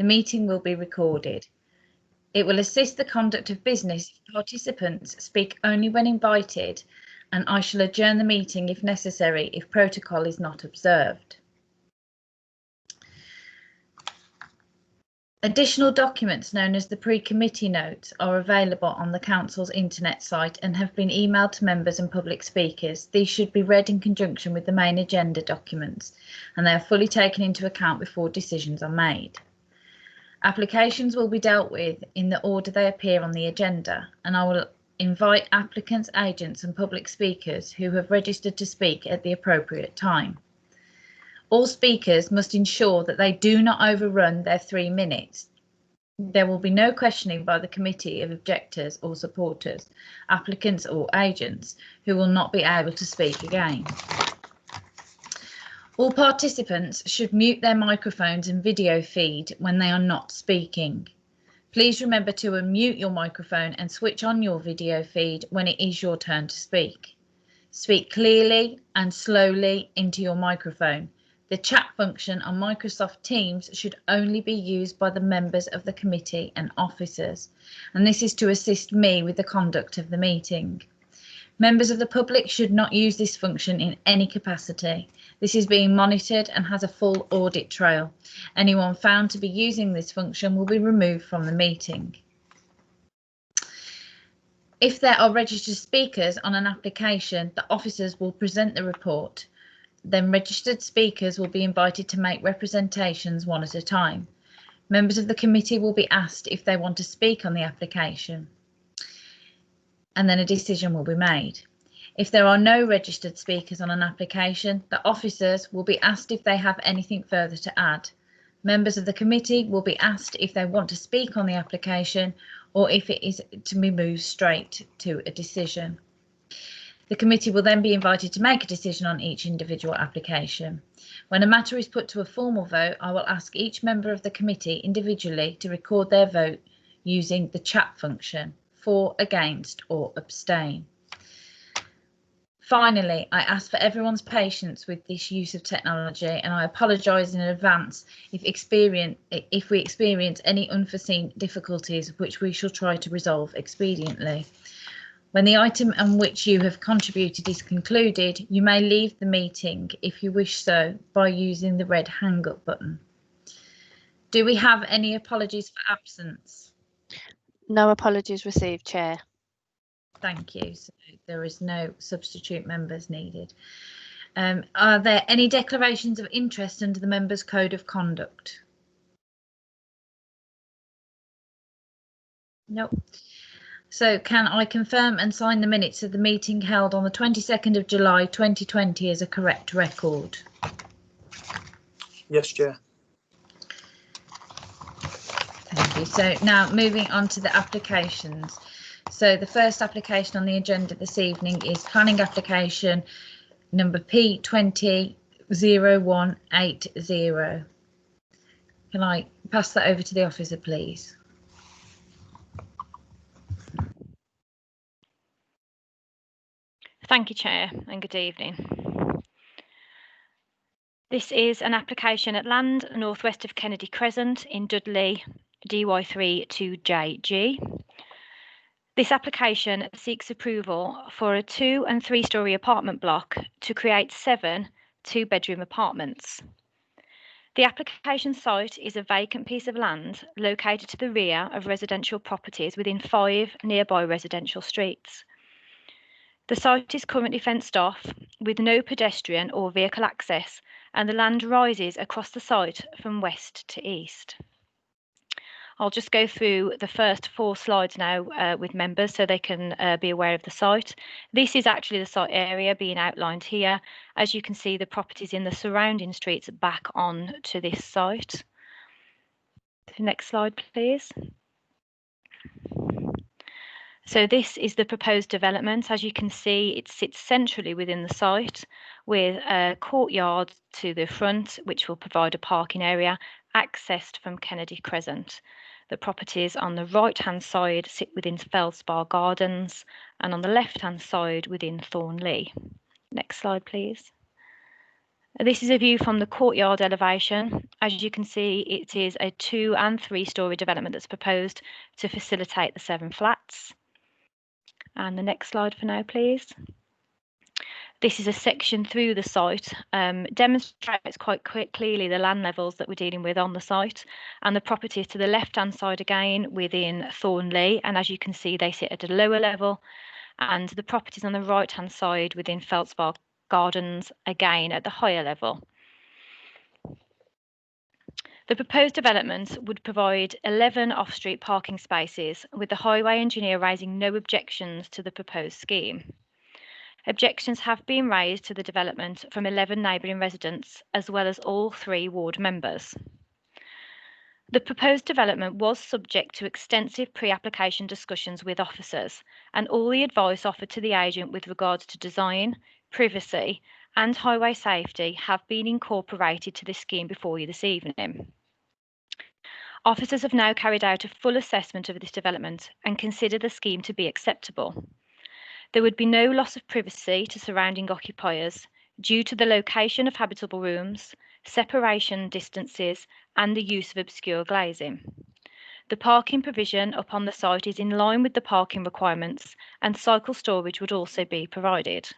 The meeting will be recorded. It will assist the conduct of business if participants speak only when invited, and I shall adjourn the meeting if necessary if protocol is not observed. Additional documents known as the pre-committee notes are available on the Council's internet site and have been emailed to members and public speakers. These should be read in conjunction with the main agenda documents, and they are fully taken into account before decisions are made. Applications will be dealt with in the order they appear on the agenda, and I will invite applicants, agents and public speakers who have registered to speak at the appropriate time. All speakers must ensure that they do not overrun their 3 minutes. There will be no questioning by the committee of objectors or supporters, applicants or agents who will not be able to speak again. All participants should mute their microphones and video feed when they are not speaking. Please remember to unmute your microphone and switch on your video feed when it is your turn to speak. Speak clearly and slowly into your microphone. The chat function on Microsoft Teams should only be used by the members of the committee and officers, and this is to assist me with the conduct of the meeting. Members of the public should not use this function in any capacity. This is being monitored and has a full audit trail. Anyone found to be using this function will be removed from the meeting. If there are registered speakers on an application, the officers will present the report. Then registered speakers will be invited to make representations one at a time. Members of the committee will be asked if they want to speak on the application, and then a decision will be made. If there are no registered speakers on an application, the officers will be asked if they have anything further to add. Members of the committee will be asked if they want to speak on the application or if it is to be moved straight to a decision. The committee will then be invited to make a decision on each individual application. When a matter is put to a formal vote, I will ask each member of the committee individually to record their vote using the chat function, for, against or abstain. Finally, I ask for everyone's patience with this use of technology, and I apologise in advance if we experience any unforeseen difficulties, which we shall try to resolve expediently. When the item on which you have contributed is concluded, you may leave the meeting if you wish so by using the red hang up button. Do we have any apologies for absence? No apologies received, Chair. Thank you. So there is no substitute members needed. Are there any declarations of interest under the Members' Code of Conduct? Nope. So can I confirm and sign the minutes of the meeting held on the 22nd of July 2020 as a correct record? Yes, Chair. Thank you. So now moving on to the applications. So the first application on the agenda this evening is planning application number P200180. Can I pass that over to the officer, please? Thank you, Chair, and good evening. This is an application at land northwest of Kennedy Crescent in Dudley, DY3 2JG. This application seeks approval for a 2- and 3-storey apartment block to create 7 two-bedroom apartments. The application site is a vacant piece of land located to the rear of residential properties within 5 nearby residential streets. The site is currently fenced off with no pedestrian or vehicle access, and the land rises across the site from west to east. I'll just go through the first 4 slides now with members so they can be aware of the site. This is actually the site area being outlined here. As you can see, the properties in the surrounding streets back on to this site. Next slide, please. So this is the proposed development. As you can see, it sits centrally within the site with a courtyard to the front, which will provide a parking area accessed from Kennedy Crescent. The properties on the right-hand side sit within Felspar Gardens and on the left-hand side within Thornley. Next slide, please. This is a view from the courtyard elevation As you can see, it is a 2- and 3-storey development that's proposed to facilitate the 7 flats. And the next slide for now, please. This is a section through the site, demonstrates quite clearly the land levels that we're dealing with on the site, and the properties to the left-hand side again within Thornley, and as you can see, they sit at a lower level, and the properties on the right-hand side within Feldspar Gardens, again at the higher level. The proposed development would provide 11 off-street parking spaces, with the highway engineer raising no objections to the proposed scheme. Objections have been raised to the development from 11 neighbouring residents, as well as all 3 ward members. The proposed development was subject to extensive pre-application discussions with officers, and all the advice offered to the agent with regards to design, privacy and highway safety have been incorporated to this scheme before you this evening. Officers have now carried out a full assessment of this development and consider the scheme to be acceptable. There would be no loss of privacy to surrounding occupiers due to the location of habitable rooms, separation distances, and the use of obscure glazing. The parking provision upon the site is in line with the parking requirements, and cycle storage would also be provided.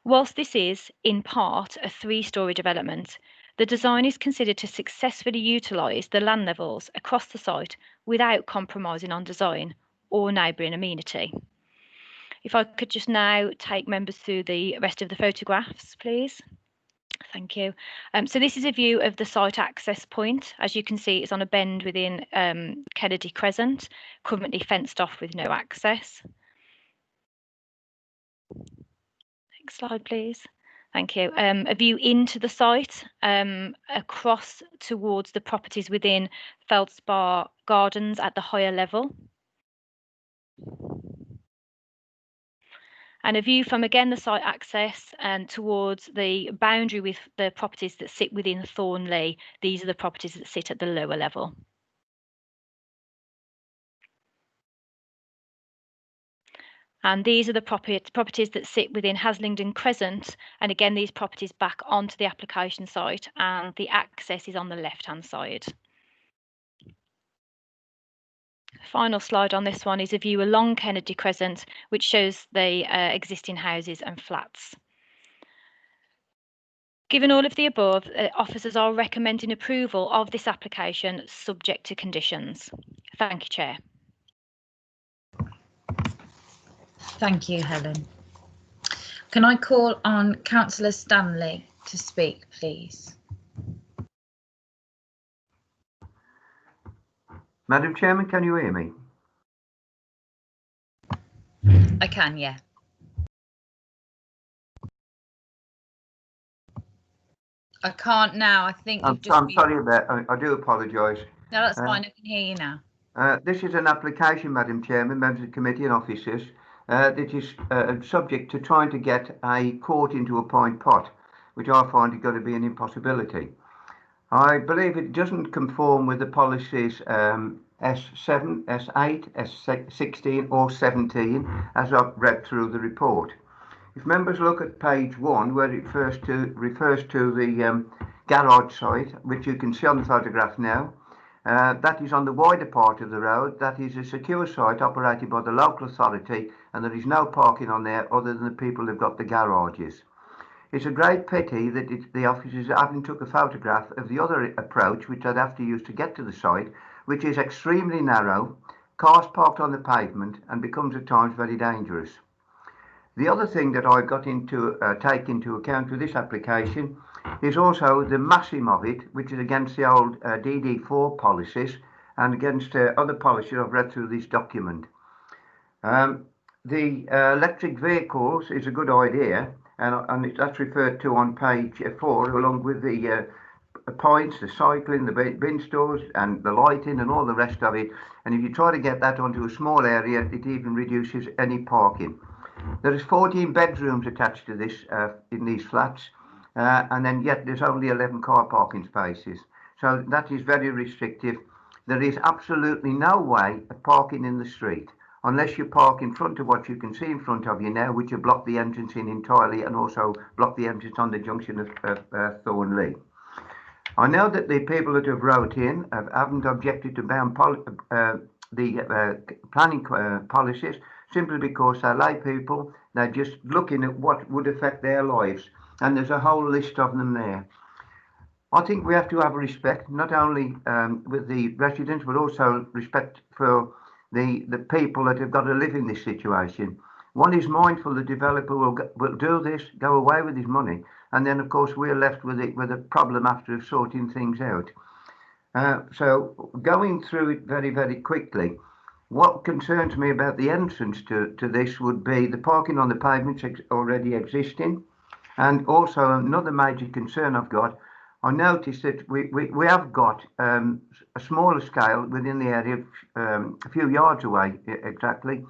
Whilst this is, in part, a 3-storey development, the design is considered to successfully utilise the land levels across the site without compromising on design or neighbouring amenity. If I could just now take members through the rest of the photographs, please. Thank you. So this is a view of the site access point. As you can see, it's on a bend within Kennedy Crescent, currently fenced off with no access. Next slide, please. Thank you. A view into the site, across towards the properties within Feldspar Gardens at the higher level. And a view from, again, the site access and towards the boundary with the properties that sit within Thornley. These are the properties that sit at the lower level. And these are the properties that sit within Haslingden Crescent. And again, these properties back onto the application site, and the access is on the left-hand side. Final slide on this one is a view along Kennedy Crescent, which shows the existing houses and flats. Given all of the above, officers are recommending approval of this application subject to conditions. Thank you, Chair. Thank you, Helen. Can I call on Councillor Stanley to speak, please? Madam Chairman, can you hear me? I can, yeah. I can't now. I think I'm sorry about that. I do apologise. No, that's fine. I can hear you now. This is an application, Madam Chairman, members of the committee and officers, that is subject to trying to get a court into a point pot, which I find is going to be an impossibility. I believe it doesn't conform with the policies S7, S8, S16 or 17 as I've read through the report. If members look at page 1, where it refers to the garage site, which you can see on the photograph now, that is on the wider part of the road. That is a secure site operated by the local authority, and there is no parking on there other than the people who've got the garages. It's a great pity that the officers haven't took a photograph of the other approach, which I'd have to use to get to the site, which is extremely narrow, cars parked on the pavement, and becomes at times very dangerous. The other thing that I've got into take into account with this application is also the massing of it, which is against the old DD4 policies and against other policies I've read through this document. The electric vehicles is a good idea, and that's referred to on page 4, along with the points, the cycling, the bin stores and the lighting and all the rest of it. And if you try to get that onto a small area, it even reduces any parking. There is 14 bedrooms attached to this in these flats, and then yet there's only 11 car parking spaces. So that is very restrictive. There is absolutely no way of parking in the street unless you park in front of what you can see in front of you now, which will block the entrance in entirely and also block the entrance on the junction of Thornley. I know that the people that have wrote in haven't objected to planning policies simply because they're lay people. They're just looking at what would affect their lives, and there's a whole list of them there. I think we have to have respect, not only with the residents, but also respect for the people that have got to live in this situation. One is mindful the developer will do this, go away with his money, and then of course we're left with a problem after sorting things out. So going through it very, very quickly, what concerns me about the entrance to this would be the parking on the pavements already existing, and also another major concern I've got. I noticed that we have got a smaller scale within the area, a few yards away exactly.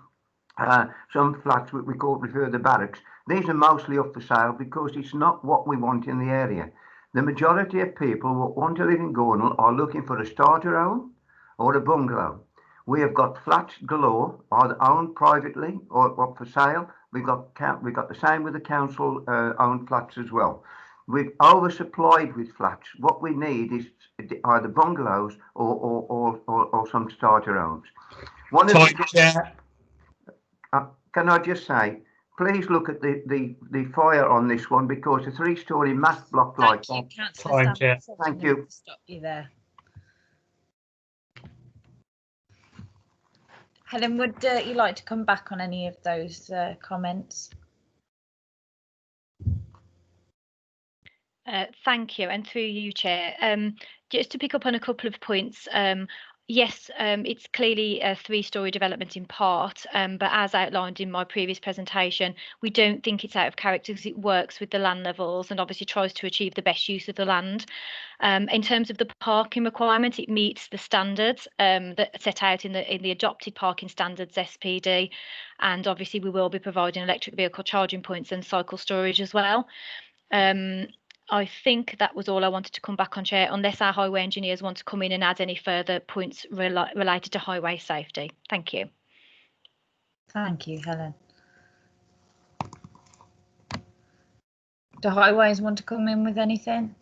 Some flats we refer to the barracks. These are mostly up for sale because it's not what we want in the area. The majority of people who want to live in Gornal are looking for a starter home or a bungalow. We have got flats galore, either owned privately or up for sale. We've got the same with the council owned flats as well. We've oversupplied with flats. What we need is either bungalows or some starter homes. Can I just say, please look at the fire on this one, because a 3-story mass block like that. Thank you, Councillor Stafford. Thank you. Stop you there. Helen, would you like to come back on any of those comments? Thank you, and through you, Chair. Just to pick up on a couple of points. Yes, it's clearly a 3-story development in part, but as outlined in my previous presentation, we don't think it's out of character because it works with the land levels and obviously tries to achieve the best use of the land. In terms of the parking requirement, it meets the standards that are set out in the adopted parking standards SPD, and obviously we will be providing electric vehicle charging points and cycle storage as well. I think that was all I wanted to come back on, Chair, unless our highway engineers want to come in and add any further points related to highway safety. Thank you. Thank you, Helen. Do highways want to come in with anything?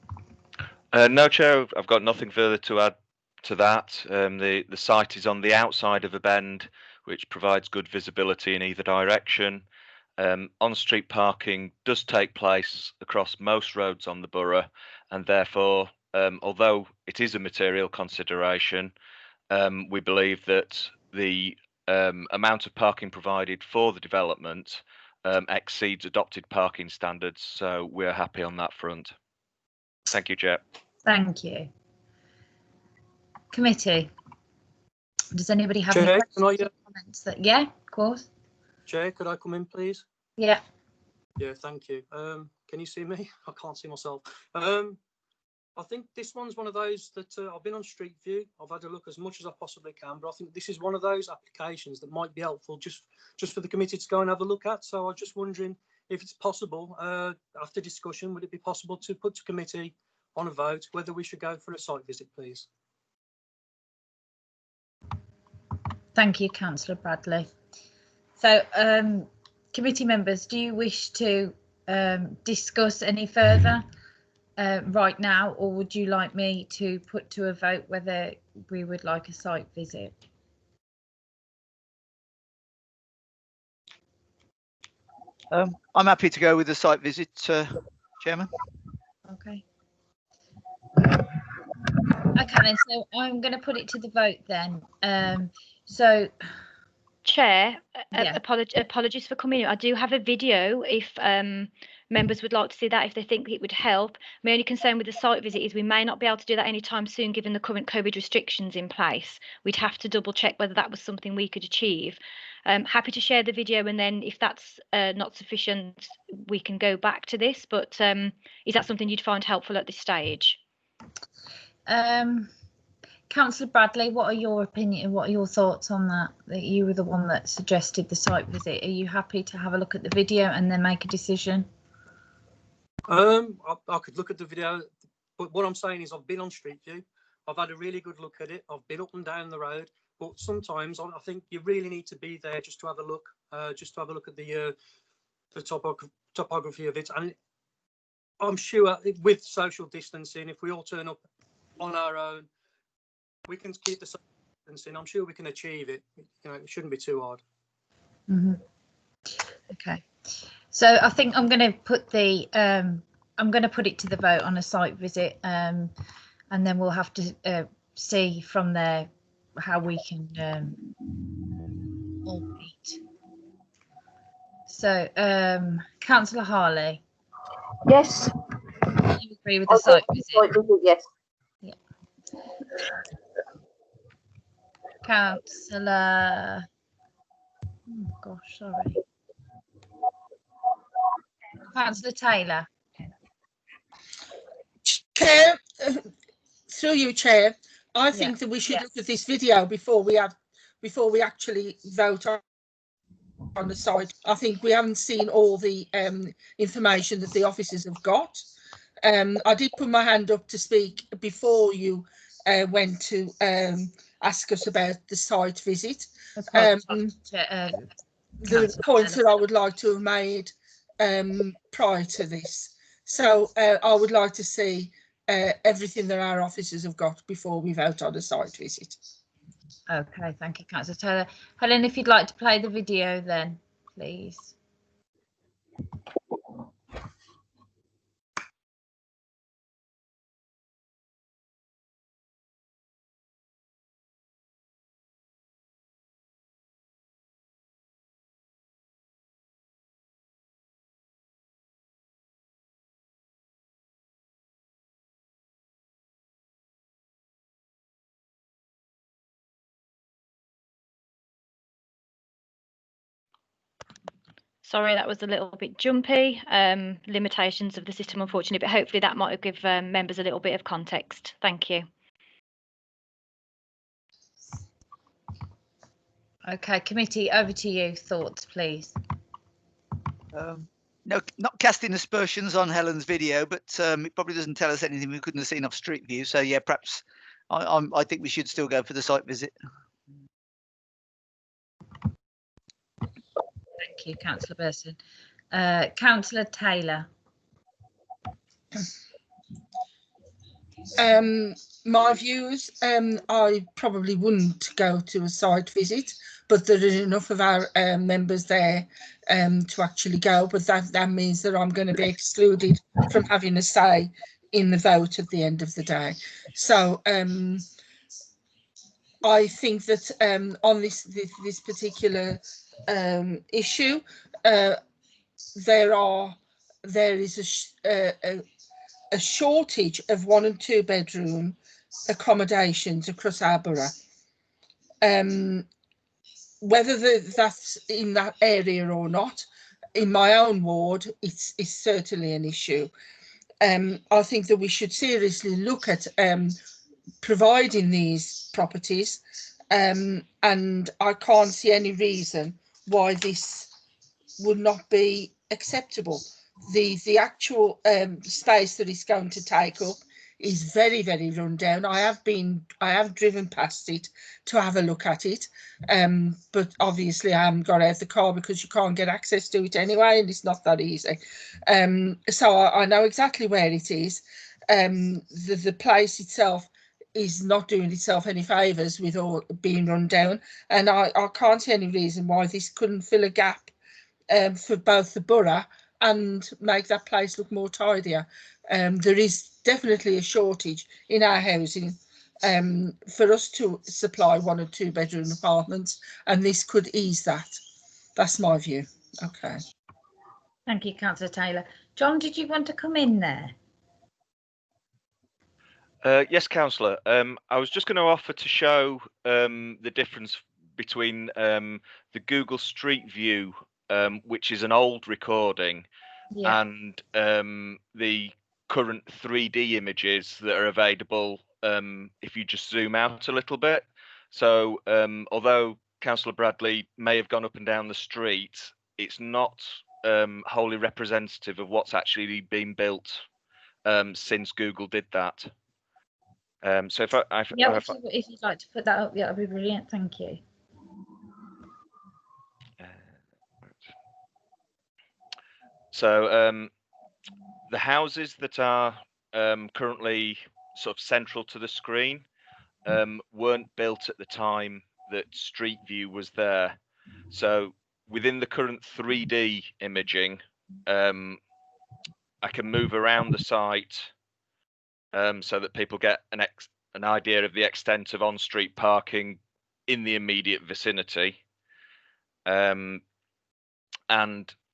No, Chair, I've got nothing further to add to that. The site is on the outside of a bend, which provides good visibility in either direction. On-street parking does take place across most roads on the borough, and therefore, although it is a material consideration, we believe that the amount of parking provided for the development exceeds adopted parking standards, so we're happy on that front. Thank you, Chair. Thank you. Committee, does anybody have any questions or comments? Yeah, of course. Chair, could I come in, please? Yeah. Yeah, thank you. Can you see me? I can't see myself. I think this one's one of those that I've been on Street View. I've had a look as much as I possibly can, but I think this is one of those applications that might be helpful just for the committee to go and have a look at. So I'm just wondering if it's possible, after discussion, would it be possible to put to committee on a vote whether we should go for a site visit, please? Thank you, Councillor Bradley. So, committee members, do you wish to discuss any further right now, or would you like me to put to a vote whether we would like a site visit? I'm happy to go with the site visit, Chairman. Okay. Okay, then, so I'm going to put it to the vote then. So, Chair, yeah. Apologies for coming in. I do have a video if members would like to see that, if they think it would help. My only concern with the site visit is we may not be able to do that anytime soon given the current COVID restrictions in place. We'd have to double check whether that was something we could achieve. Happy to share the video, and then if that's not sufficient, we can go back to this. But is that something you'd find helpful at this stage? Councillor Bradley, what are your opinion? What are your thoughts on that? That you were the one that suggested the site visit. Are you happy to have a look at the video and then make a decision? I could look at the video, but what I'm saying is I've been on Street View. I've had a really good look at it. I've been up and down the road, but sometimes I think you really need to be there just to have a look, at the topography of it. And I'm sure with social distancing, if we all turn up on our own. We can keep the distancing. I'm sure we can achieve it. You know, it shouldn't be too hard. Mhm. Okay, so I think I'm going to put the I'm going to put it to the vote on a site visit, and then we'll have to see from there how we can all meet. So, Councillor Harley, Yes. do you agree with the site visit? Yes. Councillor, oh gosh, sorry. Councillor Taylor. Chair, through you, Chair, I think that we should look at this video before we actually vote on the site. I think we haven't seen all the information that the officers have got. I did put my hand up to speak before you went to ask us about the site visit. The points that I would like to have made prior to this. So I would like to see everything that our officers have got before we vote on a site visit. Okay, thank you, Councillor Taylor. Helen, if you'd like to play the video then, please. Sorry, that was a little bit jumpy. Limitations of the system, unfortunately, but hopefully that might give members a little bit of context. Thank you. Okay, committee, over to you. Thoughts, please. No, not casting aspersions on Helen's video, but it probably doesn't tell us anything we couldn't have seen off Street View. So yeah, perhaps I think we should still go for the site visit. Thank you, Councillor Burson. Councillor Taylor. My views, I probably wouldn't go to a site visit, but there is enough of our members there to actually go, but that means that I'm going to be excluded from having a say in the vote at the end of the day. So I think that on this particular issue, there is a shortage of 1 and 2 bedroom accommodations across our borough. Whether that's in that area or not, in my own ward, it's certainly an issue. I think that we should seriously look at providing these properties, and I can't see any reason why this would not be acceptable. The actual space that it's going to take up is very, very run down. I have driven past it to have a look at it, but obviously I haven't got out of the car because you can't get access to it anyway, and it's not that easy. So I know exactly where it is. The place itself is not doing itself any favours with all being run down, and I can't see any reason why this couldn't fill a gap for both the borough and make that place look more tidier. There is definitely a shortage in our housing for us to supply 1 or 2 bedroom apartments, and this could ease that. That's my view. Okay. Thank you, Councillor Taylor. John, did you want to come in there? Yes, Councillor. I was just going to offer to show the difference between the Google Street View, which is an old recording, and the current 3D images that are available if you just zoom out a little bit. So although Councillor Bradley may have gone up and down the street, it's not wholly representative of what's actually been built since Google did that. So if you'd like to put that up, yeah, that'd be brilliant. Thank you. So the houses that are currently sort of central to the screen weren't built at the time that Street View was there. So within the current 3D imaging, I can move around the site so that people get an idea of the extent of on-street parking in the immediate vicinity. And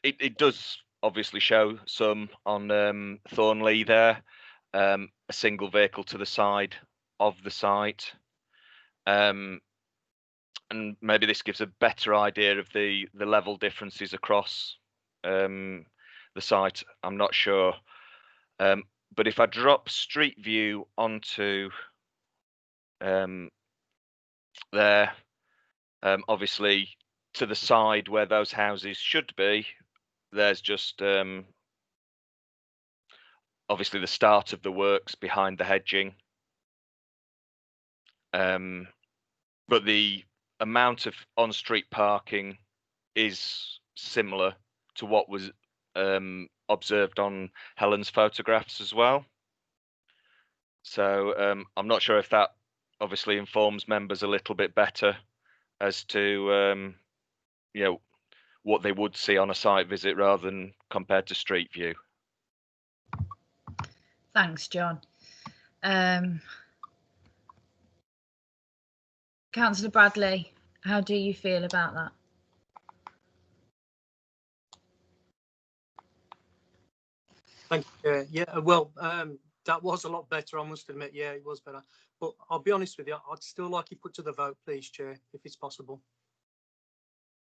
it does obviously show some on Thornley there, a single vehicle to the side of the site. And maybe this gives a better idea of the level differences across the site. I'm not sure. But if I drop Street View onto there, obviously to the side where those houses should be, there's just obviously the start of the works behind the hedging. But the amount of on-street parking is similar to what was observed on Helen's photographs as well. So I'm not sure if that obviously informs members a little bit better as to you know, what they would see on a site visit rather than compared to Street View. Thanks, John. Councillor Bradley, how do you feel about that? Thank you. Yeah, well, that was a lot better, I must admit. Yeah, it was better. But I'll be honest with you, I'd still like it put to the vote, please, Chair, if it's possible.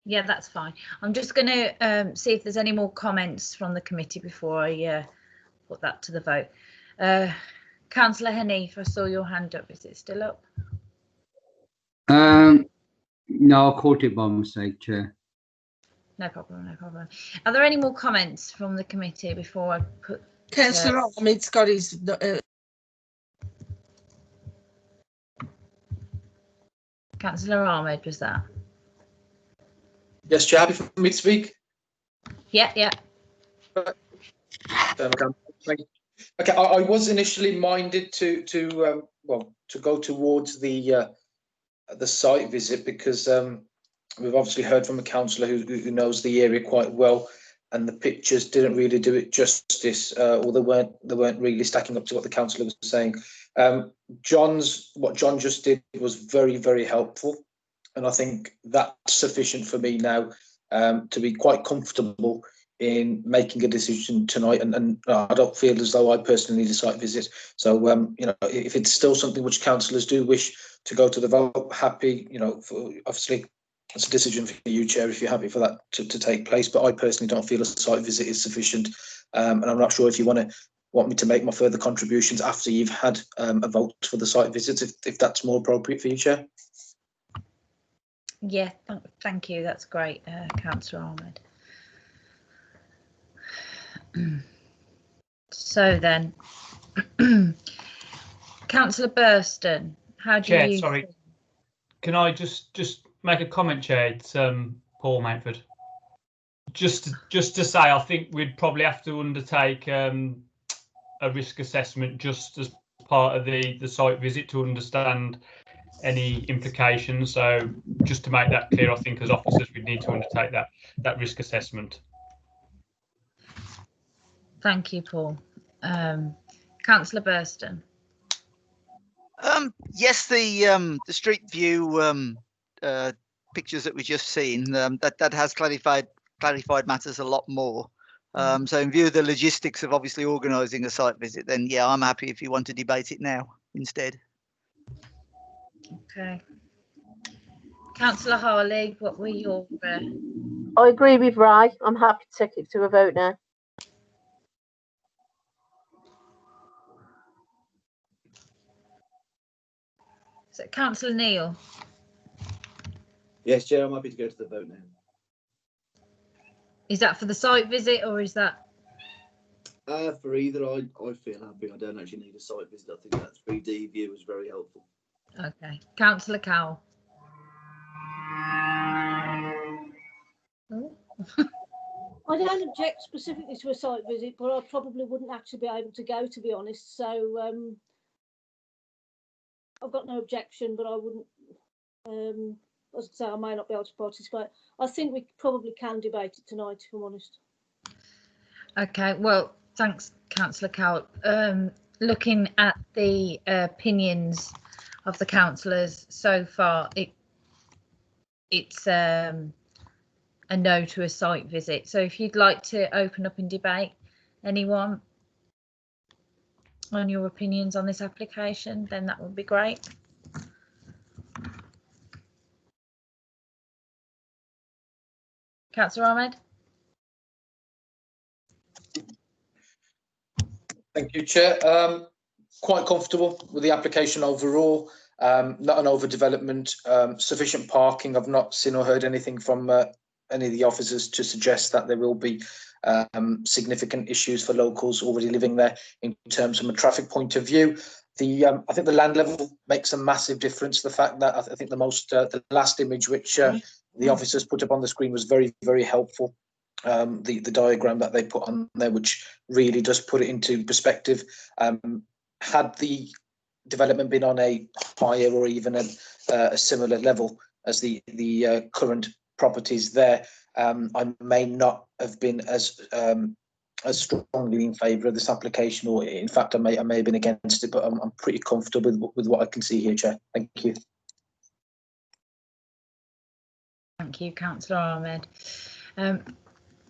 Yeah, that's fine. I'm just going to see if there's any more comments from the committee before I put that to the vote. Councillor Hanif, I saw your hand up. Is it still up? No, I caught it by mistake, Chair. No problem, no problem. Are there any more comments from the committee before I put... Councillor Ahmed's got his... Councillor Ahmed, was that? Yes, Chair, happy for me to speak? Yeah, yeah. Okay, I was initially minded to go towards the site visit because we've obviously heard from a councillor who knows the area quite well, and the pictures didn't really do it justice, or they weren't really stacking up to what the councillor was saying. What John just did was very, very helpful, and I think that's sufficient for me now to be quite comfortable in making a decision tonight, and I don't feel as though I personally need a site visit. So you know, if it's still something which councillors do wish to go to the vote, happy, you know, obviously it's a decision for you, Chair, if you're happy for that to take place, but I personally don't feel a site visit is sufficient, and I'm not sure if you want me to make my further contributions after you've had a vote for the site visits, if that's more appropriate for you, Chair. Yeah, thank you. That's great, Councillor Ahmed. So then, Councillor Burston, how do Chair, you... sorry, can I just make a comment, Chair? It's Paul Mountford. Just to say, I think we'd probably have to undertake a risk assessment just as part of the site visit to understand any implications. So just to make that clear, I think as officers we'd need to undertake that risk assessment. Thank you, Paul. Councillor Burston. Yes, the Street View pictures that we've just seen, that has clarified matters a lot more. So in view of the logistics of obviously organising a site visit, then yeah, I'm happy if you want to debate it now instead. Okay. Councillor Harley, what were your... I agree with Ray. I'm happy to take it to a vote now. So, Councillor Neil. Yes, Chair, I'm happy to go to the vote now. Is that for the site visit or is that? For either, I feel happy. I don't actually need a site visit. I think that 3D view was very helpful. Okay. Councillor Cowell. Oh. I don't object specifically to a site visit, but I probably wouldn't actually be able to go, to be honest. So I've got no objection, but I wouldn't. As I say, I may not be able to participate. I think we probably can debate it tonight, if I'm honest. Okay, well, thanks, Councillor Cowell. Looking at the opinions of the councillors so far, it's a no to a site visit. So if you'd like to open up and debate, anyone on your opinions on this application, then that would be great. Councillor Ahmed. Thank you, Chair. Quite comfortable with the application overall. Not an overdevelopment, sufficient parking. I've not seen or heard anything from any of the officers to suggest that there will be significant issues for locals already living there in terms from a traffic point of view. I think the land level makes a massive difference. The fact that I think the last image which the officers put up on the screen was very, very helpful. The diagram that they put on there, which really does put it into perspective. Had the development been on a higher or even a similar level as the current properties there, I may not have been as strongly in favour of this application, or in fact I may have been against it, but I'm pretty comfortable with what I can see here, Chair. Thank you. Thank you, Councillor Ahmed.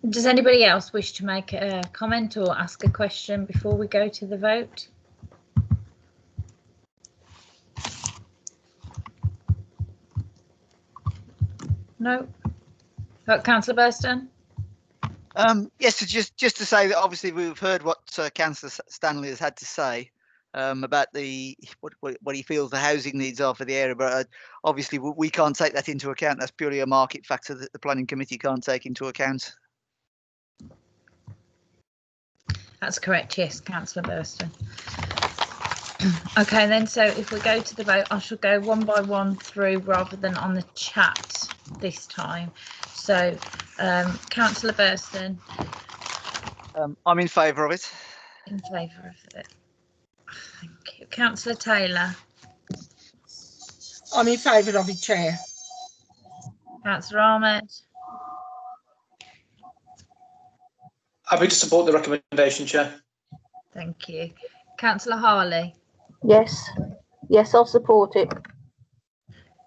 Does anybody else wish to make a comment or ask a question before we go to the vote? No. Councillor Burston? Yes, so just to say that obviously we've heard what Councillor Stanley has had to say about what he feels the housing needs are for the area, but obviously we can't take that into account. That's purely a market factor that the planning committee can't take into account. That's correct, yes, Councillor Burston. Okay, then, so if we go to the vote, I shall go one by one through rather than on the chat this time. So, Councillor Burston. I'm in favour of it. In favour of it. Thank you. Councillor Taylor. I'm in favour of it, Chair. Councillor Ahmed. Happy to support the recommendation, Chair. Thank you. Councillor Harley. Yes. Yes, I'll support it.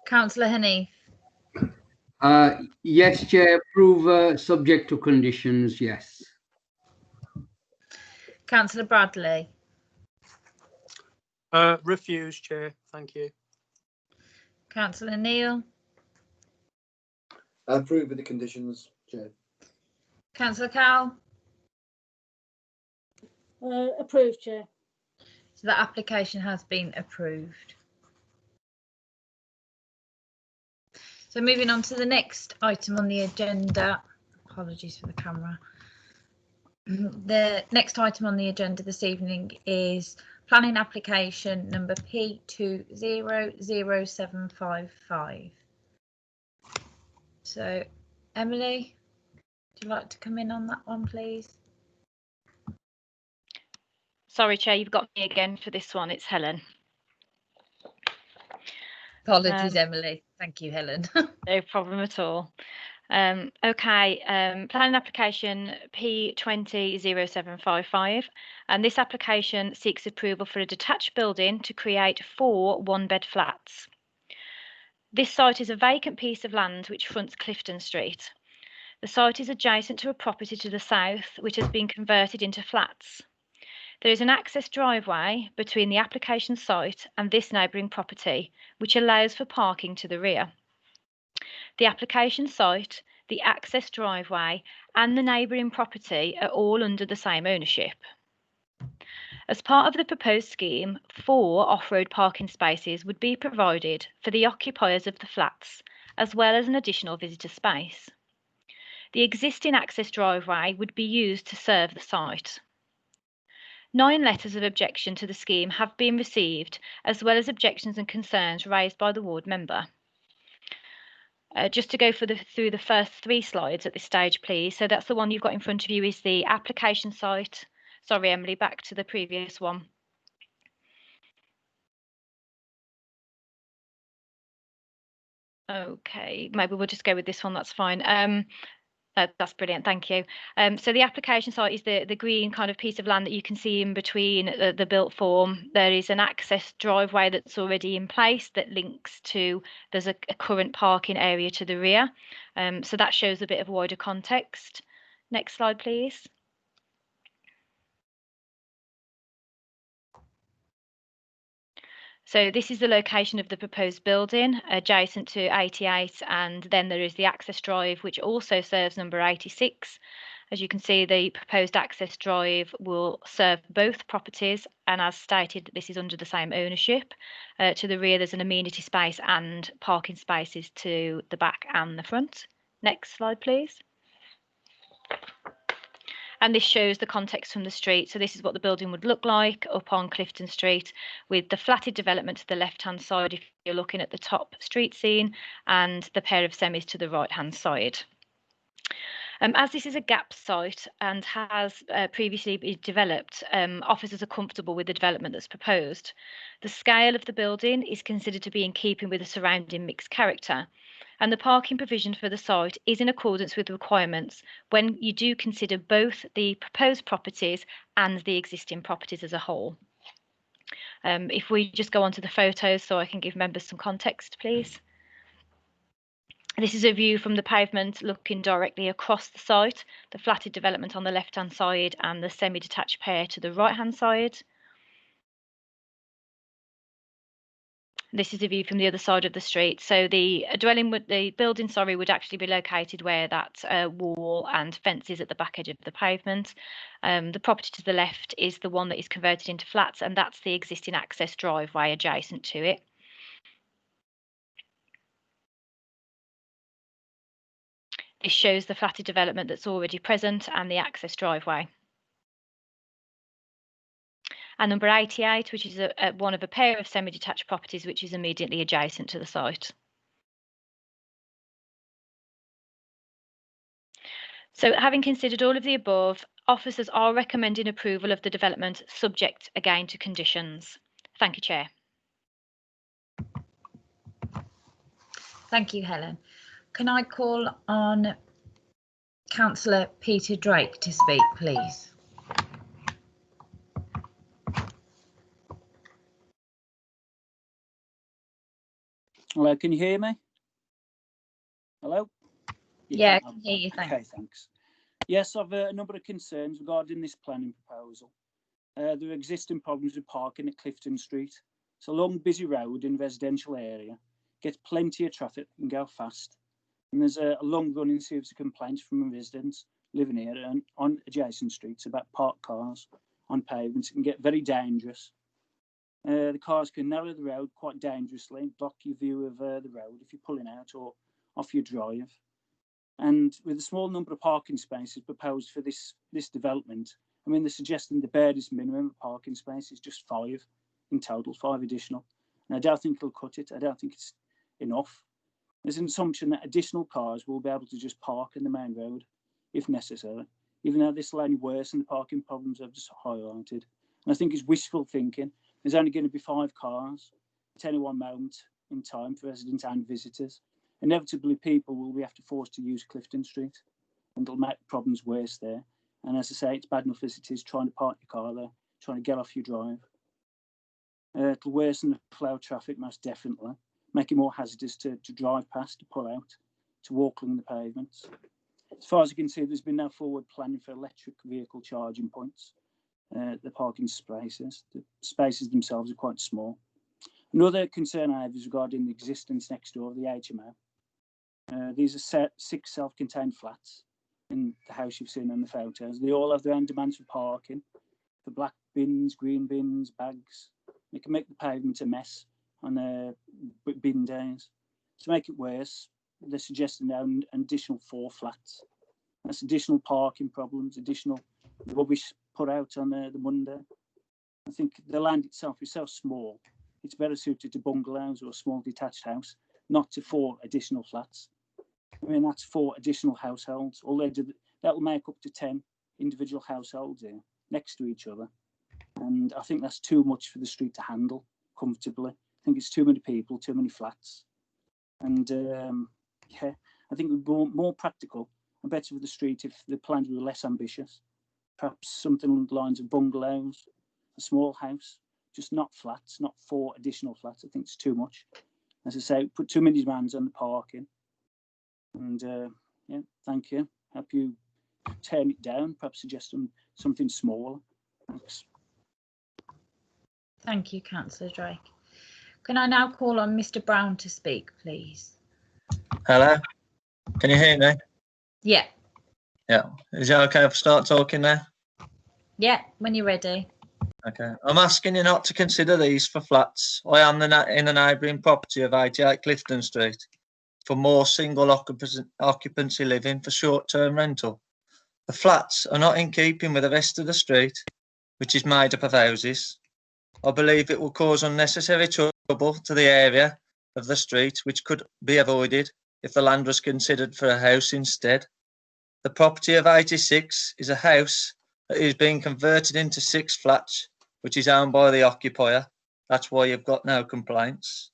Councillor Hanif. Yes, Chair, approve subject to conditions, yes. Councillor Bradley. Refuse, Chair. Thank you. Councillor Neal. Approve with the conditions, Chair. Councillor Cowell. Approved, Chair. So that application has been approved. So moving on to the next item on the agenda. Apologies for the camera. The next item on the agenda this evening is planning application number P200755. So, Emily, would you like to come in on that one, please? Sorry, Chair, you've got me again for this one. It's Helen. Apologies, Emily. Thank you, Helen. No problem at all. Okay, planning application P200755, and this application seeks approval for a detached building to create 4 one-bed flats. This site is a vacant piece of land which fronts Clifton Street. The site is adjacent to a property to the south which has been converted into flats. There is an access driveway between the application site and this neighbouring property, which allows for parking to the rear. The application site, the access driveway, and the neighbouring property are all under the same ownership. As part of the proposed scheme, 4 off-road parking spaces would be provided for the occupiers of the flats, as well as an additional visitor space. The existing access driveway would be used to serve the site. 9 letters of objection to the scheme have been received, as well as objections and concerns raised by the ward member. Just to go through the first 3 slides at this stage, please. So that's the one you've got in front of you is the application site. Sorry, Emily, back to the previous one. Okay, maybe we'll just go with this one. That's fine. That's brilliant. Thank you. So the application site is the green kind of piece of land that you can see in between the built form. There is an access driveway that's already in place that links to, there's a current parking area to the rear. So that shows a bit of wider context. Next slide, please. So this is the location of the proposed building adjacent to 88, and then there is the access drive, which also serves number 86. As you can see, the proposed access drive will serve both properties, and as stated, this is under the same ownership. To the rear, there's an amenity space and parking spaces to the back and the front. Next slide, please. And this shows the context from the street. So this is what the building would look like up on Clifton Street, with the flatted development to the left-hand side if you're looking at the top street scene, and the pair of semis to the right-hand side. As this is a gap site and has previously been developed, officers are comfortable with the development that's proposed. The scale of the building is considered to be in keeping with the surrounding mixed character, and the parking provision for the site is in accordance with the requirements when you do consider both the proposed properties and the existing properties as a whole. If we just go on to the photos so I can give members some context, please. This is a view from the pavement looking directly across the site, the flatted development on the left-hand side and the semi-detached pair to the right-hand side. This is a view from the other side of the street. So the building, would actually be located where that wall and fence is at the back edge of the pavement. The property to the left is the one that is converted into flats, and that's the existing access driveway adjacent to it. This shows the flatted development that's already present and the access driveway. And number 88, which is one of a pair of semi-detached properties which is immediately adjacent to the site. So having considered all of the above, officers are recommending approval of the development subject again to conditions. Thank you, Chair. Thank you, Helen. Can I call on Councillor Peter Drake to speak, please? Hello, can you hear me? Hello? Yeah, I can hear you, thanks. Okay, thanks. Yes, I've a number of concerns regarding this planning proposal. There are existing problems with parking at Clifton Street. It's a long, busy road in a residential area, gets plenty of traffic and go fast. And there's a long-running series of complaints from residents living here and on adjacent streets about parked cars on pavements. It can get very dangerous. The cars can narrow the road quite dangerously, block your view of the road if you're pulling out or off your drive. And with a small number of parking spaces proposed for this development, I mean, they're suggesting the barest minimum of parking spaces is just 5 in total, 5 additional. And I don't think it'll cut it. I don't think it's enough. There's an assumption that additional cars will be able to just park in the main road if necessary, even though this will only worsen the parking problems I've just highlighted. And I think it's wishful thinking. There's only going to be 5 cars at any one moment in time for residents and visitors. Inevitably, people will be forced to use Clifton Street, and it'll make problems worse there. And as I say, it's bad enough as it is trying to park your car there, trying to get off your drive. It'll worsen the flow of traffic most definitely, make it more hazardous to drive past, to pull out, to walk along the pavements. As far as you can see, there's been no forward planning for electric vehicle charging points. The parking spaces, the spaces themselves are quite small. Another concern I have is regarding the existence next door of the HMO. These are 6 self-contained flats in the house you've seen in the photos. They all have their own demands for parking, for black bins, green bins, bags. They can make the pavement a mess on their bin days. To make it worse, they're suggesting now an additional 4 flats. That's additional parking problems, additional rubbish put out on the Monday. I think the land itself is so small, it's better suited to bungalows or a small detached house, not to 4 additional flats. I mean, that's 4 additional households. All they do, that will make up to 10 individual households here next to each other. And I think that's too much for the street to handle comfortably. I think it's too many people, too many flats. And yeah, I think it would be more practical and better for the street if the plans were less ambitious. Perhaps something along the lines of bungalows, a small house, just not flats, not 4 additional flats. I think it's too much. As I say, put too many demands on the parking. And yeah, thank you. Help you turn it down, perhaps suggest something smaller. Thanks. Thank you, Councillor Drake. Can I now call on Mr. Brown to speak, please? Hello, can you hear me? Yeah, Yeah, is it okay if I start talking now? yeah, when you're ready. Okay, I'm asking you not to consider these for flats. I am in the neighbouring property of 88 Clifton Street for more single occupancy living for short-term rental. The flats are not in keeping with the rest of the street, which is made up of houses. I believe it will cause unnecessary trouble to the area of the street, which could be avoided if the land was considered for a house instead. The property of 86 is a house that is being converted into 6 flats, which is owned by the occupier. That's why you've got no complaints.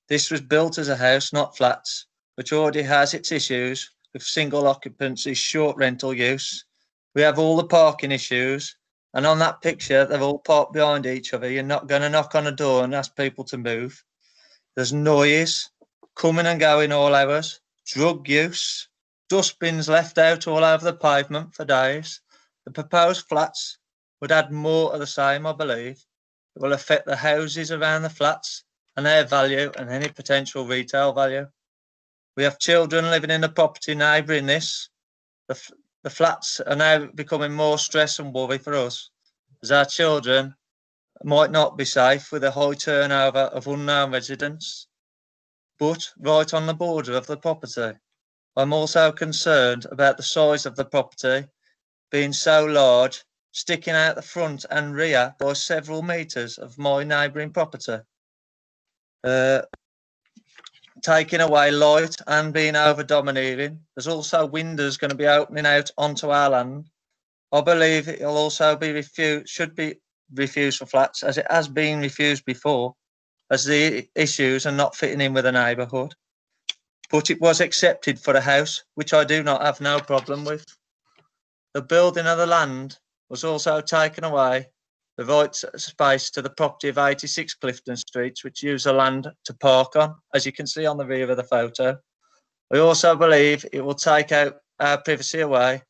This was built as a house, not flats, which already has its issues with single occupancy, short rental use. We have all the parking issues, and on that picture, they're all parked behind each other. You're not going to knock on a door and ask people to move. There's noise, coming and going all hours, drug use, dustbins left out all over the pavement for days. The proposed flats would add more of the same, I believe. It will affect the houses around the flats and their value and any potential retail value. We have children living in the property neighbouring this. The flats are now becoming more stress and worry for us, as our children might not be safe with a high turnover of unknown residents. But right on the border of the property, I'm also concerned about the size of the property being so large, sticking out the front and rear by several metres of my neighbouring property. Taking away light and being over domineering. There's also windows going to be opening out onto our land. I believe it will also be should be refused for flats, as it has been refused before, as the issues are not fitting in with the neighbourhood. But it was accepted for a house, which I do not have no problem with. The building of the land was also taken away, the right space to the property of 86 Clifton Street, which use the land to park on, as you can see on the rear of the photo. I also believe it will take out our privacy away,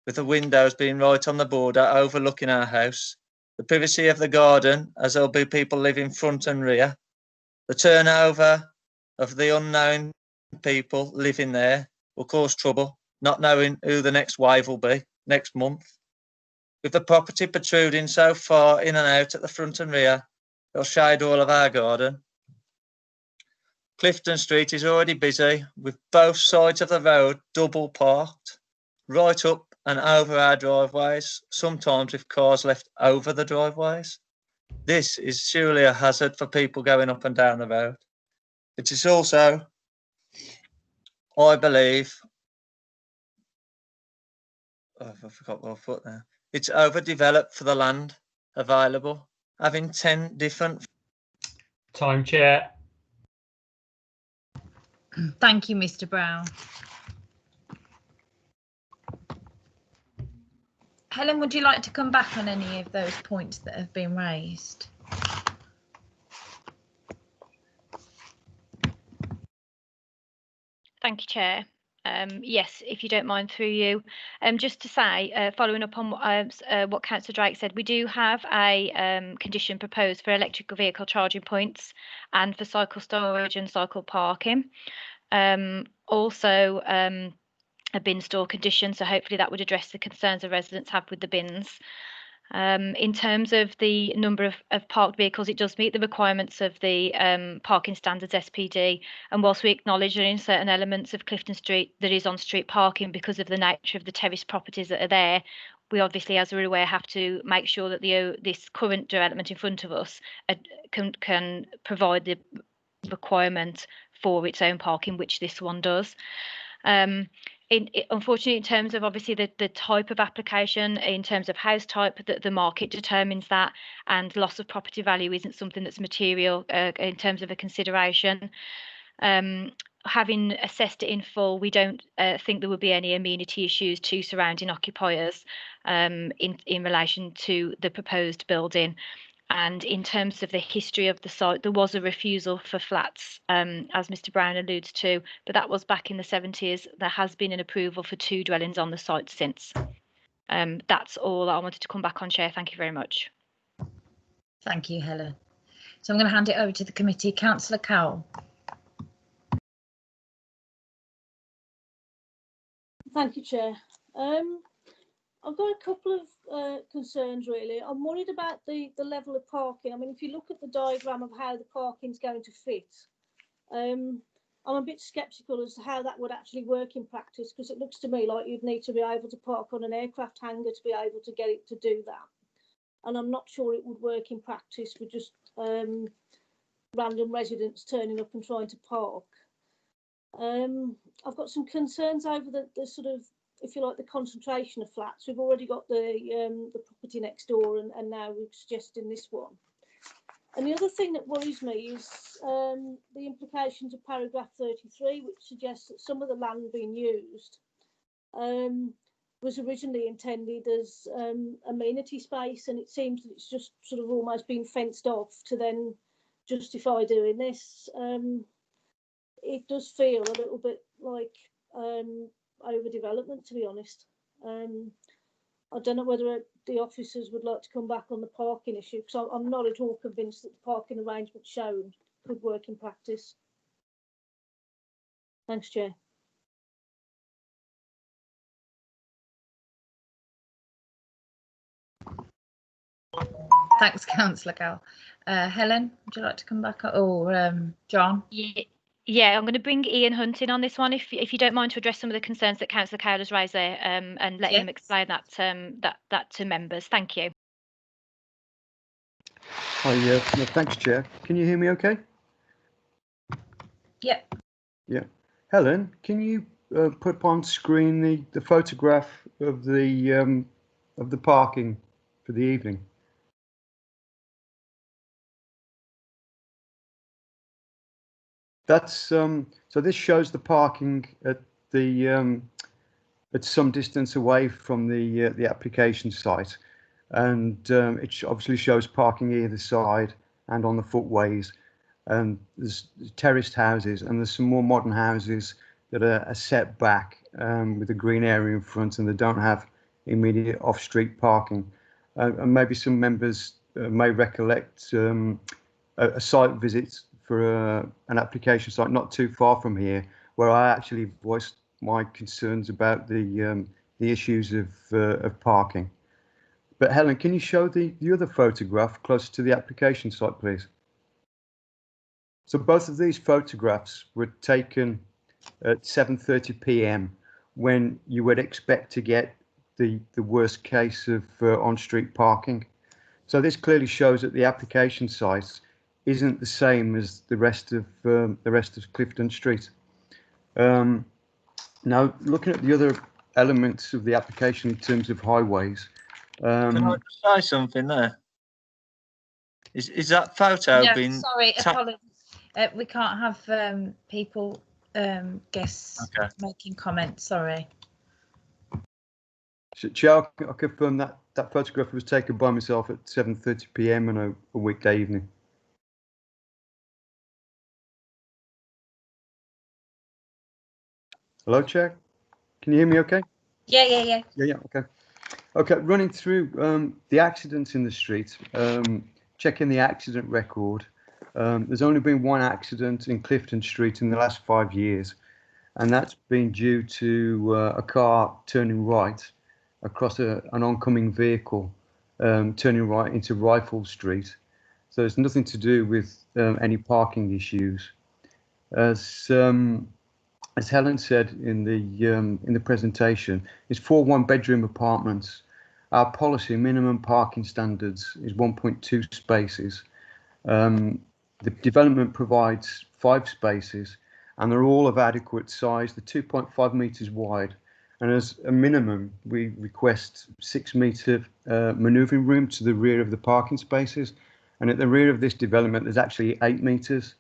with the windows being right on the border overlooking our house, the privacy of the garden, as there'll be people living front and rear, the turnover of the unknown people living there will cause trouble, not knowing who the next wave will be next month. With the property protruding so far in and out at the front and rear, it'll shade all of our garden. Clifton Street is already busy, with both sides of the road double parked, right up and over our driveways, sometimes with cars left over the driveways. This is surely a hazard for people going up and down the road. It is also, I believe, I forgot what I put there. It's overdeveloped for the land available, having 10 different... Time, Chair. Thank you, Mr. Brown. Helen, would you like to come back on any of those points that have been raised? Thank you, Chair. Yes, if you don't mind, through you. Just to say, following up on what Councillor Drake said, we do have a condition proposed for electric vehicle charging points and for cycle storage and cycle parking. Also, a bin store condition, so hopefully that would address the concerns the residents have with the bins. In terms of the number of parked vehicles, it does meet the requirements of the parking standards SPD, and whilst we acknowledge that in certain elements of Clifton Street there is on-street parking because of the nature of the terrace properties that are there, we obviously, as we're aware, have to make sure that this current development in front of us can provide the requirement for its own parking, which this one does. Unfortunately, in terms of obviously the type of application, in terms of house type, the market determines that, and loss of property value isn't something that's material in terms of a consideration. Having assessed it in full, we don't think there would be any amenity issues to surrounding occupiers in relation to the proposed building. And in terms of the history of the site, there was a refusal for flats, as Mr. Brown alludes to, but that was back in the 70s. There has been an approval for 2 dwellings on the site since. That's all I wanted to come back on, Chair. Thank you very much. Thank you, Helen. So I'm going to hand it over to the committee. Councillor Cowell. Thank you, Chair. I've got a couple of concerns really. I'm worried about the level of parking. I mean, if you look at the diagram of how the parking's going to fit, I'm a bit sceptical as to how that would actually work in practice, because it looks to me like you'd need to be able to park on an aircraft hangar to be able to get it to do that. And I'm not sure it would work in practice with just random residents turning up and trying to park. I've got some concerns over the sort of, if you like, the concentration of flats. We've already got the property next door, and now we're suggesting this one. And the other thing that worries me is the implications of paragraph 33, which suggests that some of the land being used was originally intended as amenity space, and it seems that it's just sort of almost been fenced off to then justify doing this. It does feel a little bit like overdevelopment, to be honest. I don't know whether the officers would like to come back on the parking issue, because I'm not at all convinced that the parking arrangement shown could work in practice. Thanks, Chair. Thanks, Councillor Cowell. Helen, would you like to come back? Or John? Yeah, I'm going to bring Ian Hunt in on this one, if you don't mind, to address some of the concerns that Councillor Cowell has raised there, and let him explain that that to members. Thank you. Hi, no, thanks, Chair. Can you hear me okay? Yep. Yeah. Helen, can you put up on screen the photograph of the parking for the evening? That's so this shows the parking at the at some distance away from the application site, and it obviously shows parking either side and on the footways. And there's terraced houses, and there's some more modern houses that are set back with a green area in front, and they don't have immediate off-street parking. And maybe some members may recollect a site visit for an application site not too far from here, where I actually voiced my concerns about the issues of parking. But Helen, can you show the other photograph close to the application site, please? So both of these photographs were taken at 7:30 p.m. when you would expect to get the worst case of on-street parking. So this clearly shows that the application site isn't the same as the rest of Clifton Street. Now, looking at the other elements of the application in terms of highways, can I just say something there? Is that photo No, been? sorry, apologies. We can't have people, guests making comments. Sorry. Chair, I confirm that that photograph was taken by myself at 7:30 p.m. on a weekday evening. Hello, Chair. Can you hear me okay? Yeah. Yeah, okay. Okay, running through the accidents in the street, checking the accident record. There's only been one accident in Clifton Street in the last 5 years, and that's been due to a car turning right across an oncoming vehicle, turning right into Rifle Street. So it's nothing to do with any parking issues. As Helen said in the presentation, it's 4 one-bedroom apartments. Our policy minimum parking standards is 1.2 spaces. The development provides 5 spaces, and they're all of adequate size. They're 2.5 metres wide, and as a minimum, we request 6 metre manoeuvring room to the rear of the parking spaces. And at the rear of this development, there's actually 8 metres.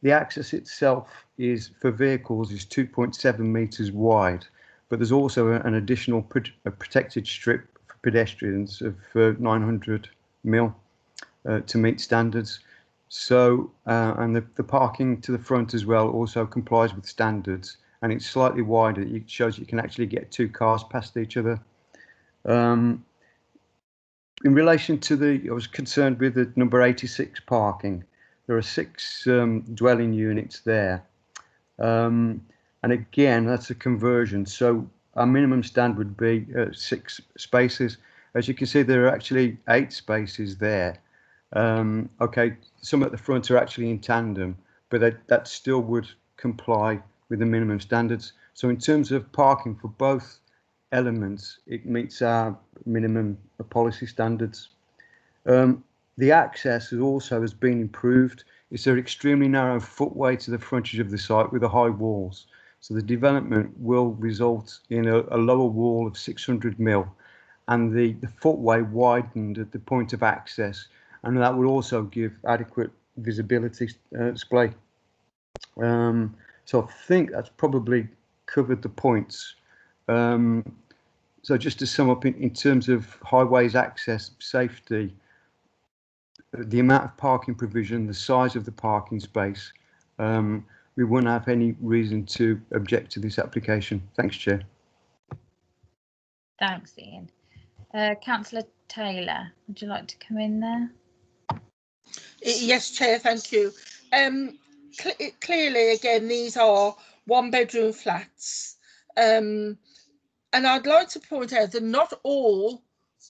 The access itself is for vehicles is 2.7 metres wide, but there's also an additional protected strip for pedestrians of 900 mil to meet standards. So, and the parking to the front as well also complies with standards, and it's slightly wider. It shows you can actually get 2 cars past each other. In relation to I was concerned with the number 86 parking. There are 6 dwelling units there. And again, that's a conversion. So our minimum stand would be 6 spaces. As you can see, there are actually 8 spaces there. Okay, some at the front are actually in tandem, but that still would comply with the minimum standards. So in terms of parking for both elements, it meets our minimum policy standards. The access has been improved. It's an extremely narrow footway to the frontage of the site with the high walls. So the development will result in a lower wall of 600 mil, and the footway widened at the point of access, and that would also give adequate visibility display. So I think that's probably covered the points. So just to sum up, in terms of highways access, safety, the amount of parking provision, the size of the parking space, we wouldn't have any reason to object to this application. Thanks, Chair. Thanks, Ian. Councillor Taylor, would you like to come in there? Yes, Chair, thank you. Clearly, again, these are 1-bedroom flats. And I'd like to point out that not all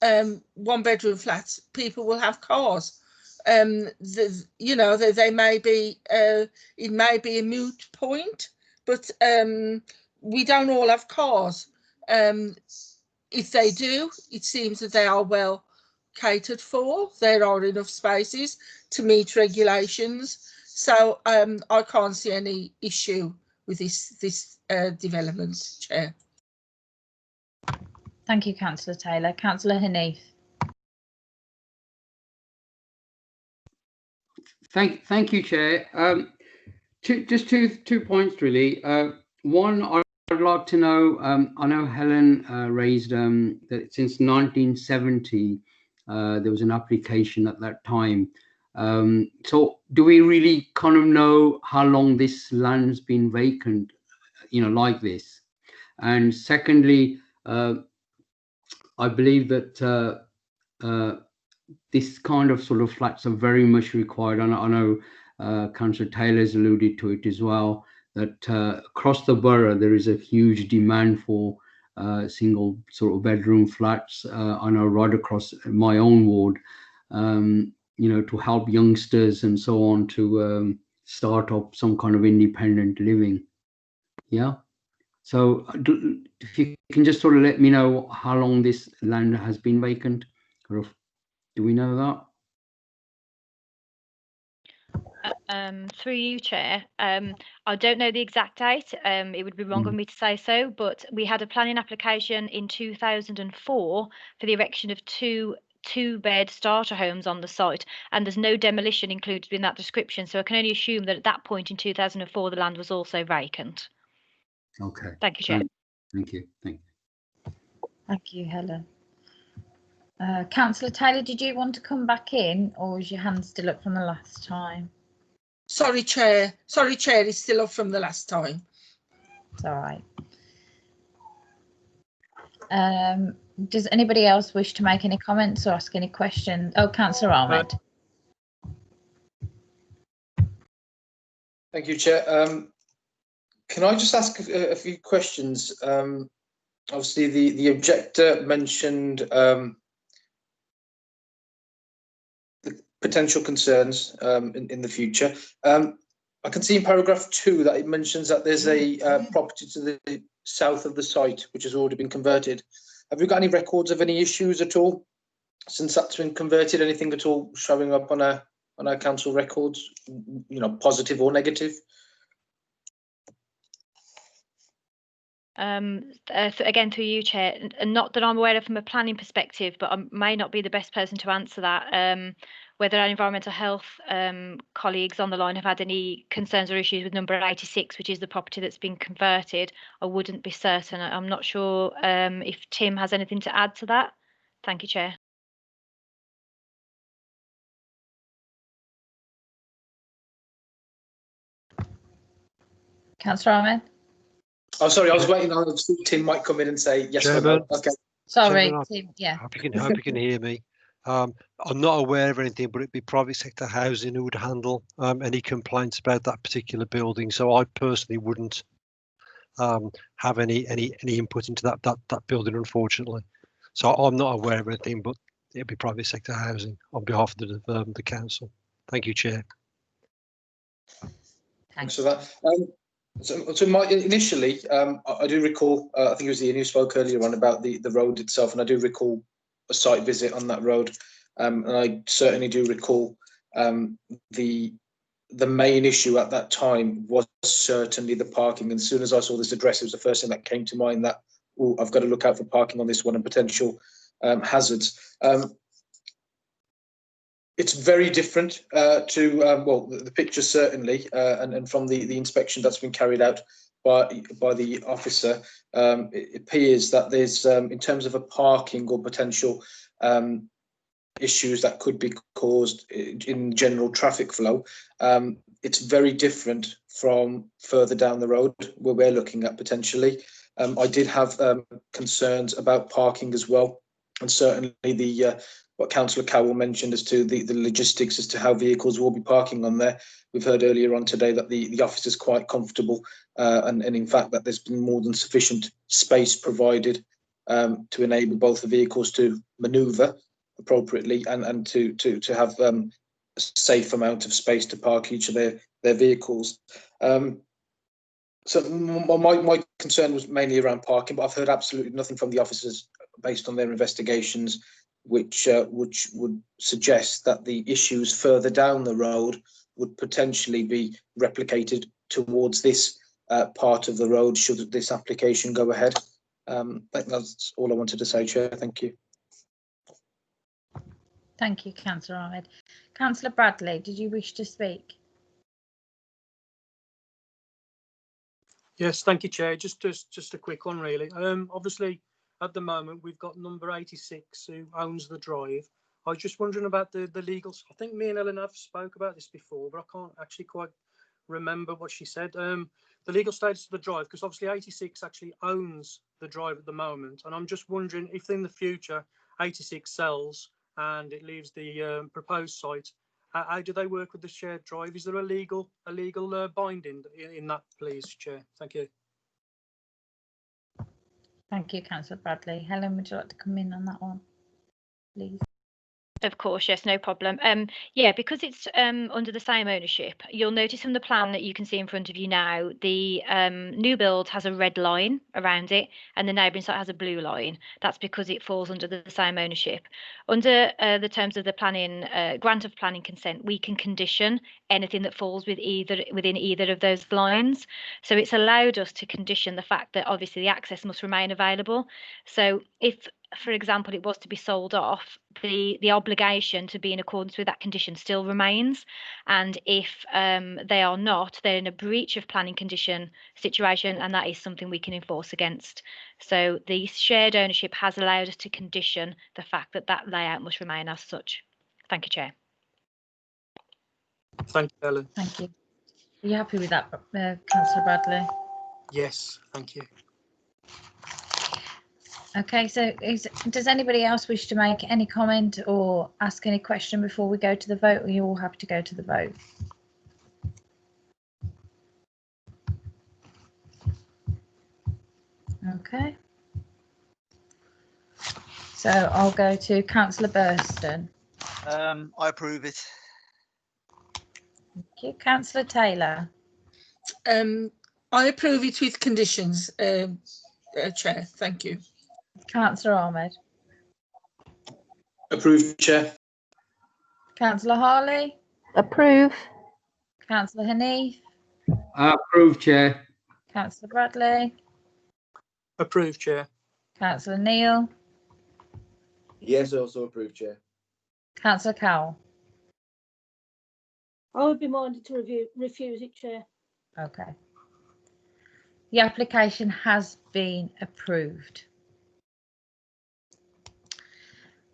1-bedroom flats, people will have cars. You know, they may be, it may be a moot point, but we don't all have cars. If they do, it seems that they are well catered for. There are enough spaces to meet regulations. So I can't see any issue with this development, Chair. Thank you, Councillor Taylor. Councillor Hanif. Thank you, Chair. Just two points really. One, I'd like to know. I know Helen raised that since 1970 there was an application at that time. So do we really kind of know how long this land's been vacant, you know, like this? And secondly, I believe that this kind of sort of flats are very much required. I know Councillor Taylor's alluded to it as well, that across the borough there is a huge demand for single sort of bedroom flats. I know right across my own ward, you know, to help youngsters and so on to start up some kind of independent living. Yeah. So if you can just sort of let me know how long this land has been vacant, or do we know that? Through you, Chair. I don't know the exact date. It would be wrong of me to say so, but we had a planning application in 2004 for the erection of two-bed starter homes on the site, and there's no demolition included in that description. So I can only assume that at that point in 2004, the land was also vacant. Okay. Thank you, Chair. Thank you. Thank you. Thank you, Helen. Councillor Taylor, did you want to come back in, or was your hand still up from the last time? Sorry, Chair. Sorry, Chair, it's still up from the last time. It's all right. Does anybody else wish to make any comments or ask any questions? Oh, Councillor Ahmed. Thank you, Chair. Can I just ask a few questions? Obviously, the objector mentioned the potential concerns in the future. I can see in paragraph 2 that it mentions that there's a property to the south of the site which has already been converted. Have you got any records of any issues at all since that's been converted? Anything at all showing up on our council records, you know, positive or negative? Again, through you, Chair, and not that I'm aware of from a planning perspective, but I may not be the best person to answer that. whether our environmental health colleagues on the line have had any concerns or issues with number 86, which is the property that's been converted. I wouldn't be certain. I'm not sure if Tim has anything to add to that. Thank you, Chair. Councillor Ahmed. Oh, sorry, I was waiting on Tim might come in and say yes or no. Okay. Sorry, Chairman, Tim. Yeah. hope you can hear me. I'm not aware of anything, but it'd be private sector housing who would handle any complaints about that particular building. So I personally wouldn't have any input into that building, unfortunately. So I'm not aware of anything, but it'd be private sector housing on behalf of the council. Thank you, Chair. Thanks for that. So initially, I do recall, I think it was Ian who spoke earlier on about the road itself, and I do recall a site visit on that road, and I certainly do recall the main issue at that time was certainly the parking. And as soon as I saw this address, it was the first thing that came to mind, that, oh, I've got to look out for parking on this one and potential hazards. It's very different to, well, the picture certainly, and from the inspection that's been carried out by the officer, it appears that there's, in terms of a parking or potential issues that could be caused in general traffic flow, it's very different from further down the road where we're looking at potentially. I did have concerns about parking as well, and certainly the what Councillor Cowell mentioned as to the logistics as to how vehicles will be parking on there. We've heard earlier on today that the office is quite comfortable, and in fact that there's been more than sufficient space provided to enable both the vehicles to manoeuvre appropriately and to have a safe amount of space to park each of their vehicles. So my concern was mainly around parking, but I've heard absolutely nothing from the officers based on their investigations which would suggest that the issues further down the road would potentially be replicated towards this part of the road should this application go ahead. I think that's all I wanted to say, Chair. Thank you. Thank you, Councillor Ahmed. Councillor Bradley, did you wish to speak? Yes, thank you, Chair. Just a quick one, really. Obviously, at the moment, we've got number 86 who owns the drive. I was just wondering about the legal. I think me and Ellen have spoke about this before, but I can't actually quite remember what she said. The legal status of the drive, because obviously 86 actually owns the drive at the moment, and I'm just wondering if in the future 86 sells and it leaves the proposed site, how do they work with the shared drive? Is there a legal binding in that, please, Chair? Thank you. Thank you, Councillor Bradley. Helen, would you like to come in on that one, please? Of course, yes, no problem. Yeah, because it's under the same ownership, you'll notice from the plan that you can see in front of you now, the new build has a red line around it and the neighbouring site has a blue line. That's because it falls under the same ownership. Under the terms of the planning grant of planning consent, we can condition anything that falls within either of those lines. So it's allowed us to condition the fact that obviously the access must remain available. So if, for example, it was to be sold off, the obligation to be in accordance with that condition still remains. And if they are not, they're in a breach of planning condition situation, and that is something we can enforce against. So the shared ownership has allowed us to condition the fact that that layout must remain as such. Thank you, Chair. Thank you, Ellen. Thank you. Are you happy with that, Councillor Bradley? Yes, thank you. Okay, so does anybody else wish to make any comment or ask any question before we go to the vote? Are you all happy to go to the vote? Okay. So I'll go to Councillor Burston. I approve it. Thank you. Councillor Taylor. I approve it with conditions, Chair. Thank you. Councillor Ahmed. Approved, Chair. Councillor Harley. Approve. Councillor Hanif. Approved, Chair. Councillor Bradley. Approved, Chair. Councillor Neil. Yes, also approved, Chair. Councillor Cowell. I would be minded to refuse it, Chair. Okay. The application has been approved.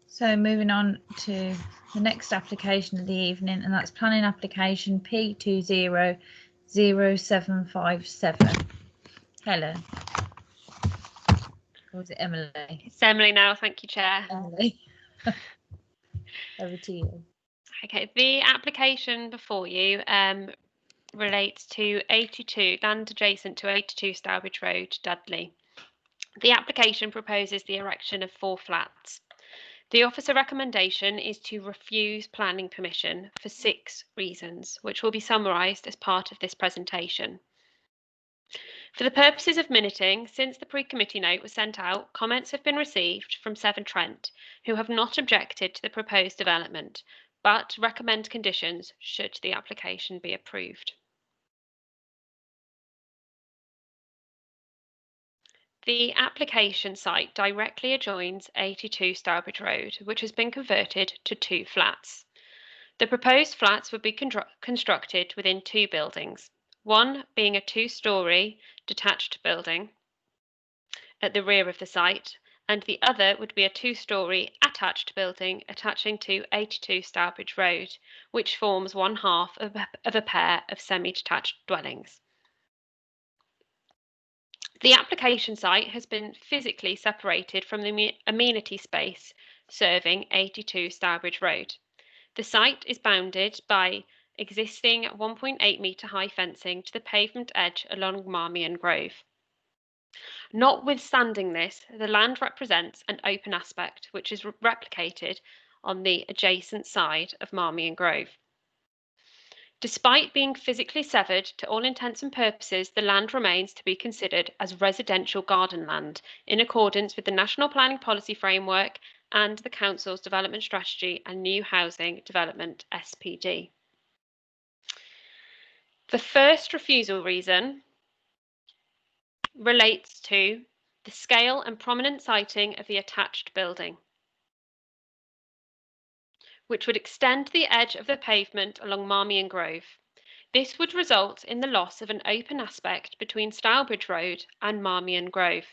So moving on to the next application of the evening, and that's planning application P200757. Helen. Or was it Emily? It's Emily now, thank you, Chair. Emily. Over to you. Okay, the application before you relates to 82, land adjacent to 82 Stourbridge Road, Dudley. The application proposes the erection of 4 flats. The officer recommendation is to refuse planning permission for 6 reasons, which will be summarised as part of this presentation. For the purposes of minuting, since the pre-committee note was sent out, comments have been received from Severn Trent, who have not objected to the proposed development, but recommend conditions should the application be approved. The application site directly adjoins 82 Stourbridge Road, which has been converted to 2 flats. The proposed flats would be constructed within 2 buildings, one being a 2-storey detached building at the rear of the site, and the other would be a 2-storey attached building attaching to 82 Stourbridge Road, which forms one half of a pair of semi-detached dwellings. The application site has been physically separated from the amenity space serving 82 Stourbridge Road. The site is bounded by existing 1.8 metre high fencing to the pavement edge along Marmion Grove. Notwithstanding this, the land represents an open aspect which is replicated on the adjacent side of Marmion Grove. Despite being physically severed, to all intents and purposes, the land remains to be considered as residential garden land in accordance with the National Planning Policy Framework and the Council's Development Strategy and New Housing Development SPD. The first refusal reason relates to the scale and prominent siting of the attached building, which would extend the edge of the pavement along Marmion Grove. This would result in the loss of an open aspect between Stourbridge Road and Marmion Grove.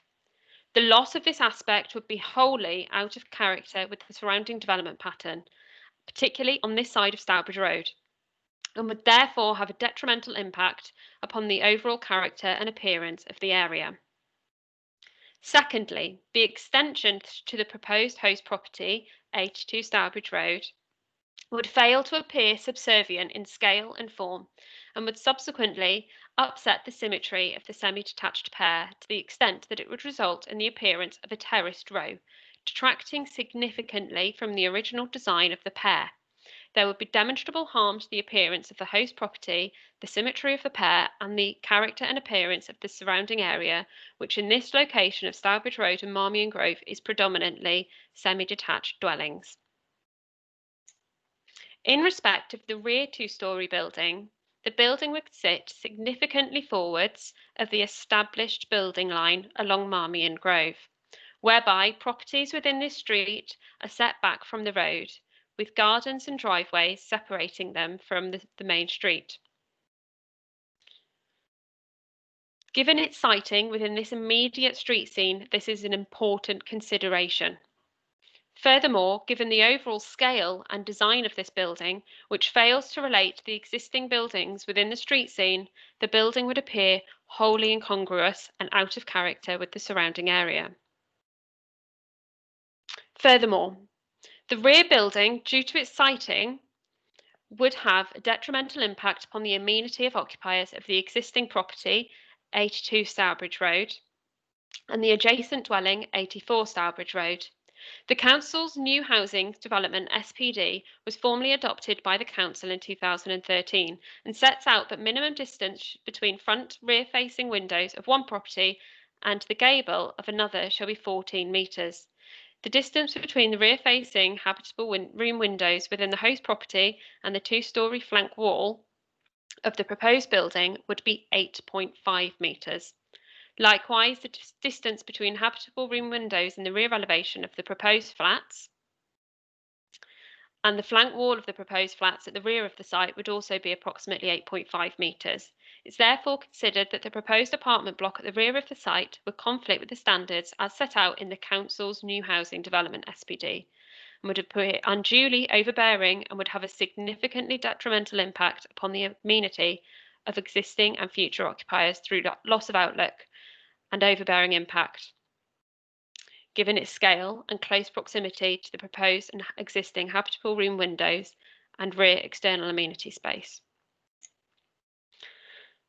The loss of this aspect would be wholly out of character with the surrounding development pattern, particularly on this side of Stourbridge Road, and would therefore have a detrimental impact upon the overall character and appearance of the area. Secondly, the extension to the proposed host property, 82 Stourbridge Road, would fail to appear subservient in scale and form, and would subsequently upset the symmetry of the semi-detached pair to the extent that it would result in the appearance of a terraced row, detracting significantly from the original design of the pair. There would be demonstrable harm to the appearance of the host property, the symmetry of the pair, and the character and appearance of the surrounding area, which in this location of Stourbridge Road and Marmion Grove is predominantly semi-detached dwellings. In respect of the rear 2-storey building, the building would sit significantly forwards of the established building line along Marmion Grove, whereby properties within this street are set back from the road, with gardens and driveways separating them from the main street. Given its siting within this immediate street scene, this is an important consideration. Furthermore, given the overall scale and design of this building, which fails to relate to the existing buildings within the street scene, the building would appear wholly incongruous and out of character with the surrounding area. Furthermore, the rear building, due to its siting, would have a detrimental impact upon the amenity of occupiers of the existing property, 82 Stourbridge Road, and the adjacent dwelling, 84 Stourbridge Road. The Council's New Housing Development SPD was formally adopted by the Council in 2013 and sets out that minimum distance between front rear-facing windows of one property and the gable of another shall be 14 metres. The distance between the rear-facing habitable room windows within the host property and the 2-storey flank wall of the proposed building would be 8.5 metres. Likewise, the distance between habitable room windows in the rear elevation of the proposed flats and the flank wall of the proposed flats at the rear of the site would also be approximately 8.5 metres. It's therefore considered that the proposed apartment block at the rear of the site would conflict with the standards as set out in the Council's New Housing Development SPD, and would appear unduly overbearing and would have a significantly detrimental impact upon the amenity of existing and future occupiers through loss of outlook and overbearing impact, given its scale and close proximity to the proposed and existing habitable room windows and rear external amenity space.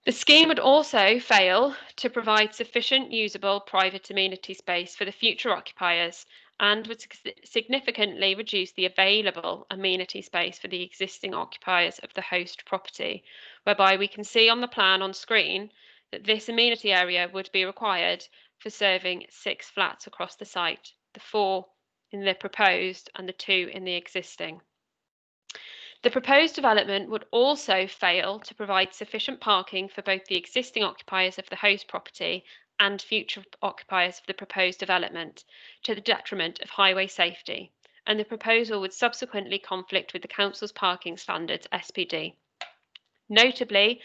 The scheme would also fail to provide sufficient usable private amenity space for the future occupiers and would significantly reduce the available amenity space for the existing occupiers of the host property, whereby we can see on the plan on screen that this amenity area would be required for serving 6 flats across the site, the 4 in the proposed and the 2 in the existing. The proposed development would also fail to provide sufficient parking for both the existing occupiers of the host property and future occupiers of the proposed development, to the detriment of highway safety, and the proposal would subsequently conflict with the Council's parking standards SPD. Notably,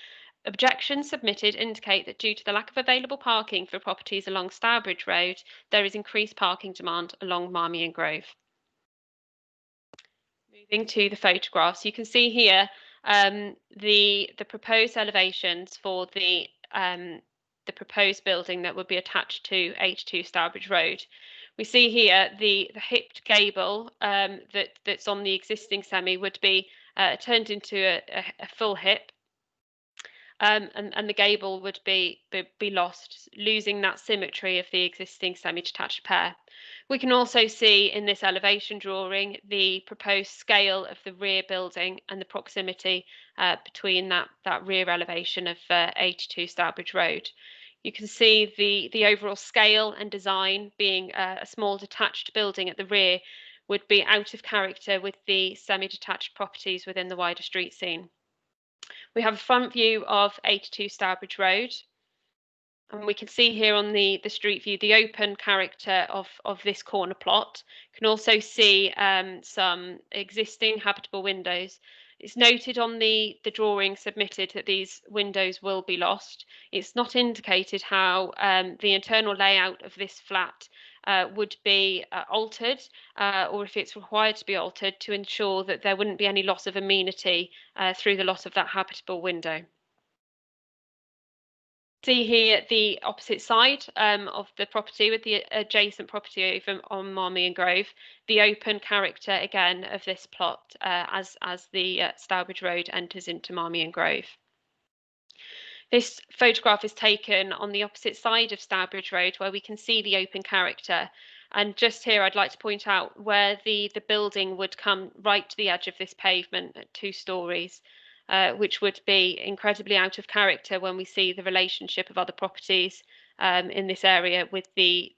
objections submitted indicate that due to the lack of available parking for properties along Stourbridge Road, there is increased parking demand along Marmion Grove. Moving to the photographs, you can see here the proposed elevations for the proposed building that would be attached to 82 Stourbridge Road. We see here the hipped gable that's on the existing semi would be turned into a full hip, and the gable would be lost, losing that symmetry of the existing semi-detached pair. We can also see in this elevation drawing the proposed scale of the rear building and the proximity between that rear elevation of 82 Stourbridge Road. You can see the overall scale and design being a small detached building at the rear would be out of character with the semi-detached properties within the wider street scene. We have a front view of 82 Stourbridge Road, and we can see here on the street view the open character of this corner plot. You can also see some existing habitable windows. It's noted on the drawing submitted that these windows will be lost. It's not indicated how the internal layout of this flat would be altered, or if it's required to be altered to ensure that there wouldn't be any loss of amenity through the loss of that habitable window. See here the opposite side of the property with the adjacent property over on Marmion Grove, the open character again of this plot as the Stourbridge Road enters into Marmion Grove. This photograph is taken on the opposite side of Stourbridge Road where we can see the open character. And just here I'd like to point out where the building would come right to the edge of this pavement at 2 stories. Which would be incredibly out of character when we see the relationship of other properties in this area with the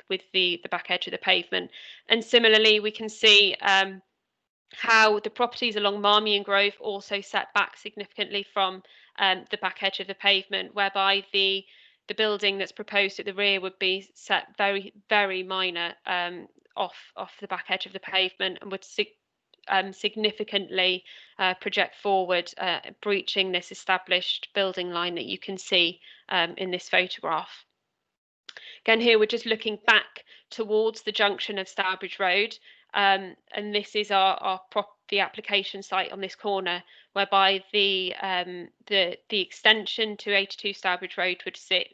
back edge of the pavement. And similarly, we can see how the properties along Marmion Grove also set back significantly from the back edge of the pavement, whereby the building that's proposed at the rear would be set very, very minor off the back edge of the pavement and would significantly project forward, breaching this established building line that you can see in this photograph. Again, here we're just looking back towards the junction of Stourbridge Road, and this is the application site on this corner, whereby the extension to 82 Stourbridge Road would sit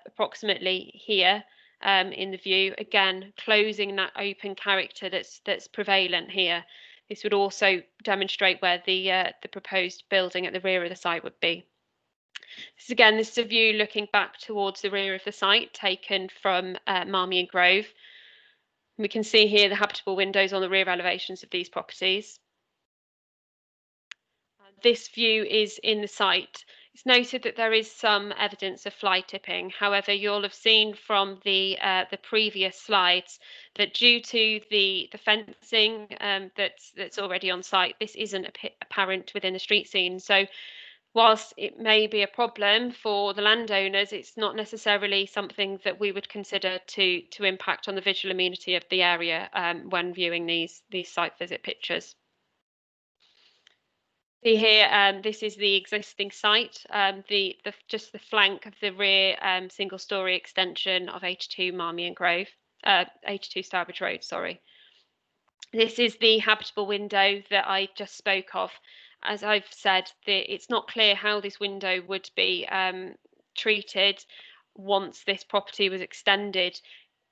approximately here in the view, again closing that open character that's prevalent here. This would also demonstrate where the proposed building at the rear of the site would be. This is a view looking back towards the rear of the site, taken from Marmion Grove. We can see here the habitable windows on the rear elevations of these properties. This view is in the site. It's noted that there is some evidence of fly tipping. However, you'll have seen from the previous slides that due to the fencing that's already on site, this isn't apparent within the street scene. So whilst it may be a problem for the landowners, it's not necessarily something that we would consider to impact on the visual amenity of the area when viewing these site visit pictures. See here, this is the existing site, just the flank of the rear single-storey extension of 82 Marmion Grove, 82 Stourbridge Road, sorry. This is the habitable window that I just spoke of. As I've said, it's not clear how this window would be treated once this property was extended.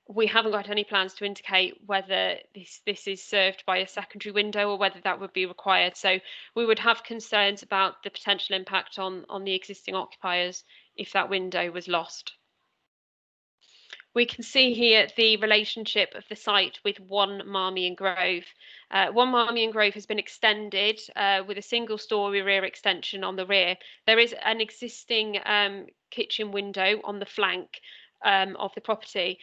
We haven't got any plans to indicate whether this is served by a secondary window or whether that would be required. So we would have concerns about the potential impact on the existing occupiers if that window was lost. We can see here the relationship of the site with 1 Marmion Grove. 1 Marmion Grove has been extended with a single-storey rear extension on the rear. There is an existing kitchen window on the flank of the property.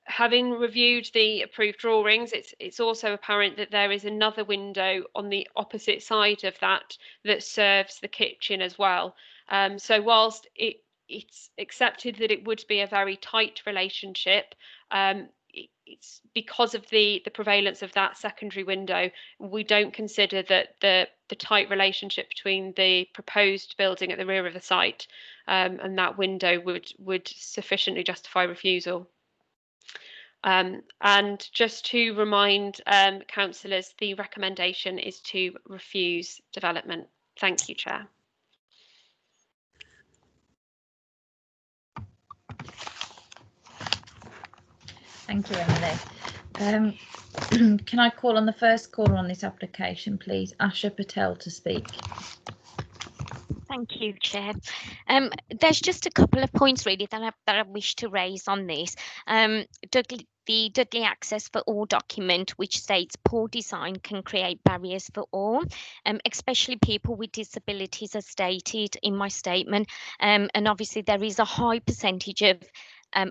Having reviewed the approved drawings, it's also apparent that there is another window on the opposite side of that serves the kitchen as well. So whilst it's accepted that it would be a very tight relationship, it's because of the prevalence of that secondary window, we don't consider that the tight relationship between the proposed building at the rear of the site and that window would sufficiently justify refusal. And just to remind councillors, the recommendation is to refuse development. Thank you, Chair. Thank you, Emily. Can I call on the first caller on this application, please? Asha Patel to speak. Thank you, Chair. There's just a couple of points really that I wish to raise on this. The Dudley Access for All document, which states poor design can create barriers for all, especially people with disabilities, as stated in my statement. And obviously there is a high percentage of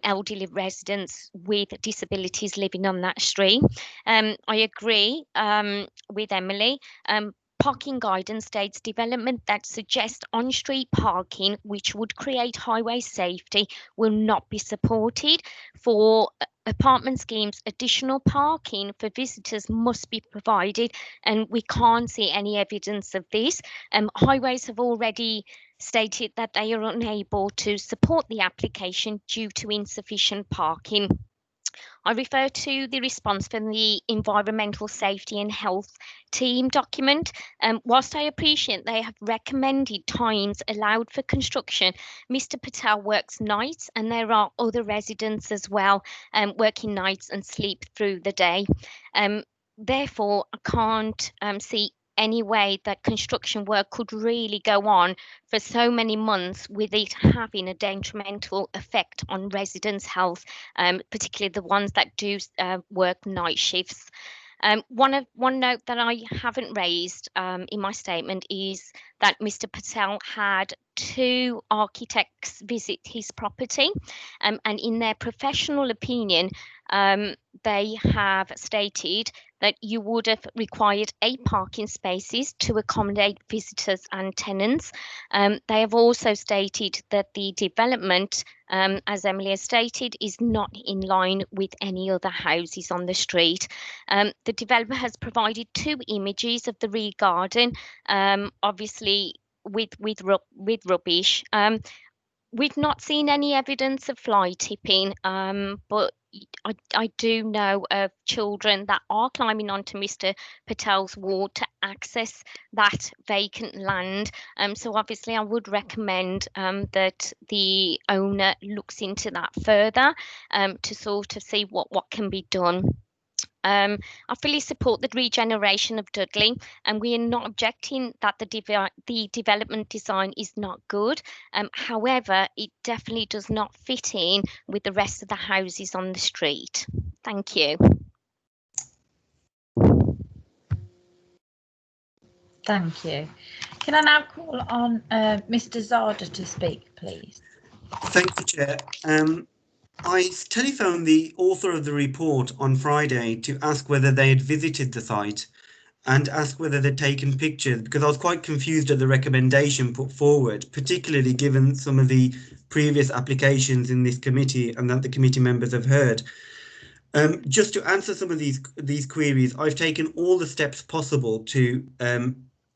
elderly residents with disabilities living on that street. I agree with Emily. Parking guidance states development that suggests on-street parking, which would create highway safety, will not be supported. For apartment schemes, additional parking for visitors must be provided, and we can't see any evidence of this. Highways have already stated that they are unable to support the application due to insufficient parking. I refer to the response from the Environmental Safety and Health Team document. Whilst I appreciate they have recommended times allowed for construction, Mr. Patel works nights and there are other residents as well working nights and sleep through the day. Therefore, I can't see any way that construction work could really go on for so many months with it having a detrimental effect on residents' health, particularly the ones that do work night shifts. One note that I haven't raised in my statement is that Mr. Patel had 2 architects visit his property, and in their professional opinion, they have stated that you would have required 8 parking spaces to accommodate visitors and tenants. They have also stated that the development, as Emily has stated, is not in line with any other houses on the street. The developer has provided 2 images of the rear garden, obviously with rubbish. We've not seen any evidence of fly tipping, but I do know of children that are climbing onto Mr. Patel's ward to access that vacant land. So obviously I would recommend that the owner looks into that further to sort of see what can be done. I fully support the regeneration of Dudley, and we are not objecting that the development design is not good. However, it definitely does not fit in with the rest of the houses on the street. Thank you. Thank you. Can I now call on Mr. Zada to speak, please? Thank you, Chair. I telephoned the author of the report on Friday to ask whether they had visited the site and ask whether they'd taken pictures, because I was quite confused at the recommendation put forward, particularly given some of the previous applications in this committee and that the committee members have heard. Just to answer some of these queries, I've taken all the steps possible to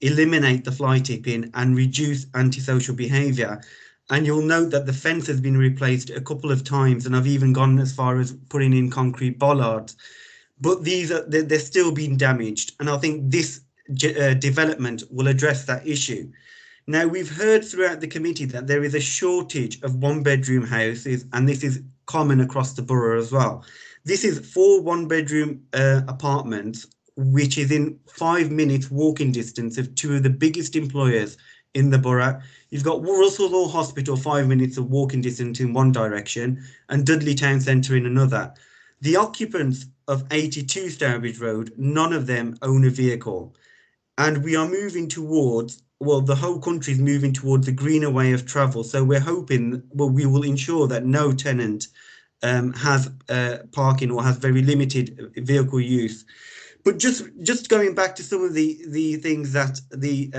eliminate the fly tipping and reduce antisocial behaviour. And you'll note that the fence has been replaced a couple of times, and I've even gone as far as putting in concrete bollards. But they're still being damaged, and I think this development will address that issue. Now, we've heard throughout the committee that there is a shortage of one-bedroom houses, and this is common across the borough as well. This is 4 one-bedroom apartments, which is in 5 minutes walking distance of 2 of the biggest employers in the borough. You've got Russell Law Hospital 5 minutes of walking distance in one direction, and Dudley Town Centre in another. The occupants of 82 Stourbridge Road, none of them own a vehicle. And we are moving towards, well, the whole country is moving towards a greener way of travel. So we're hoping, well, we will ensure that no tenant has parking or has very limited vehicle use. But just going back to some of the things that the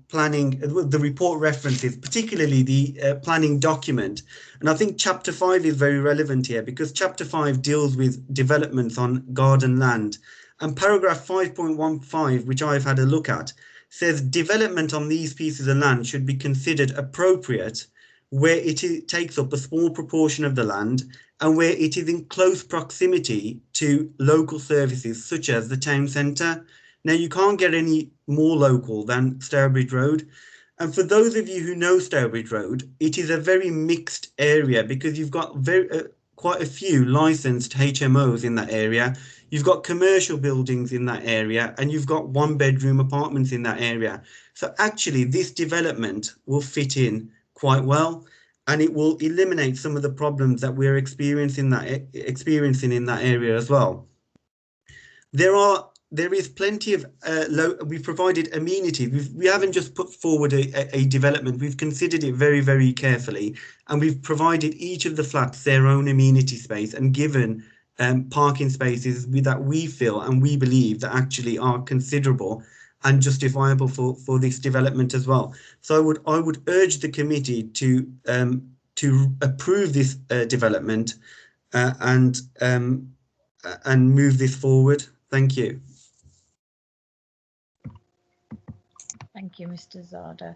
planning, the report references, particularly the planning document. And I think chapter 5 is very relevant here, because chapter 5 deals with developments on garden land. And paragraph 5.15, which I've had a look at, says development on these pieces of land should be considered appropriate where it takes up a small proportion of the land and where it is in close proximity to local services such as the town centre. Now, you can't get any more local than Stourbridge Road. And for those of you who know Stourbridge Road, it is a very mixed area because you've got quite a few licensed HMOs in that area. You've got commercial buildings in that area, and you've got one-bedroom apartments in that area. So actually, this development will fit in quite well, and it will eliminate some of the problems that we're experiencing in that area as well. There is plenty of we've provided amenities. We haven't just put forward a development. We've considered it very, very carefully, and we've provided each of the flats their own amenity space and given parking spaces that we feel and we believe that actually are considerable and justifiable for this development as well. So I would urge the committee to approve this development and move this forward. Thank you. Thank you, Mr. Zada.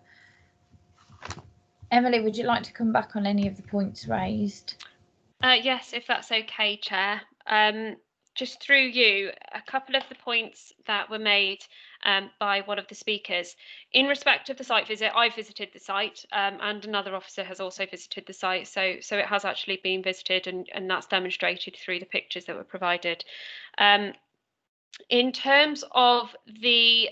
Emily, would you like to come back on any of the points raised? Yes, if that's okay, Chair. Just through you, a couple of the points that were made by one of the speakers. In respect of the site visit, I visited the site and another officer has also visited the site. So it has actually been visited and that's demonstrated through the pictures that were provided. In terms of the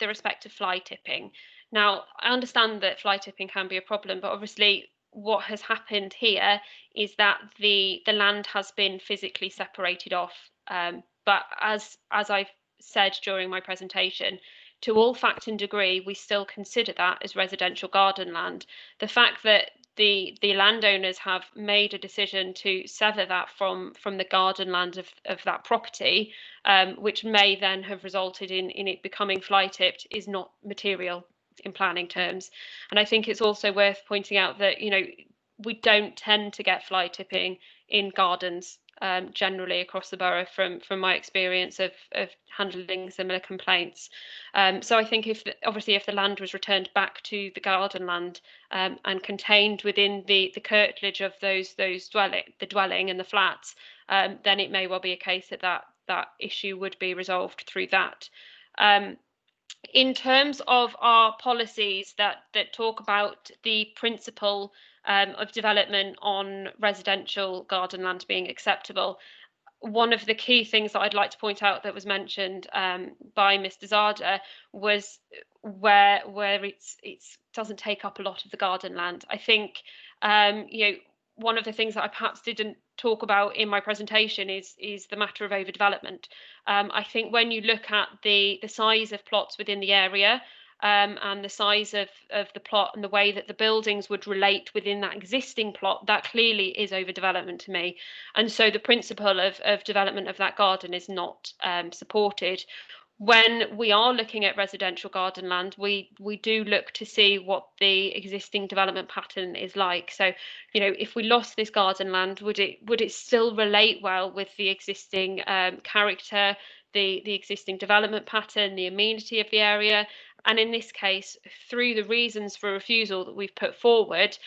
respect of fly tipping, now I understand that fly tipping can be a problem, but obviously what has happened here is that the land has been physically separated off. But as I've said during my presentation, to all fact and degree, we still consider that as residential garden land. The fact that the landowners have made a decision to sever that from the garden land of that property, which may then have resulted in it becoming fly tipped, is not material in planning terms. And I think it's also worth pointing out that, you know, we don't tend to get fly tipping in gardens generally across the borough from my experience of handling similar complaints. So I think obviously if the land was returned back to the garden land and contained within the curtilage of the dwelling and the flats, then it may well be a case that issue would be resolved through that. In terms of our policies that talk about the principle of development on residential garden land being acceptable, one of the key things that I'd like to point out that was mentioned by Mr. Zada was where it doesn't take up a lot of the garden land. I think you know, one of the things that I perhaps didn't talk about in my presentation is the matter of overdevelopment. I think when you look at the size of plots within the area and the size of the plot and the way that the buildings would relate within that existing plot, that clearly is overdevelopment to me. And so the principle of development of that garden is not supported. When we are looking at residential garden land, we do look to see what the existing development pattern is like. So, you know, if we lost this garden land, would it still relate well with the existing character, the existing development pattern, the amenity of the area? And in this case, through the reasons for refusal that we've put forward,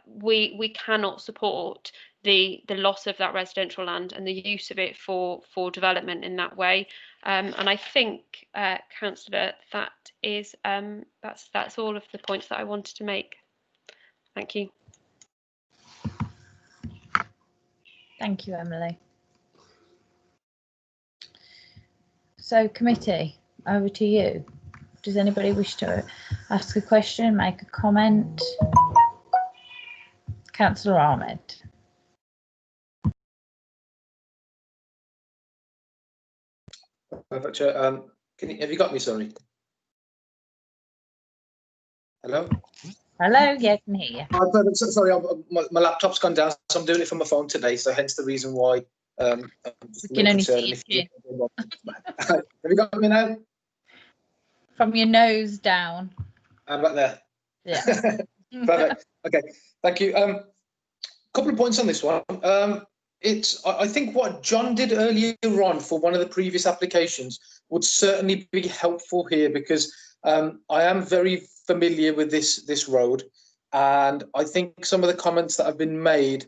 we cannot support the loss of that residential land and the use of it for development in that way. And I think, Councillor, that is that's all of the points that I wanted to make. Thank you. Thank you, Emily. So, committee, over to you. Does anybody wish to ask a question, make a comment? Councillor Ahmed. Perfect, Chair. Have you got me, sorry? Hello? Hello, yeah, I can hear you. Oh, perfect. Sorry, my laptop's gone down, so I'm doing it from my phone today, so hence the reason why. I'm just We can only see you. Have you got me now? From your nose down. I'm back there. Yeah. Perfect. Okay, thank you. Couple of points on this one. I think what John did earlier on for one of the previous applications would certainly be helpful here, because I am very familiar with this road, and I think some of the comments that have been made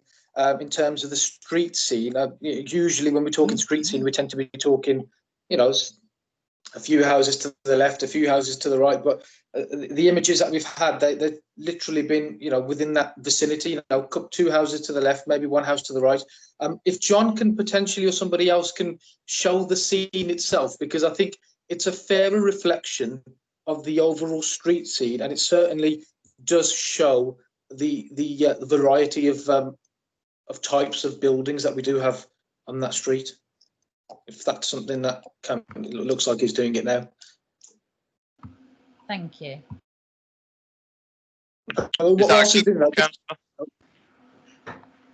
in terms of the street scene, usually when we're talking street scene, we tend to be talking, you know, a few houses to the left, a few houses to the right, but the images that we've had, they've literally been, you know, within that vicinity, you know, 2 houses to the left, maybe 1 house to the right. If John can potentially, or somebody else can show the scene itself, because I think it's a fairer reflection of the overall street scene, and it certainly does show the variety of types of buildings that we do have on that street. If that's something that it looks like he's doing it now. Thank you. What else is in that?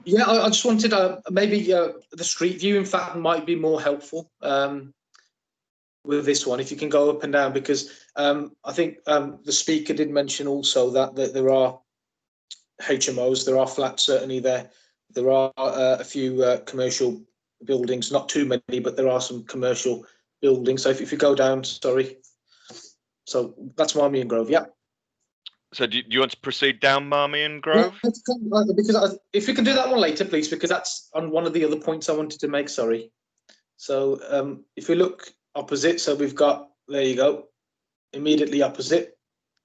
Yeah, I just wanted maybe the street view, in fact, might be more helpful with this one, if you can go up and down, because I think the speaker did mention also that there are HMOs, there are flats certainly there. There are a few commercial buildings, not too many, but there are some commercial buildings. So if you go down, sorry. So that's Marmion Grove, yeah. So do you want to proceed down Marmion Grove? Yeah, because if we can do that one later, please, because that's on one of the other points I wanted to make, sorry. So if we look opposite, so we've got, there you go, immediately opposite,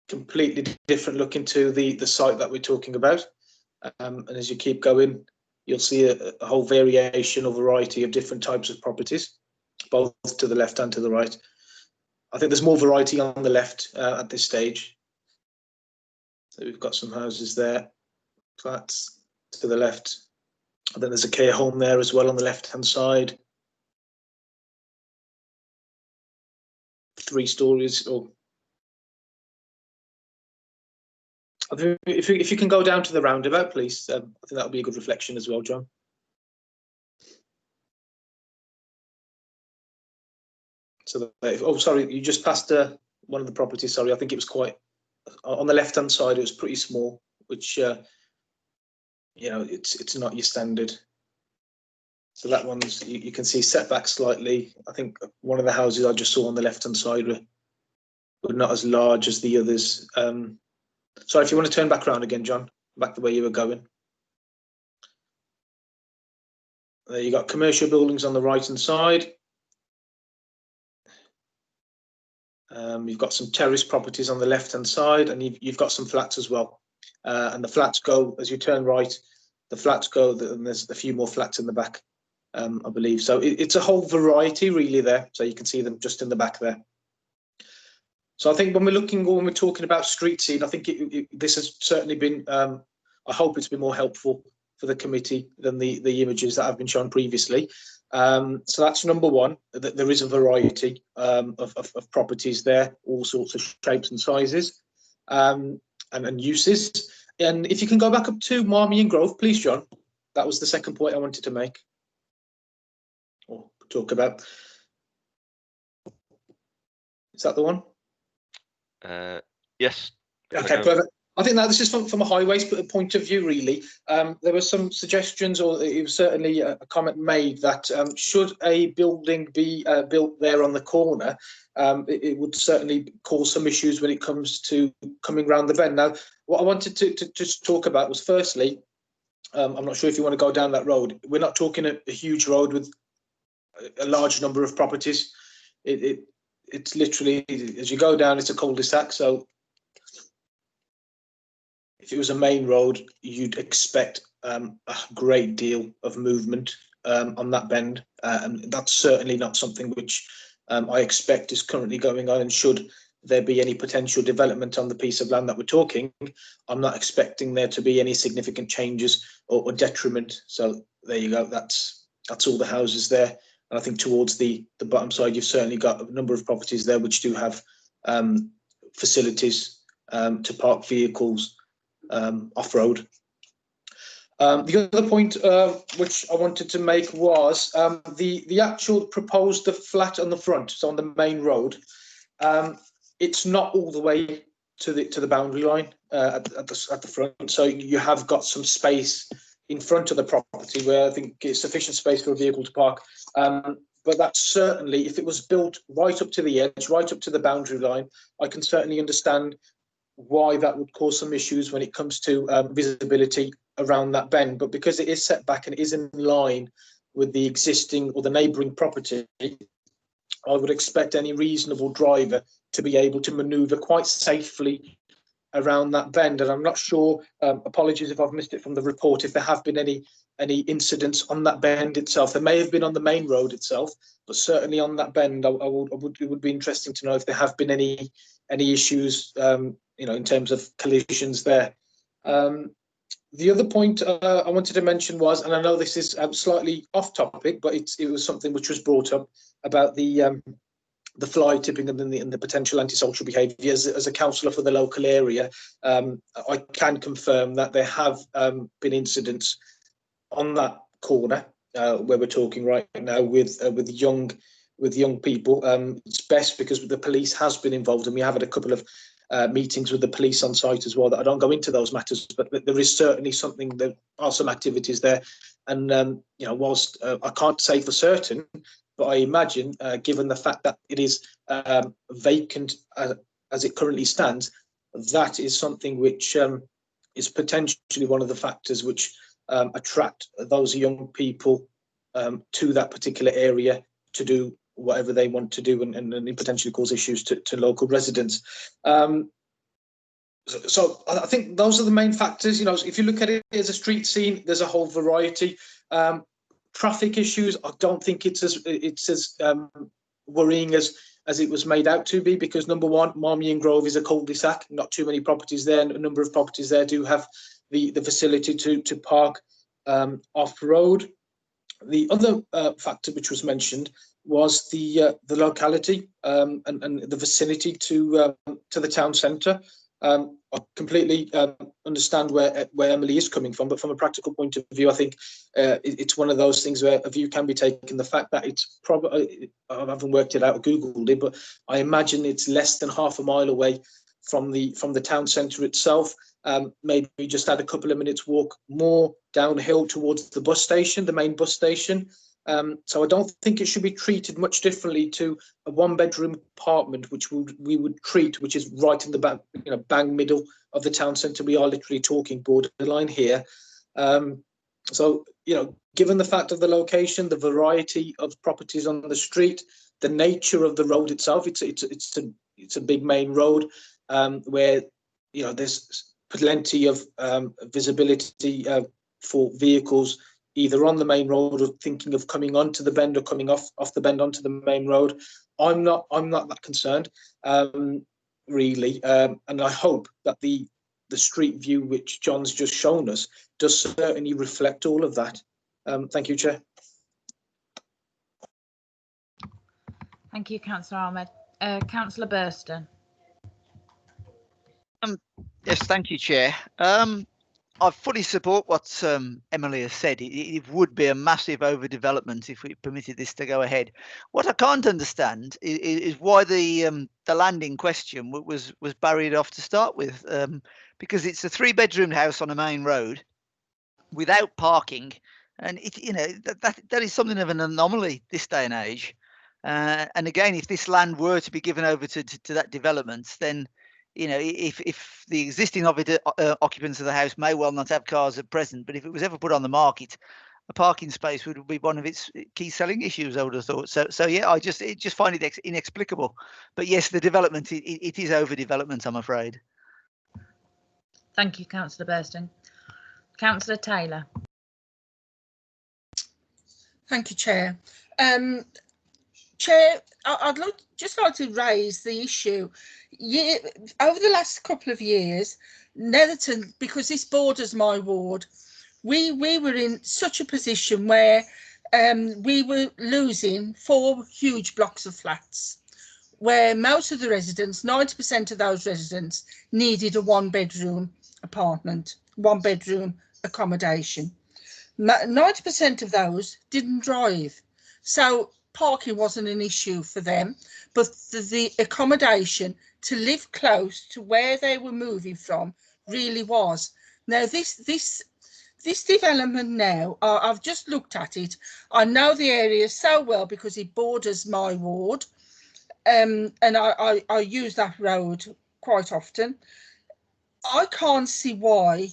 completely different look into the site that we're talking about. And as you keep going, you'll see a whole variation or variety of different types of properties, both to the left and to the right. I think there's more variety on the left at this stage. So we've got some houses there, flats to the left. And then there's a care home there as well on the left-hand side. 3 stories. Or I think if you can go down to the roundabout, please. I think that would be a good reflection as well, John. So, oh, sorry, you just passed one of the properties. Sorry, I think it was quite on the left-hand side. It was pretty small, which you know, it's not your standard. So that one's you can see set back slightly. I think one of the houses I just saw on the left-hand side were not as large as the others. Sorry, if you want to turn back around again, John, back the way you were going. There you got commercial buildings on the right-hand side. You've got some terrace properties on the left-hand side, and you've got some flats as well. And the flats go, as you turn right, the flats go, and there's a few more flats in the back, I believe. So it's a whole variety really there. So you can see them just in the back there. So I think when we're talking about street scene, I think this has certainly been, I hope it's been more helpful for the committee than the images that have been shown previously. So that's number one, that there is a variety of properties there, all sorts of shapes and sizes and uses. And if you can go back up to Marmion Grove, please, John. That was the second point I wanted to make or talk about. Is that the one? Yes. Okay, perfect. I think that this is from a highways point of view, really. There were some suggestions, or it was certainly a comment made that should a building be built there on the corner, it would certainly cause some issues when it comes to coming round the bend. Now, what I wanted to just talk about was, firstly, I'm not sure if you want to go down that road. We're not talking a huge road with a large number of properties. It's literally, as you go down, it's a cul-de-sac. So if it was a main road, you'd expect a great deal of movement on that bend. And that's certainly not something which I expect is currently going on. And should there be any potential development on the piece of land that we're talking, I'm not expecting there to be any significant changes or detriment. So there you go. That's all the houses there. And I think towards the bottom side, you've certainly got a number of properties there which do have facilities to park vehicles off-road. The other point which I wanted to make was the actual proposed flat on the front, so on the main road. It's not all the way to the boundary line at the front, so you have got some space in front of the property where I think it's sufficient space for a vehicle to park. But that's certainly, if it was built right up to the edge, right up to the boundary line, I can certainly understand why that would cause some issues when it comes to visibility around that bend. But because it is set back and it is in line with the existing or the neighbouring property, I would expect any reasonable driver to be able to manoeuvre quite safely around that bend. And I'm not sure, apologies if I've missed it from the report, if there have been any incidents on that bend itself. There may have been on the main road itself, but certainly on that bend, it would be interesting to know if there have been any issues, in terms of collisions there. The other point I wanted to mention was, and I know this is slightly off topic, but it was something which was brought up about the fly tipping and the potential antisocial behaviour. As a councillor for the local area, I can confirm that there have been incidents on that corner where we're talking right now with young people. It's best because the police has been involved, and we have had a couple of meetings with the police on site as well. That I don't go into those matters, but there is certainly something, there are some activities there, and whilst I can't say for certain, but I imagine, given the fact that it is vacant as it currently stands, that is something which is potentially one of the factors which attract those young people to that particular area to do whatever they want to do, and potentially cause issues to local residents. So I think those are the main factors. If you look at it as a street scene, there's a whole variety. Traffic issues, I don't think it's as worrying as it was made out to be, because number one, Marmion Grove is a cul-de-sac, not too many properties there, and a number of properties there do have the facility to park off-road. The other factor which was mentioned was the locality and the vicinity to the town centre. I completely understand where Emily is coming from, but from a practical point of view, I think it's one of those things where a view can be taken. The fact that it's probably, I haven't worked it out or Googled it, but I imagine it's less than half a mile away from the town centre itself. Maybe we just had a couple of minutes walk more downhill towards the bus station, the main bus station. So I don't think it should be treated much differently to a one-bedroom apartment, which we would treat, which is right in the bang middle of the town centre. We are literally talking borderline here. So given the fact of the location, the variety of properties on the street, the nature of the road itself, it's a big main road where there's plenty of visibility for vehicles either on the main road or thinking of coming onto the bend or coming off the bend onto the main road. I'm not that concerned, really, and I hope that the street view which John's just shown us does certainly reflect all of that. Thank you, Chair. Thank you, Councillor Ahmed. Councillor Burston. Yes, thank you, Chair. I fully support what Emily has said. It would be a massive overdevelopment if we permitted this to go ahead. What I can't understand is why the land in question was buried off to start with, because it's a 3-bedroom house on a main road without parking, and that is something of an anomaly this day and age. And again, if this land were to be given over to that development, then if the existing occupants of the house may well not have cars at present, but if it was ever put on the market, a parking space would be one of its key selling issues, I would have thought. So yeah, I just find it inexplicable. But yes, the development, it is overdevelopment, I'm afraid. Thank you, Councillor Burston. Councillor Taylor. Thank you, Chair. Chair, I'd just like to raise the issue. Over the last couple of years, Netherton, because this borders my ward, we were in such a position where we were losing 4 huge blocks of flats, where most of the residents, 90% of those residents, needed a 1-bedroom apartment, 1-bedroom accommodation. 90% of those didn't drive, so parking wasn't an issue for them, but the accommodation to live close to where they were moving from really was. Now this development now, I've just looked at it. I know the area so well because it borders my ward, and I use that road quite often. I can't see why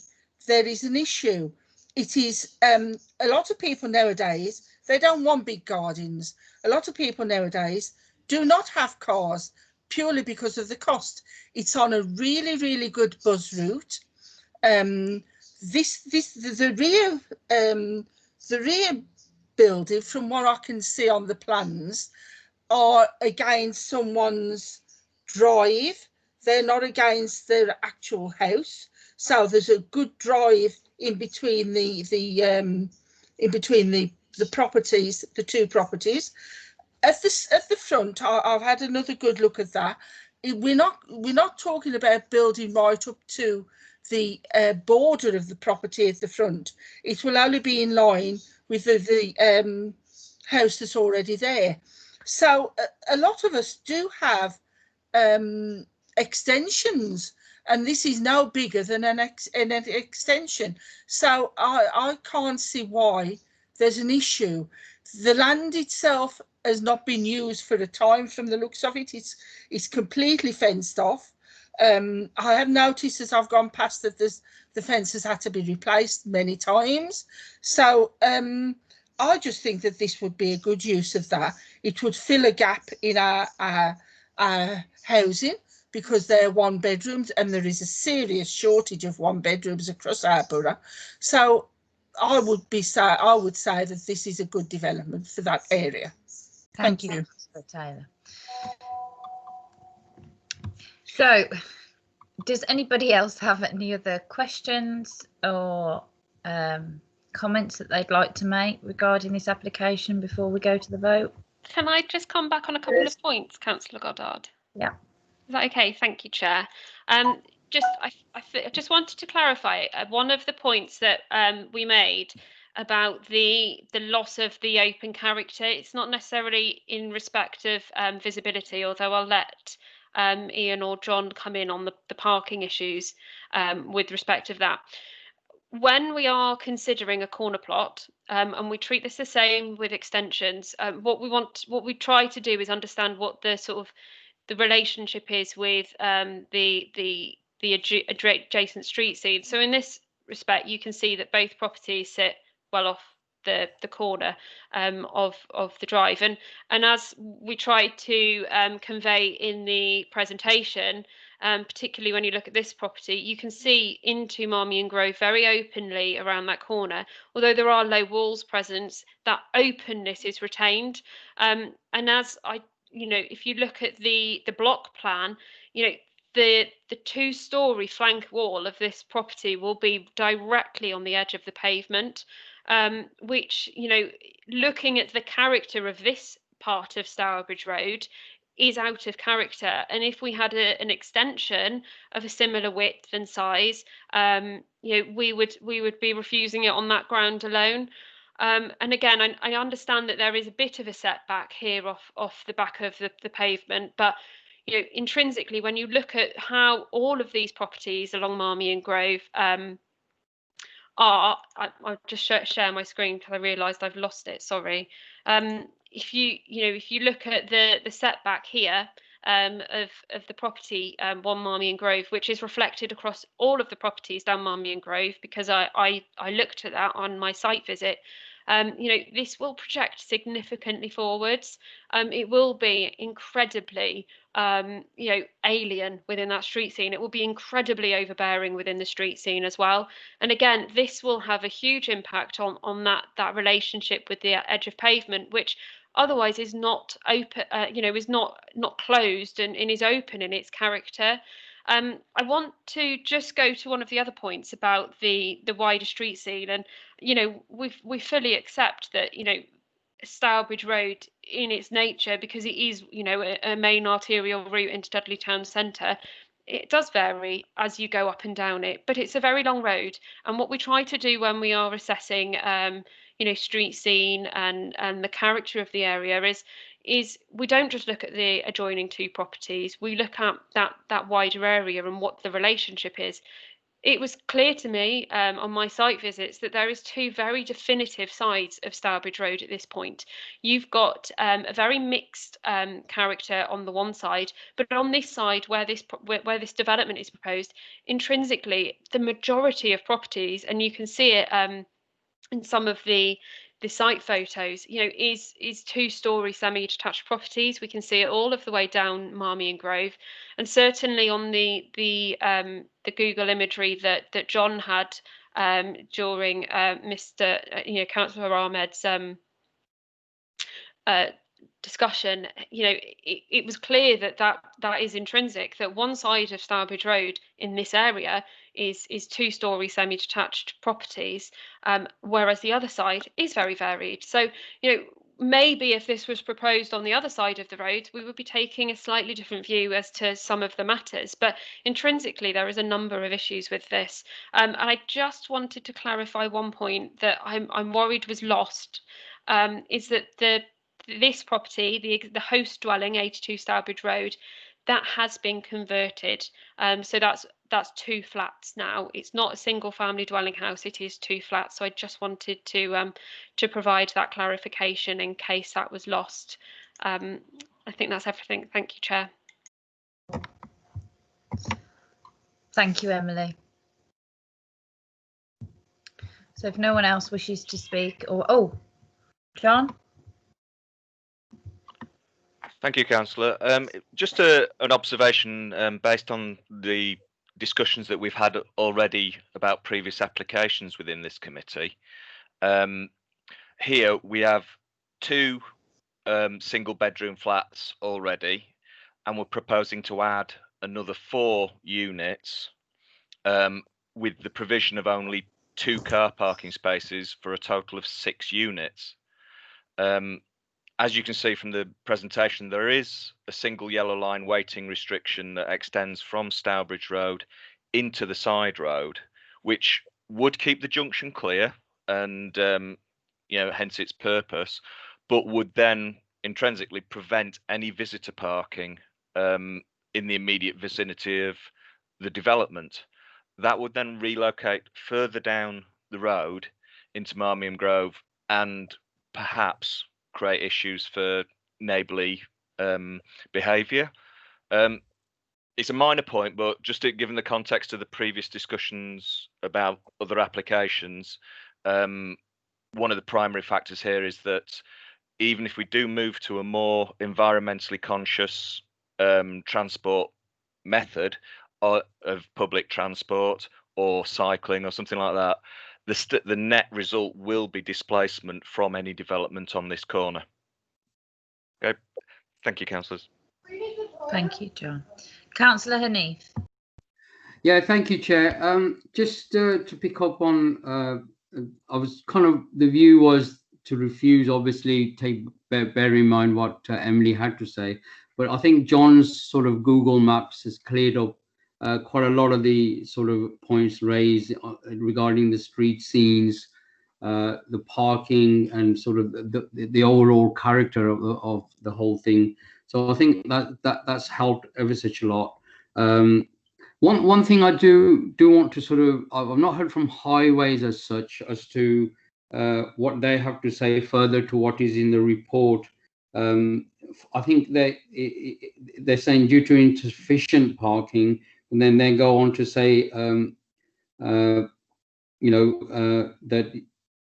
there is an issue. It is a lot of people nowadays, they don't want big gardens. A lot of people nowadays do not have cars purely because of the cost. It's on a really, really good bus route. The rear building, from what I can see on the plans, are against someone's drive. They're not against their actual house. So there's a good drive in between the properties, the 2 properties. At the front, I've had another good look at that. We're not talking about building right up to the border of the property at the front. It will only be in line with the house that's already there. So a lot of us do have extensions, and this is no bigger than an extension. So I can't see why there's an issue. The land itself has not been used for a time from the looks of it. It's completely fenced off. I have noticed as I've gone past that the fence has had to be replaced many times. So I just think that this would be a good use of that. It would fill a gap in our housing, because they're 1-bedrooms and there is a serious shortage of 1-bedrooms across our borough. So I would say that this is a good development for that area. Thank you. Councillor Taylor. So, does anybody else have any other questions or comments that they'd like to make regarding this application before we go to the vote? Can I just come back on a couple of points, Councillor Goddard? Yeah. Is that okay? Thank you, Chair. I just wanted to clarify one of the points that we made about the loss of the open character. It's not necessarily in respect of visibility, although I'll let Ian or John come in on the parking issues with respect of that. When we are considering a corner plot, and we treat this the same with extensions, what we try to do is understand what the sort of the relationship is with the adjacent street scene. So in this respect, you can see that both properties sit well off the corner of the drive, and as we tried to convey in the presentation, particularly when you look at this property, you can see into Marmion Grove very openly around that corner. Although there are low walls present, that openness is retained, and as if you look at the block plan, the 2-storey flank wall of this property will be directly on the edge of the pavement, which, looking at the character of this part of Stourbridge Road, is out of character. And if we had an extension of a similar width and size, we would be refusing it on that ground alone. And again, I understand that there is a bit of a setback here off the back of the pavement, but you know, intrinsically, when you look at how all of these properties along Marmion Grove are, I'll just share my screen because I realised I've lost it. Sorry. If you look at the setback here of the property 1 Marmion Grove, which is reflected across all of the properties down Marmion Grove, because I looked at that on my site visit. You know, this will project significantly forwards. It will be incredibly, you know, alien within that street scene. It will be incredibly overbearing within the street scene as well. And again, this will have a huge impact on that relationship with the edge of pavement, which otherwise is not open, you know, is not closed and is open in its character. I want to just go to one of the other points about the wider street scene, and you know, we fully accept that, you know, Stourbridge Road in its nature, because it is, you know, a main arterial route into Dudley Town Centre, it does vary as you go up and down it, but it's a very long road. And what we try to do when we are assessing, you know, street scene and the character of the area is we don't just look at the adjoining 2 properties. We look at that wider area and what the relationship is. It was clear to me on my site visits that there is 2 very definitive sides of Stourbridge Road at this point. You've got a very mixed character on the one side, but on this side where this development is proposed, intrinsically the majority of properties, and you can see it in some of the site photos, you know, is 2-storey semi-detached properties. We can see it all of the way down Marmion Grove, and certainly on the Google imagery that John had during Mr. You know, Councillor Ahmed's discussion, you know, it was clear that is intrinsic, that one side of Stourbridge Road in this area is 2-storey semi-detached properties, whereas the other side is very varied. So, you know, maybe if this was proposed on the other side of the road, we would be taking a slightly different view as to some of the matters. But intrinsically, there is a number of issues with this. And I just wanted to clarify one point that I'm worried was lost, is that this property, the host dwelling, 82 Stourbridge Road, that has been converted. So that's 2 flats now. It's not a single family dwelling house, it is 2 flats. So I just wanted to provide that clarification in case that was lost. I think that's everything. Thank you, Chair. Thank you, Emily. So if no one else wishes to speak, or John? Thank you, Councillor. Just an observation based on the discussions that we've had already about previous applications within this committee. Here we have 2 single bedroom flats already, and we're proposing to add another 4 units with the provision of only 2 car parking spaces for a total of 6 units. As you can see from the presentation, there is a single yellow line waiting restriction that extends from Stourbridge Road into the side road, which would keep the junction clear and, you know, hence its purpose, but would then intrinsically prevent any visitor parking in the immediate vicinity of the development. That would then relocate further down the road into Marmion Grove and perhaps create issues for neighbourly behaviour. It's a minor point, but just given the context of the previous discussions about other applications, one of the primary factors here is that even if we do move to a more environmentally conscious transport method of public transport or cycling or something like that, the net result will be displacement from any development on this corner. Okay, thank you, councillors. Thank you, John. Councillor Hanif. Yeah, thank you, Chair. Just to pick up on, I was the view was to refuse, obviously, bear in mind what Emily had to say, but I think John's sort of Google Maps has cleared up quite a lot of the sort of points raised regarding the street scenes, the parking, and sort of the overall character of the whole thing. So I think that's helped ever such a lot. One thing I do want to sort of, I've not heard from Highways as such as to what they have to say further to what is in the report. I think they're saying due to insufficient parking, and then they go on to say, that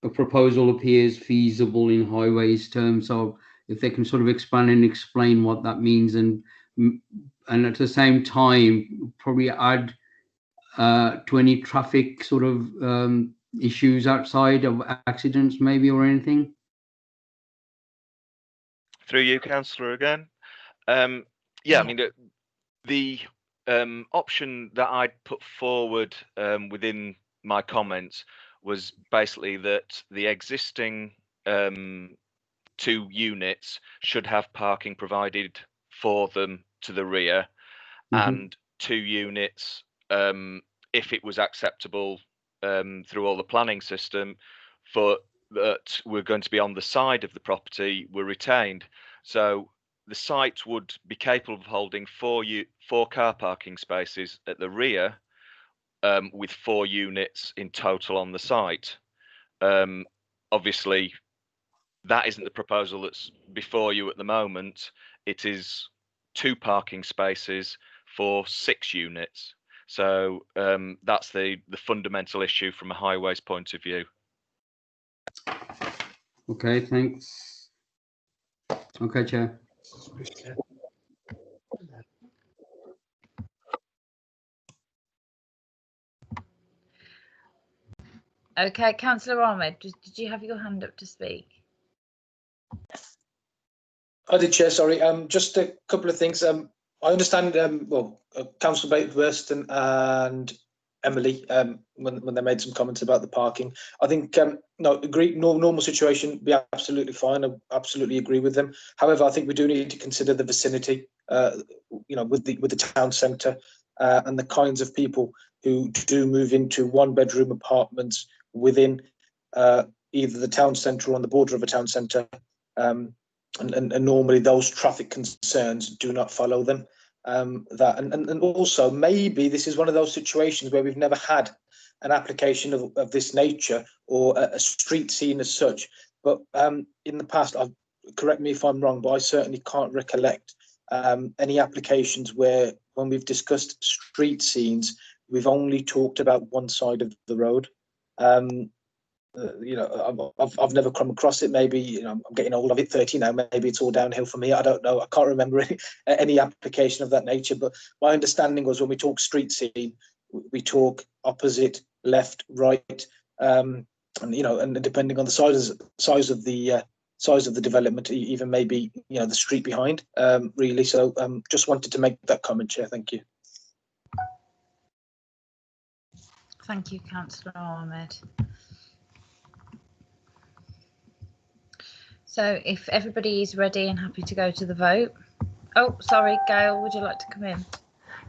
a proposal appears feasible in Highways terms. So if they can sort of expand and explain what that means, and at the same time probably add to any traffic sort of issues outside of accidents maybe or anything. Through you, Councillor, again. Yeah, I mean, the option that I'd put forward within my comments was basically that the existing 2 units should have parking provided for them to the rear, and 2 units, if it was acceptable through all the planning system, for that were going to be on the side of the property, were retained. So the site would be capable of holding 4 car parking spaces at the rear, with 4 units in total on the site. Obviously, that isn't the proposal that's before you at the moment. It is 2 parking spaces for 6 units. So that's the fundamental issue from a Highways point of view. Okay, thanks. Okay, Chair. Okay, Councillor Ahmed, did you have your hand up to speak? I did, Chair, sorry. Just a couple of things. I understand, Councillor Bathurst and Emily, when they made some comments about the parking. I think, no, agree, normal situation, be absolutely fine. I absolutely agree with them. However, I think we do need to consider the vicinity, with the town centre, and the kinds of people who do move into 1-bedroom apartments within either the town centre or on the border of a town centre. And normally those traffic concerns do not follow them. And also maybe this is one of those situations where we've never had an application of this nature or a street scene as such. But in the past, correct me if I'm wrong, but I certainly can't recollect any applications where, when we've discussed street scenes, we've only talked about one side of the road. I've never come across it. Maybe I'm getting old. I'm 30 now. Maybe it's all downhill for me. I don't know. I can't remember any application of that nature. But my understanding was when we talk street scene, we talk opposite, left, right, and depending on the size of the development, even maybe the street behind. Really. So just wanted to make that comment, Chair. Thank you. Thank you, Councillor Ahmed. So if everybody is ready and happy to go to the vote. Oh, sorry, Gail, would you like to come in?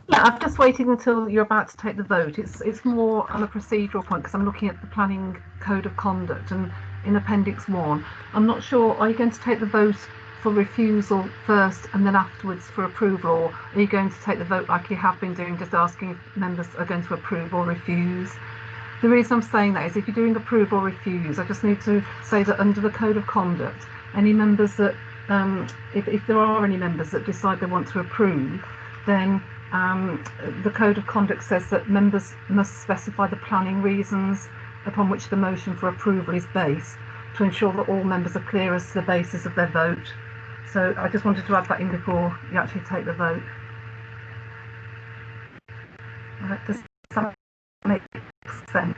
Yeah, I've just waited until you're about to take the vote. It's more on a procedural point because I'm looking at the Planning Code of Conduct, and in Appendix 1, I'm not sure, are you going to take the vote for refusal first and then afterwards for approval, or are you going to take the vote like you have been doing, just asking if members are going to approve or refuse? The reason I'm saying that is if you're doing approve or refuse, I just need to say that under the Code of Conduct, any members that, if there are any members that decide they want to approve, then the Code of Conduct says that members must specify the planning reasons upon which the motion for approval is based to ensure that all members are clear as to the basis of their vote. So I just wanted to add that in before you actually take the vote. Does that make sense?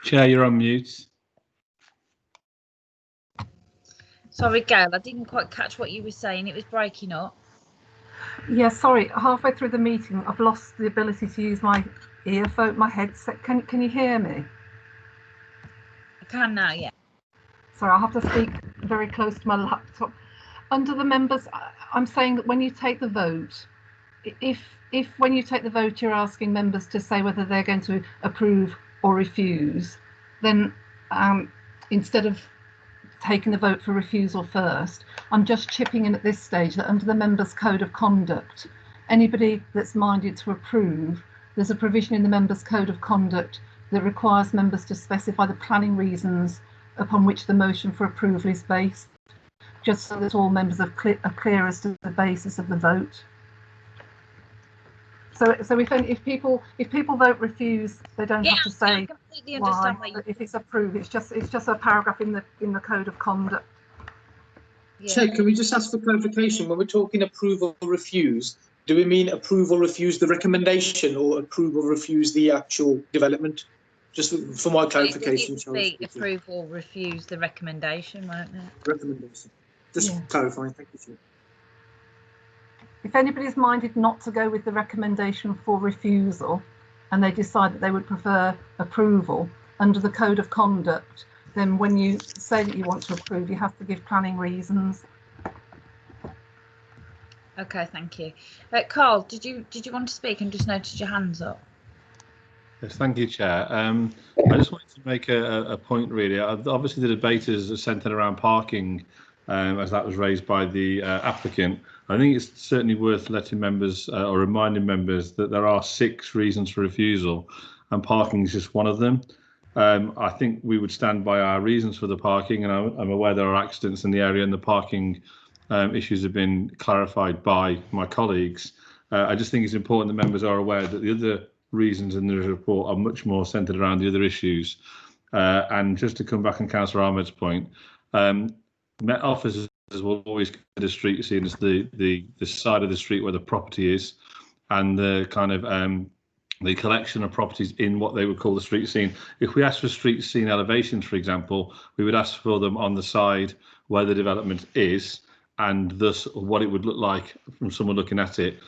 Chair, you're on mute. Sorry, Gail, I didn't quite catch what you were saying. It was breaking up. Yeah, sorry. Halfway through the meeting, I've lost the ability to use my earphone, my headset. Can you hear me? I can now, yeah. Sorry, I'll have to speak very close to my laptop. Under the members, I'm saying that when you take the vote, if when you take the vote, you're asking members to say whether they're going to approve or refuse, then instead of taking the vote for refusal first, I'm just chipping in at this stage that under the members' code of conduct, anybody that's minded to approve, there's a provision in the members' code of conduct that requires members to specify the planning reasons upon which the motion for approval is based, just so that all members are clear as to the basis of the vote. So if people vote refuse, they don't have to say why. If it's approved, it's just a paragraph in the code of conduct. Chair, can we just ask for clarification? When we're talking approve or refuse, do we mean approve or refuse the recommendation, or approve or refuse the actual development? Just for my clarification. It would be approve or refuse the recommendation, won't it? Recommendation. Just clarifying. Thank you, Chair. If anybody's minded not to go with the recommendation for refusal and they decide that they would prefer approval under the code of conduct, then when you say that you want to approve, you have to give planning reasons. Okay, thank you. Carl, did you want to speak? And just noticed your hands up. Yes, thank you, Chair. I just wanted to make a point, really. Obviously, the debaters are centred around parking, as that was raised by the applicant. I think it's certainly worth letting members or reminding members that there are 6 reasons for refusal, and parking is just one of them. I think we would stand by our reasons for the parking, and I'm aware there are accidents in the area, and the parking issues have been clarified by my colleagues. I just think it's important that members are aware that the other reasons in the report are much more centred around the other issues. And just to come back on Councillor Ahmed's point, Met officers will always consider street scene as the side of the street where the property is, and the kind of the collection of properties in what they would call the street scene. If we ask for street scene elevations, for example, we would ask for them on the side where the development is, and thus what it would look like from someone looking at it.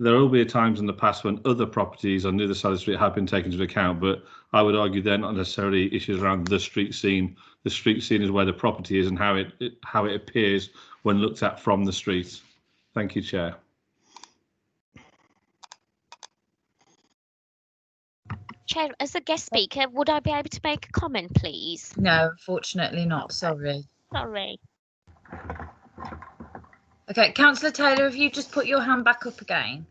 There will be times in the past when other properties on the other side of the street have been taken into account, but I would argue they're not necessarily issues around the street scene. The street scene is where the property is and how it appears when looked at from the street. Thank you, Chair. Chair, as a guest speaker, would I be able to make a comment, please? No, unfortunately not. Sorry. Sorry. Okay, Councillor Taylor, have you just put your hand back up again?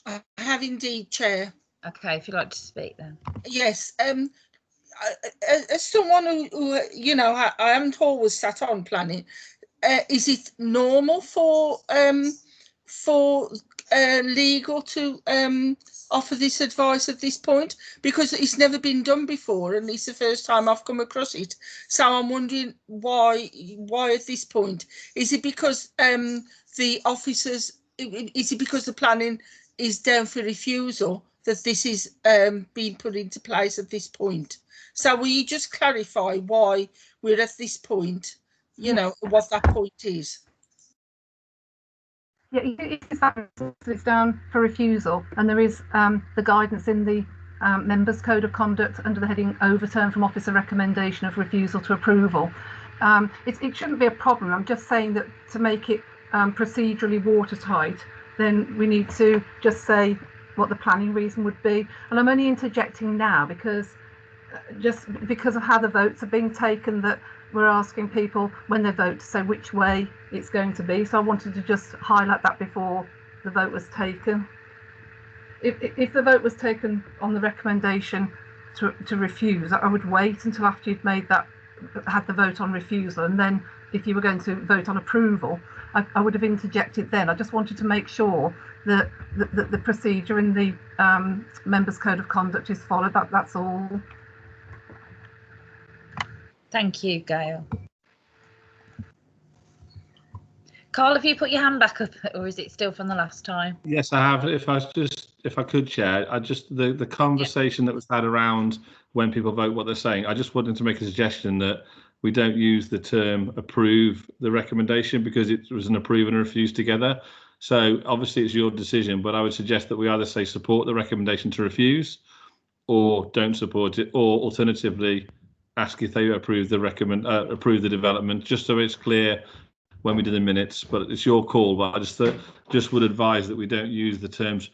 I have indeed, Chair. Okay, if you'd like to speak then. Yes. As someone who you know, I haven't always sat on planning. Is it normal for legal to offer this advice at this point? Because it's never been done before, and it's the first time I've come across it. So I'm wondering why at this point? Is it because the officers? Is it because the planning is down for refusal that this is being put into place at this point? So will you just clarify why we're at this point? You know what that point is. Yeah, it's down for refusal, and there is the guidance in the Members' Code of Conduct under the heading overturn from officer recommendation of refusal to approval. It shouldn't be a problem. I'm just saying that to make it procedurally watertight, then we need to just say what the planning reason would be. And I'm only interjecting now because just because of how the votes are being taken, that we're asking people when they vote to say which way it's going to be. So I wanted to just highlight that before the vote was taken. If the vote was taken on the recommendation to refuse, I would wait until after you've made that, had the vote on refusal, and then if you were going to vote on approval, I would have interjected then. I just wanted to make sure that the procedure in the Members' Code of Conduct is followed. That's all. Thank you, Gail. Carl, have you put your hand back up, or is it still from the last time? Yes, I have. If I could, Chair, the conversation that was had around when people vote, what they're saying, I just wanted to make a suggestion that we don't use the term approve the recommendation, because it was an approve and a refuse together. So obviously it's your decision, but I would suggest that we either say support the recommendation to refuse, or don't support it, or alternatively ask if they approve the development, just so it's clear when we do the minutes. But it's your call. But I just would advise that we don't use the terms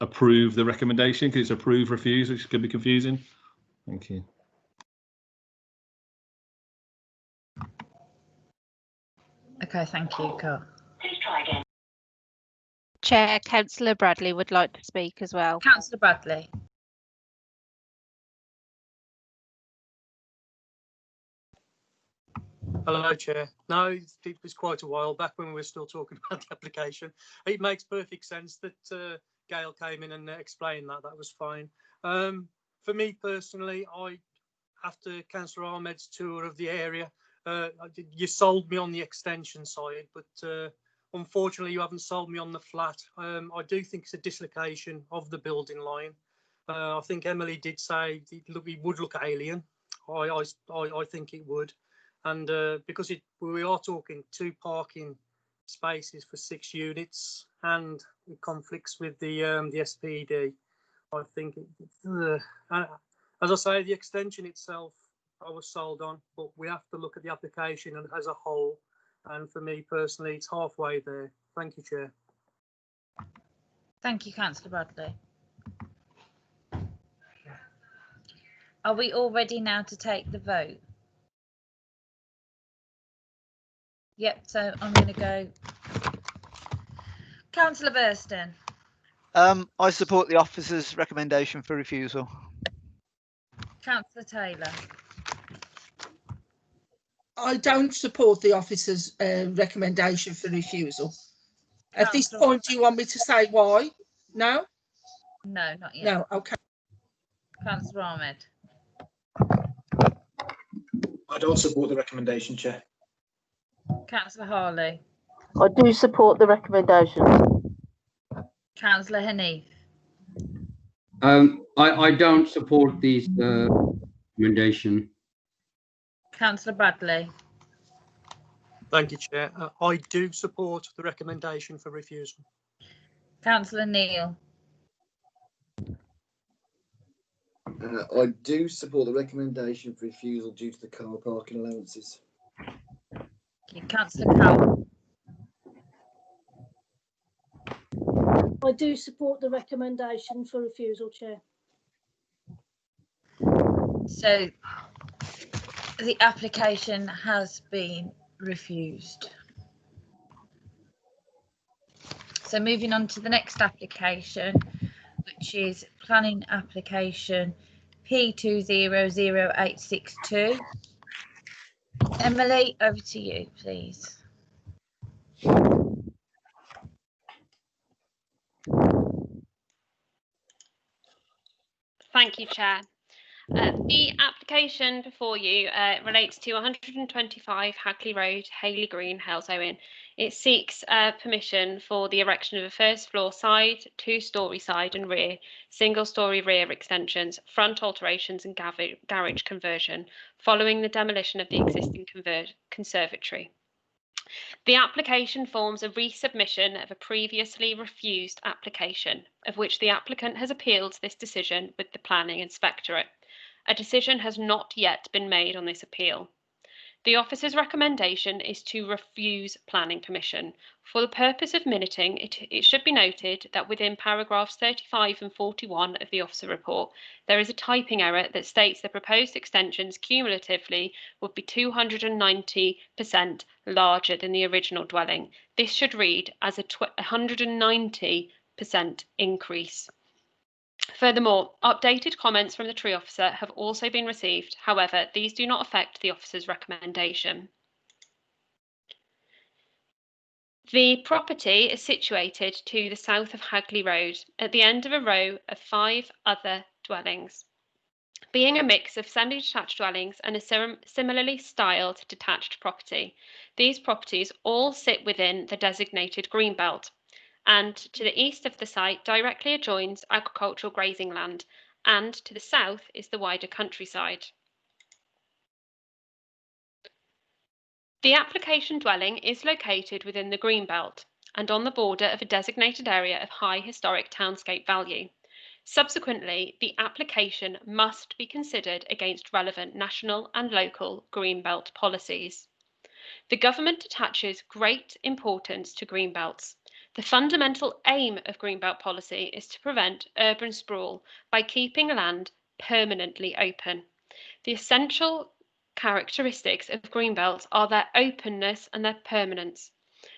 approve the recommendation, because it's approve refuse, which could be confusing. Thank you. Okay, thank you, Carl. Chair, Councillor Bradley would like to speak as well. Councillor Bradley. Hello, Chair. No, it was quite a while back when we were still talking about the application. It makes perfect sense that Gail came in and explained that. That was fine. For me personally, after Councillor Ahmed's tour of the area, you sold me on the extension side, but unfortunately, you haven't sold me on the flat. I do think it's a dislocation of the building line. I think Emily did say it would look alien. I think it would. And because we are talking 2 parking spaces for 6 units, and it conflicts with the SPD, I think, as I say, the extension itself, I was sold on, but we have to look at the application as a whole. And for me personally, it's halfway there. Thank you, Chair. Thank you, Councillor Bradley. Are we all ready now to take the vote? Yep, so I'm going to go. Councillor Burston. I support the officer's recommendation for refusal. Councillor Taylor. I don't support the officer's recommendation for refusal. At this point, do you want me to say why? No? No, not yet. No, okay. Councillor Ahmed. I don't support the recommendation, Chair. Councillor Harley. I do support the recommendation. Councillor Hanif. I don't support these recommendation. Councillor Bradley. Thank you, Chair. I do support the recommendation for refusal. Councillor Neil. I do support the recommendation for refusal due to the car parking allowances. Councillor Cowell. I do support the recommendation for refusal, Chair. So the application has been refused. So moving on to the next application, which is planning application P200862. Emily, over to you, please. Thank you, Chair. The application before you relates to 125 Hagley Road, Hayley Green, Halesowen. It seeks permission for the erection of a first floor side, 2-storey side and rear, single-storey rear extensions, front alterations and garage conversion following the demolition of the existing conservatory. The application forms a resubmission of a previously refused application, of which the applicant has appealed this decision with the Planning Inspectorate. A decision has not yet been made on this appeal. The officer's recommendation is to refuse planning permission. For the purpose of minuting, it should be noted that within paragraphs 35 and 41 of the officer report, there is a typing error that states the proposed extensions cumulatively would be 290% larger than the original dwelling. This should read as a 190% increase. Furthermore, updated comments from the tree officer have also been received. However, these do not affect the officer's recommendation. The property is situated to the south of Hagley Road, at the end of a row of 5 other dwellings, being a mix of semi-detached dwellings and a similarly styled detached property. These properties all sit within the designated green belt, and to the east of the site directly adjoins agricultural grazing land, and to the south is the wider countryside. The application dwelling is located within the Greenbelt and on the border of a designated area of high historic townscape value. Subsequently, the application must be considered against relevant national and local Greenbelt policies. The government attaches great importance to greenbelts. The fundamental aim of Greenbelt policy is to prevent urban sprawl by keeping land permanently open. The essential characteristics of Greenbelt are their openness and their permanence.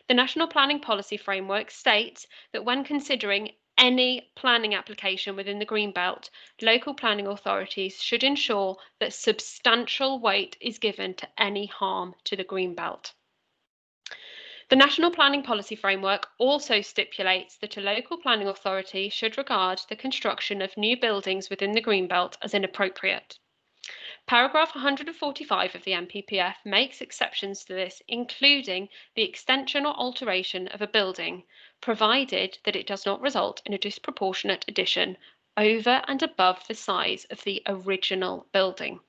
The National Planning Policy Framework states that when considering any planning application within the Greenbelt, local planning authorities should ensure that substantial weight is given to any harm to the Greenbelt. The National Planning Policy Framework also stipulates that a local planning authority should regard the construction of new buildings within the Greenbelt as inappropriate. Paragraph 145 of the NPPF makes exceptions to this, including the extension or alteration of a building, provided that it does not result in a disproportionate addition over and above the size of the original building.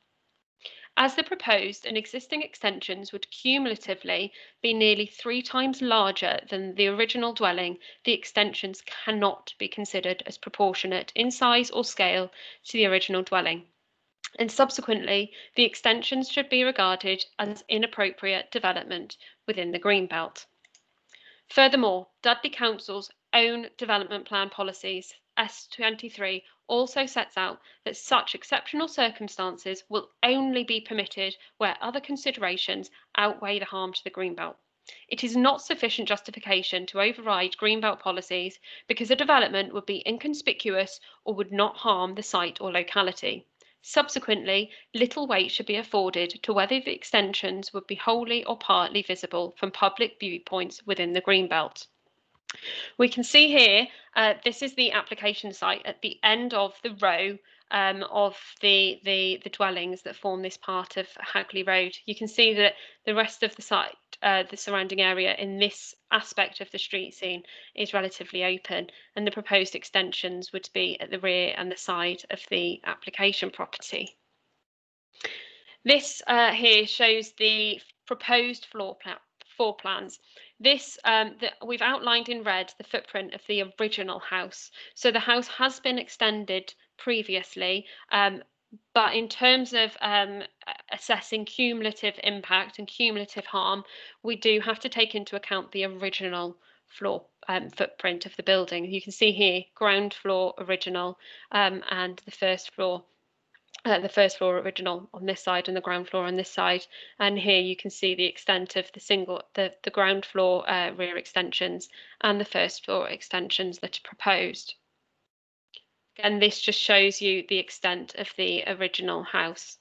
As the proposed and existing extensions would cumulatively be nearly 3 times larger than the original dwelling, the extensions cannot be considered as proportionate in size or scale to the original dwelling. And subsequently, the extensions should be regarded as inappropriate development within the Greenbelt. Furthermore, Dudley Council's own development plan policies, S23, also sets out that such exceptional circumstances will only be permitted where other considerations outweigh the harm to the Greenbelt. It is not sufficient justification to override Greenbelt policies because a development would be inconspicuous or would not harm the site or locality. Subsequently, little weight should be afforded to whether the extensions would be wholly or partly visible from public viewpoints within the Greenbelt. We can see here, this is the application site at the end of the row of the dwellings that form this part of Hagley Road. You can see that the rest of the site, the surrounding area in this aspect of the street scene is relatively open, and the proposed extensions would be at the rear and the side of the application property. This here shows the proposed floor plans. This we've outlined in red the footprint of the original house. So the house has been extended previously, but in terms of assessing cumulative impact and cumulative harm, we do have to take into account the original floor footprint of the building. You can see here ground floor original and the first floor original on this side and the ground floor on this side, and here you can see the extent of the ground floor rear extensions and the first floor extensions that are proposed. Again, this just shows you the extent of the original house.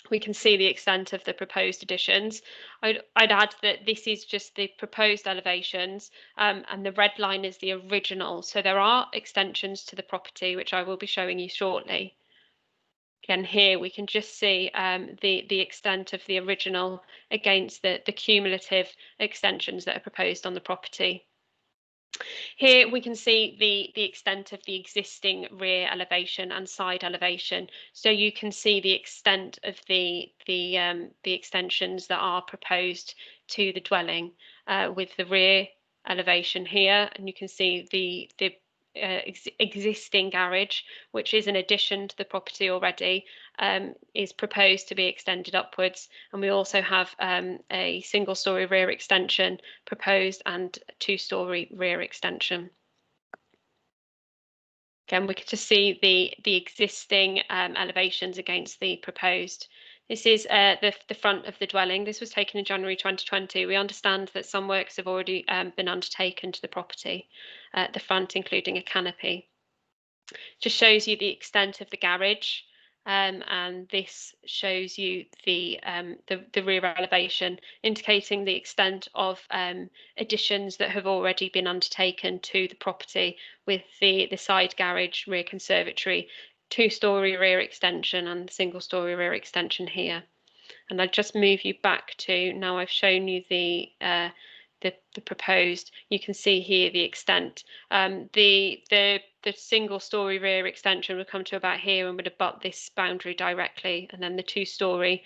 We can see the extent of the proposed additions. I'd add that this is just the proposed elevations, and the red line is the original, so there are extensions to the property which I will be showing you shortly. Again, here we can just see the extent of the original against the cumulative extensions that are proposed on the property. Here we can see the extent of the existing rear elevation and side elevation. So you can see the extent of the extensions that are proposed to the dwelling with the rear elevation here, and you can see the existing garage, which is an addition to the property already, is proposed to be extended upwards, and we also have a single-storey rear extension proposed and a two-storey rear extension. Again, we could just see the existing elevations against the proposed. This is the front of the dwelling. This was taken in January 2020. We understand that some works have already been undertaken to the property, the front including a canopy. Just shows you the extent of the garage, and this shows you the rear elevation, indicating the extent of additions that have already been undertaken to the property, with the side garage, rear conservatory, two-storey rear extension and single-storey rear extension here. And I'll just move you back to, now I've shown you the proposed, you can see here the extent. The single-storey rear extension would come to about here and would abut this boundary directly, and then the two-storey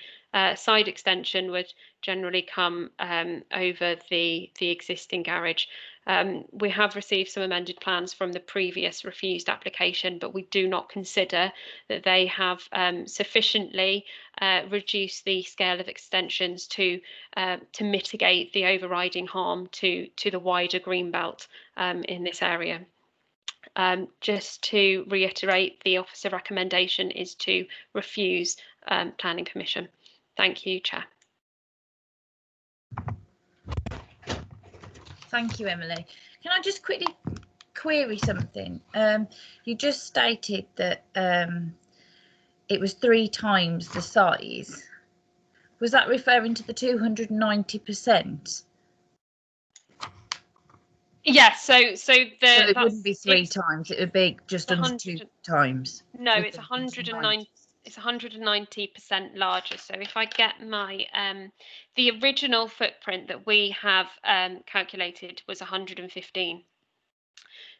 side extension would generally come over the existing garage. We have received some amended plans from the previous refused application, but we do not consider that they have sufficiently reduced the scale of extensions to mitigate the overriding harm to the wider Greenbelt in this area. Just to reiterate, the officer recommendation is to refuse planning permission. Thank you, Chair. Thank you, Emily. Can I just quickly query something? You just stated that it was 3 times the size. Was that referring to the 290%? Yes, so it wouldn't be 3 times, it would be just under 2 times. No, it's 109. It's 190% larger. So if I get my the original footprint that we have calculated was 115.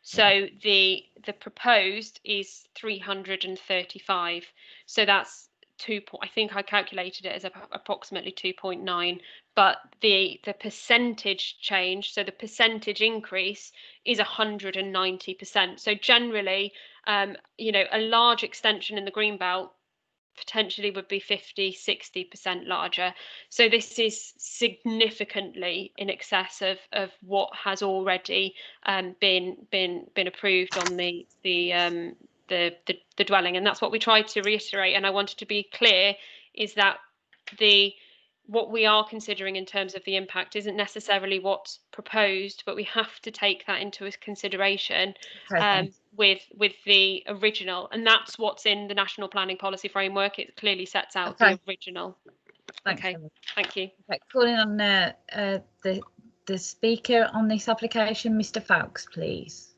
So the proposed is 335. So that's I think I calculated it as approximately 2.9. But the percentage change, so the percentage increase is 190%. So generally, you know, a large extension in the Greenbelt potentially would be 50-60% larger. So this is significantly in excess of what has already been approved on the dwelling, and that's what we tried to reiterate. And I wanted to be clear is that what we are considering in terms of the impact isn't necessarily what's proposed, but we have to take that into consideration with the original, and that's what's in the National Planning Policy Framework. It clearly sets out the original. Thanks, okay, thank you. Okay, calling on the speaker on this application, Mr. Fowkes, please.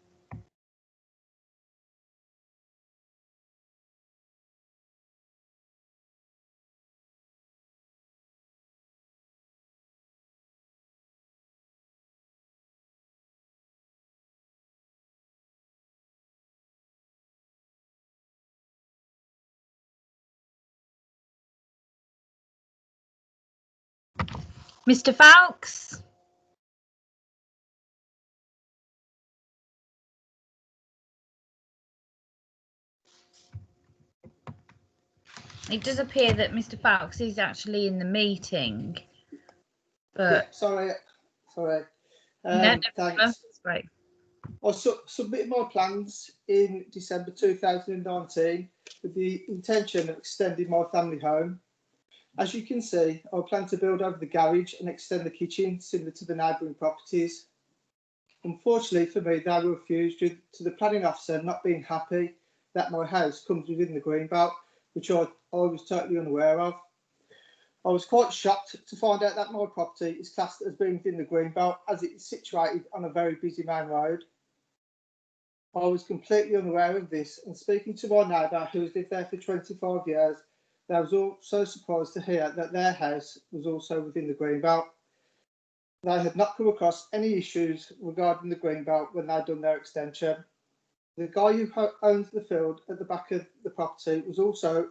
Mr. Fowkes? It does appear that Mr. Fowkes is actually in the meeting, but sorry. No, Thanks. that's great. I submitted my plans in December 2019 with the intention of extending my family home. As you can see, I plan to build over the garage and extend the kitchen similar to the neighbouring properties. Unfortunately for me, they were refused due to the planning officer not being happy that my house comes within the Greenbelt, which I was totally unaware of. I was quite shocked to find out that my property is classed as being within the Greenbelt as it is situated on a very busy main road. I was completely unaware of this, and speaking to my neighbour who has lived there for 25 years, they was all so surprised to hear that their house was also within the Greenbelt. They had not come across any issues regarding the Greenbelt when they'd done their extension. The guy who owns the field at the back of the property was also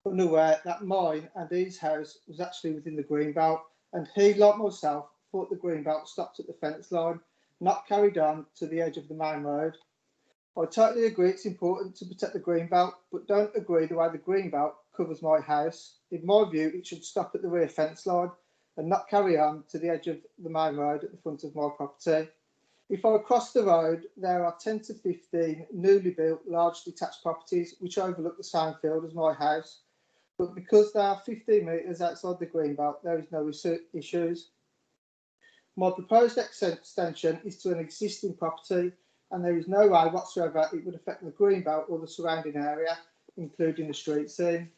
unaware that mine and his house was actually within the Greenbelt, and he, like myself, thought the Greenbelt stopped at the fence line, not carried on to the edge of the main road. I totally agree it's important to protect the Greenbelt, but don't agree the way the Greenbelt covers my house. In my view, it should stop at the rear fence line and not carry on to the edge of the main road at the front of my property. If I cross the road, there are 10 to 15 newly built large detached properties which overlook the same field as my house. But because they are 15 metres outside the Greenbelt, there is no issues. My proposed extension is to an existing property, and there is no way whatsoever it would affect the Greenbelt or the surrounding area, including the street scene.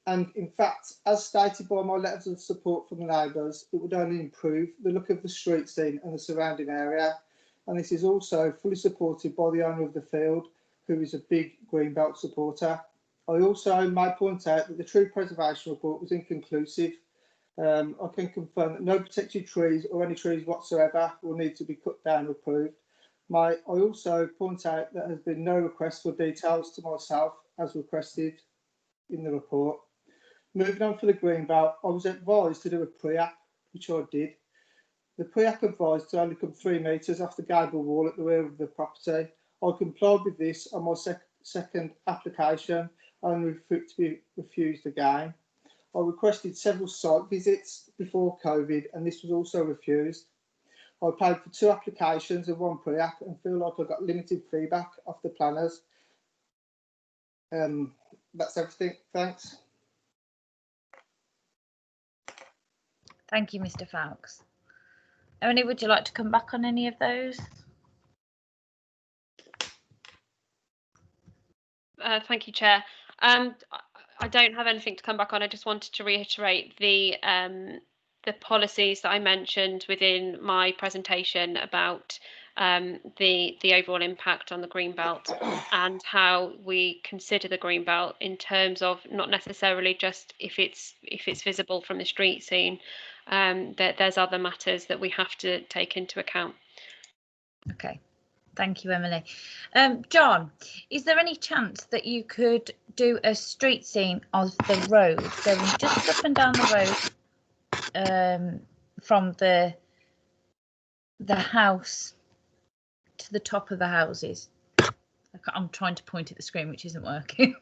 And in fact, as stated by my letters of support from the neighbours, it would only improve the look of the street scene and the surrounding area. And this is also fully supported by the owner of the field, who is a big Greenbelt supporter. I also might point out that the tree preservation report was inconclusive. I can confirm that no protected trees or any trees whatsoever will need to be cut down or approved. I also point out that there has been no request for details to myself as requested in the report. Moving on for the Greenbelt, I was advised to do a pre-app, which I did. The pre-app advised to only come 3 metres off the gable wall at the rear of the property. I complied with this on my second application, only for it to be refused again. I requested several site visits before COVID, and this was also refused. I paid for 2 applications and 1 pre-app and feel like I got limited feedback off the planners. That's everything. Thanks. Thank you, Mr. Fowkes. Emily, would you like to come back on any of those? Thank you, Chair. I don't have anything to come back on. I just wanted to reiterate the policies that I mentioned within my presentation about the overall impact on the Greenbelt and how we consider the Greenbelt in terms of not necessarily just if it's visible from the street scene. That there's other matters that we have to take into account. Okay. Thank you, Emily. John, is there any chance that you could do a street scene of the road going just up and down the road from the house to the top of the houses? I'm trying to point at the screen, which isn't working.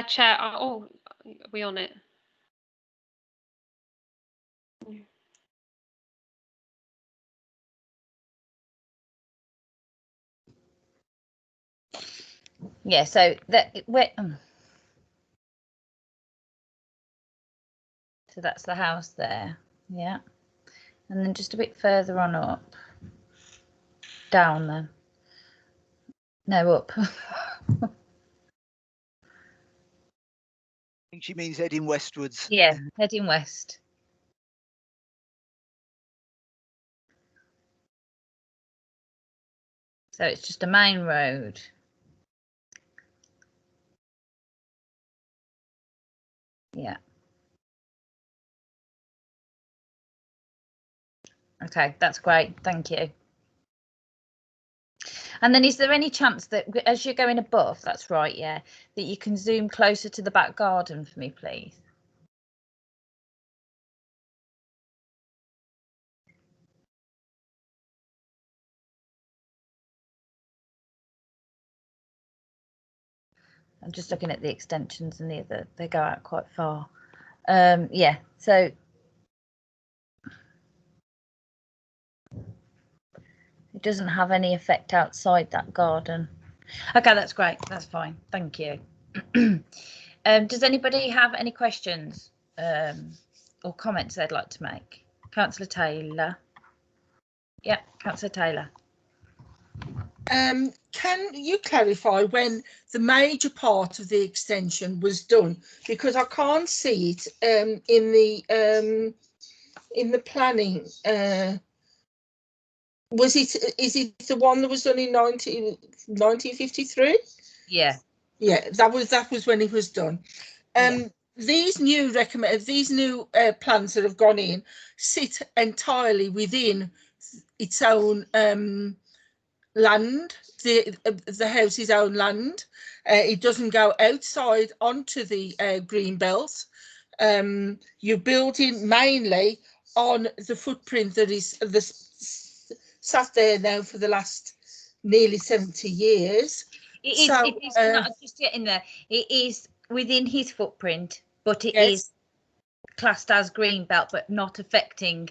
Chair, are we on it? Yeah, so so that's the house there, yeah, and then just a bit further on up, down then, no, up. I think she means heading westwards. Yeah, heading west. So it's just a main road. Yeah. Okay, that's great. Thank you. And then is there any chance that as you're going above, that's right, yeah, that you can zoom closer to the back garden for me, please? I'm just looking at the extensions and they go out quite far. Yeah, so it doesn't have any effect outside that garden. Okay, that's great. That's fine. Thank you. Does anybody have any questions or comments they'd like to make? Councillor Taylor. Yeah, Councillor Taylor. Can you clarify when the major part of the extension was done? Because I can't see it in the planning. Is it the one that was done in 1953? Yeah. Yeah, that was when it was done. These new plans that have gone in sit entirely within its own land, the house's own land. It doesn't go outside onto the green belt. You're building mainly on the footprint that is sat there now for the last nearly 70 years. It is not just getting there. It is within his footprint, but it is classed as green belt, but not affecting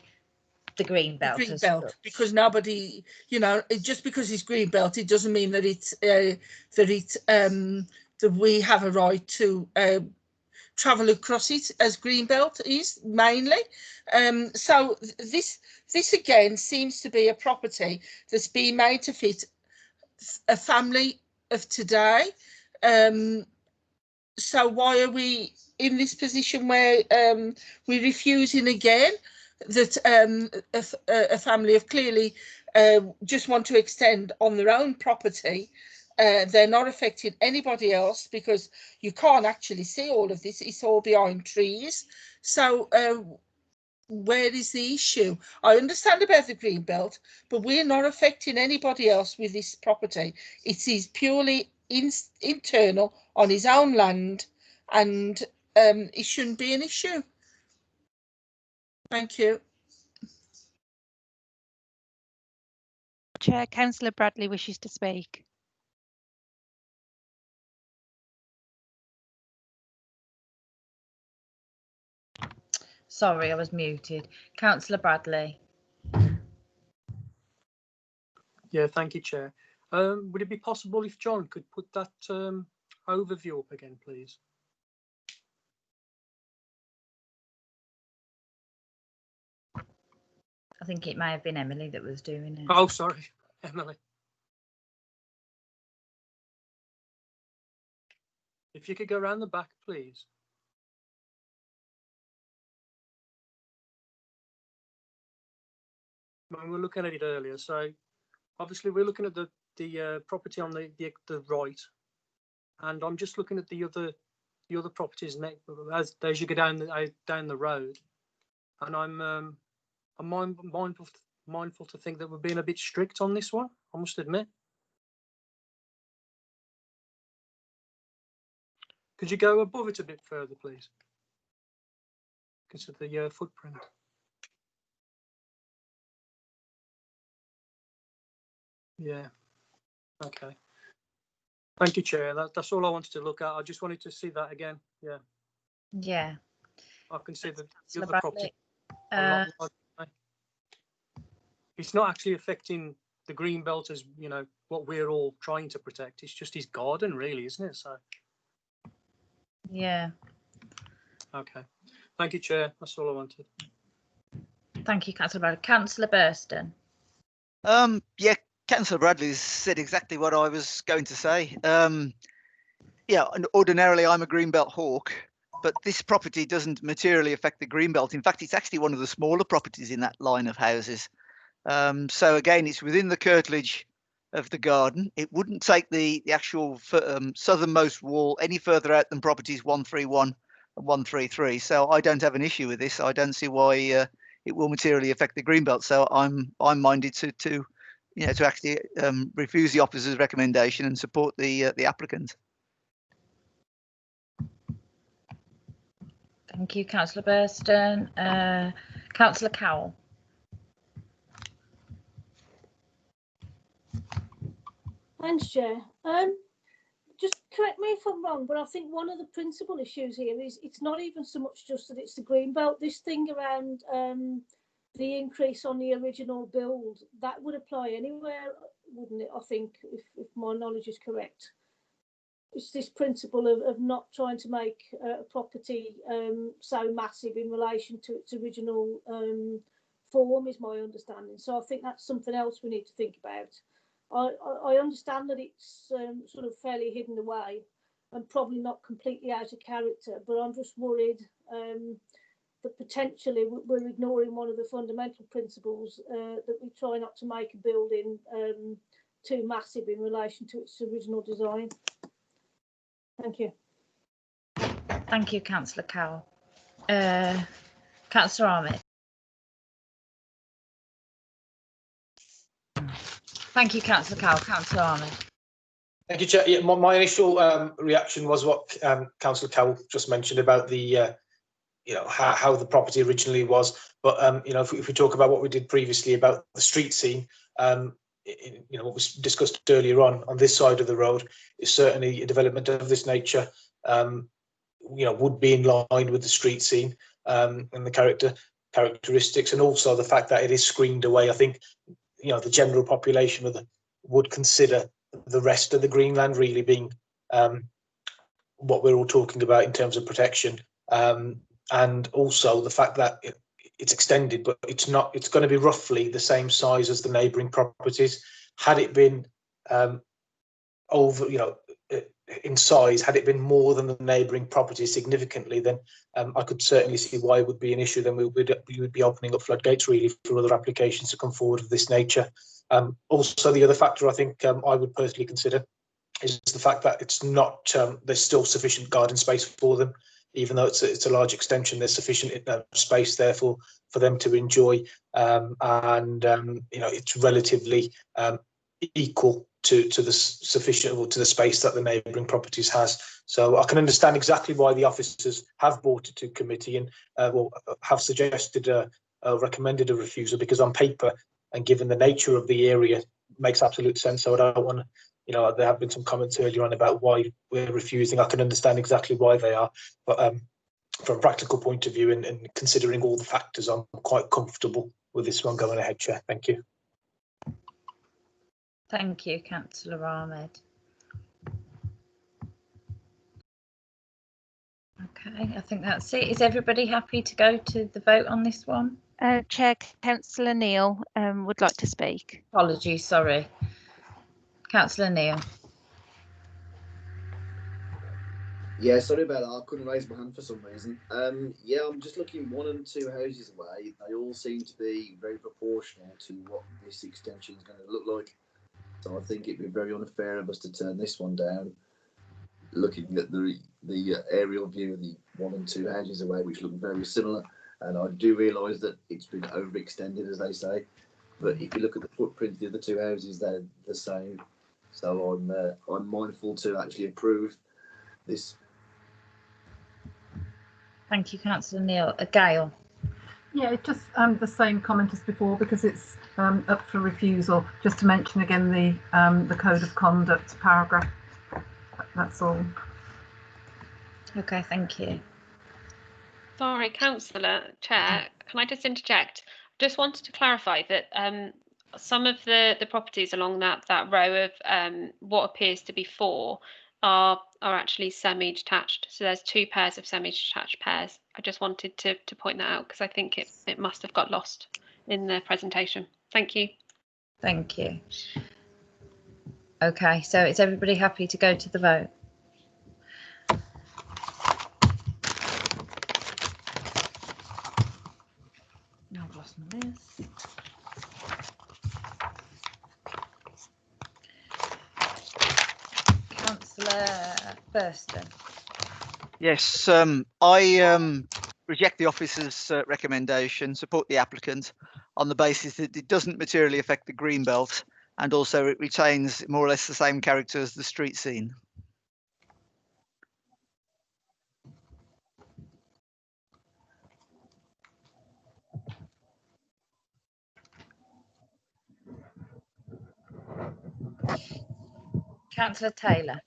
the green belt. Green belt, because nobody, just because it's green belt, it doesn't mean that that we have a right to travel across it as green belt is mainly. So this again seems to be a property that's been made to fit a family of today. So why are we in this position where we're refusing again that a family of clearly just want to extend on their own property? They're not affecting anybody else because you can't actually see all of this. It's all behind trees. So where is the issue? I understand about the green belt, but we're not affecting anybody else with this property. It is purely internal on his own land, and it shouldn't be an issue. Thank you. Chair, Councillor Bradley wishes to speak. Sorry, I was muted. Councillor Bradley. Yeah, thank you, Chair. Would it be possible if John could put that overview up again, please? I think it may have been Emily that was doing it. Oh, sorry, Emily. If you could go around the back, please. We were looking at it earlier, so obviously we're looking at the property on the right, and I'm just looking at the other properties next as you go down the road, and I'm mindful to think that we're being a bit strict on this one, I must admit. Could you go above it a bit further, please? Consider the footprint. Yeah. Okay. Thank you, Chair. That's all I wanted to look at. I just wanted to see that again. Yeah. Yeah. I can see the So other property. It's not actually affecting the green belt as what we're all trying to protect. It's just his garden, really, isn't it? So. Yeah. Okay. Thank you, Chair. That's all I wanted. Thank you, Councillor Bradley. Councillor Burston. Yeah, Councillor Bradley's said exactly what I was going to say. Yeah, and ordinarily I'm a greenbelt hawk, but this property doesn't materially affect the greenbelt. In fact, it's actually one of the smaller properties in that line of houses. So again, it's within the curtilage of the garden. It wouldn't take the actual southernmost wall any further out than properties 131 and 133. So I don't have an issue with this. I don't see why it will materially affect the greenbelt. So I'm minded to actually refuse the officer's recommendation and support the applicant. Thank you, Councillor Burston. Councillor Cowell. Thanks, Chair. Just correct me if I'm wrong, but I think one of the principal issues here is it's not even so much just that it's the green belt. This thing around the increase on the original build, that would apply anywhere, wouldn't it? I think, if my knowledge is correct. It's this principle of not trying to make a property so massive in relation to its original form, is my understanding. So I think that's something else we need to think about. I understand that it's sort of fairly hidden away and probably not completely out of character, but I'm just worried that potentially we're ignoring one of the fundamental principles, that we try not to make a building too massive in relation to its original design. Thank you. Thank you, Councillor Cowell. Councillor Ahmed. Thank you, Councillor Cowell. Councillor Ahmed. Thank you, Chair. Yeah, my initial reaction was what Councillor Cowell just mentioned about the, how the property originally was. But if we talk about what we did previously about the street scene, what was discussed earlier on this side of the road, is certainly a development of this nature. Would be in line with the street scene and the characteristics, and also the fact that it is screened away. I think the general population would consider the rest of the Greenland really being what we're all talking about in terms of protection, and also the fact that it's extended, but it's not. It's going to be roughly the same size as the neighbouring properties. Had it been over, in size, had it been more than the neighbouring properties significantly, then I could certainly see why it would be an issue. Then we would be opening up floodgates really for other applications to come forward of this nature. Also, the other factor I think I would personally consider is the fact that it's not. There's still sufficient garden space for them, even though it's a large extension. There's sufficient space there for them to enjoy, and it's relatively equal to the sufficient, or to the space that the neighbouring properties has. So I can understand exactly why the officers have brought it to committee and have suggested recommended a refusal, because on paper and given the nature of the area, it makes absolute sense. So I don't want to, there have been some comments earlier on about why we're refusing. I can understand exactly why they are, but from a practical point of view and considering all the factors, I'm quite comfortable with this one going ahead, Chair. Thank you. Thank you, Councillor Ahmed. Okay, I think that's it. Is everybody happy to go to the vote on this one? Chair, Councillor Neil would like to speak. Apologies, sorry. Councillor Neil. Yeah, sorry about that. I couldn't raise my hand for some reason. Yeah, I'm just looking 1 and 2 houses away. They all seem to be very proportional to what this extension is going to look like. So I think it'd be very unfair of us to turn this one down. Looking at the aerial view of the 1 and 2 houses away, which look very similar, and I do realise that it's been overextended, as they say. But if you look at the footprint of the other 2 houses, they're the same. So I'm mindful to actually approve this. Thank you, Councillor Neil. Gail. Yeah, it's just the same comment as before, because it's up for refusal. Just to mention again the code of conduct paragraph. That's all. Okay, thank you. Sorry, Councillor Chair, can I just interject? Just wanted to clarify that some of the properties along that row of what appears to be 4 are actually semi-detached. So there's 2 pairs of semi-detached pairs. I just wanted to point that out because I think it must have got lost in the presentation. Thank you. Thank you. Okay, so is everybody happy to go to the vote? Now I've lost my list. Councillor Thurston. Yes, I reject the officer's recommendation, support the applicant on the basis that it doesn't materially affect the green belt, and also it retains more or less the same character as the street scene. Councillor Taylor.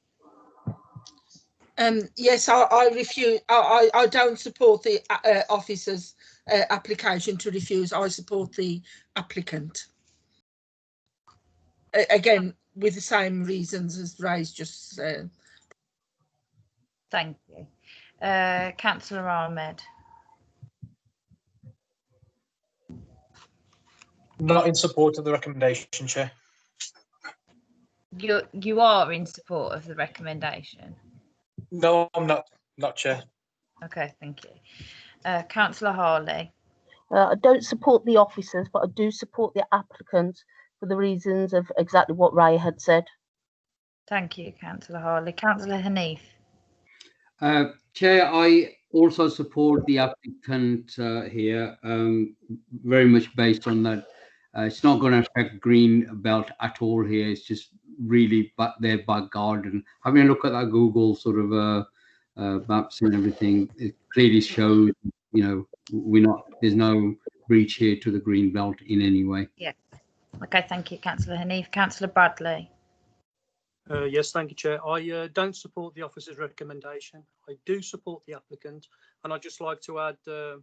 Yes, I refuse. I don't support the officer's application to refuse. I support the applicant. Again, with the same reasons as Ray's just said. Thank you. Councillor Ahmed. Not in support of the recommendation, Chair. You are in support of the recommendation? No, I'm not, Chair. Okay, thank you. Councillor Harley. I don't support the officers, but I do support the applicant for the reasons of exactly what Ray had said. Thank you, Councillor Harley. Councillor Hanif. Chair, I also support the applicant here, very much based on that. It's not going to affect green belt at all here. It's just really their back garden. Having a look at that Google sort of maps and everything, it clearly shows, you know, there's no breach here to the green belt in any way. Yeah. Okay, thank you, Councillor Hanif. Councillor Bradley. Yes, thank you, Chair. I don't support the officer's recommendation. I do support the applicant, and I'd just like to add that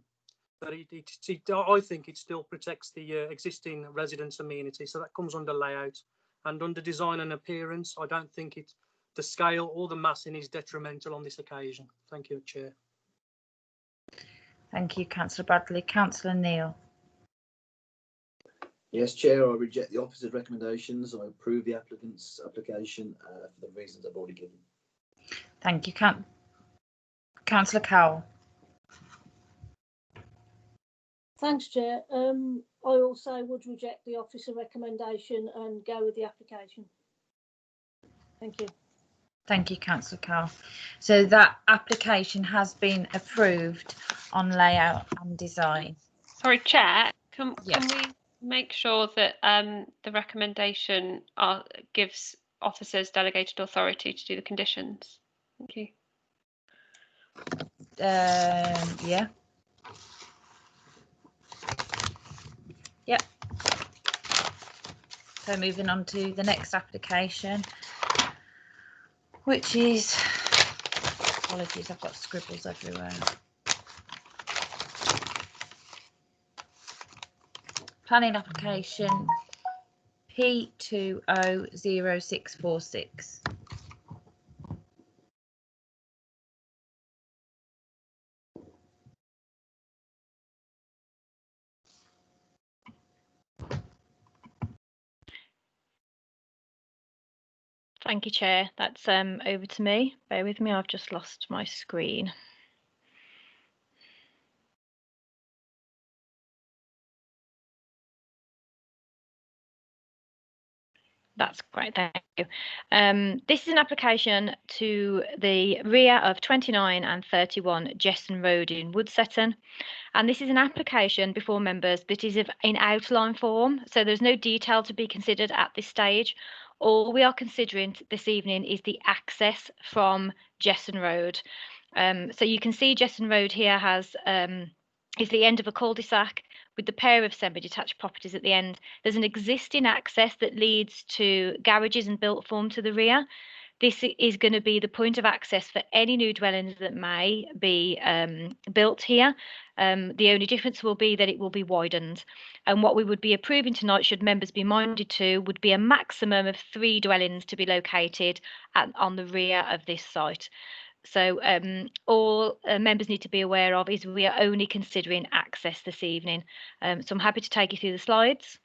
I think it still protects the existing residence amenity, so that comes under layout, and under design and appearance. I don't think the scale or the massing is detrimental on this occasion. Thank you, Chair. Thank you, Councillor Bradley. Councillor Neil. Yes, Chair, I reject the officer's recommendations. I approve the applicant's application for the reasons I've already given. Thank you, Councillor Cowell. Thanks, Chair. I also would reject the officer recommendation and go with the application. Thank you. Thank you, Councillor Cowell. So that application has been approved on layout and design. Sorry, Chair, can we make sure that the recommendation gives officers delegated authority to do the conditions? Thank you. Yeah. Yep. So moving on to the next application, which is, apologies, I've got scribbles everywhere. Planning application P200646. Thank you, Chair. That's over to me. Bear with me, I've just lost my screen. That's great, thank you. This is an application to the rear of 29 and 31 Jesson Road in Woodsetton. And this is an application before members that is in outline form, so there's no detail to be considered at this stage. All we are considering this evening is the access from Jesson Road. So you can see Jesson Road here is the end of a cul-de-sac with the pair of semi-detached properties at the end. There's an existing access that leads to garages and built form to the rear. This is going to be the point of access for any new dwellings that may be built here. The only difference will be that it will be widened. And what we would be approving tonight, should members be minded to, would be a maximum of 3 dwellings to be located on the rear of this site. So all members need to be aware of is we are only considering access this evening. So I'm happy to take you through the slides.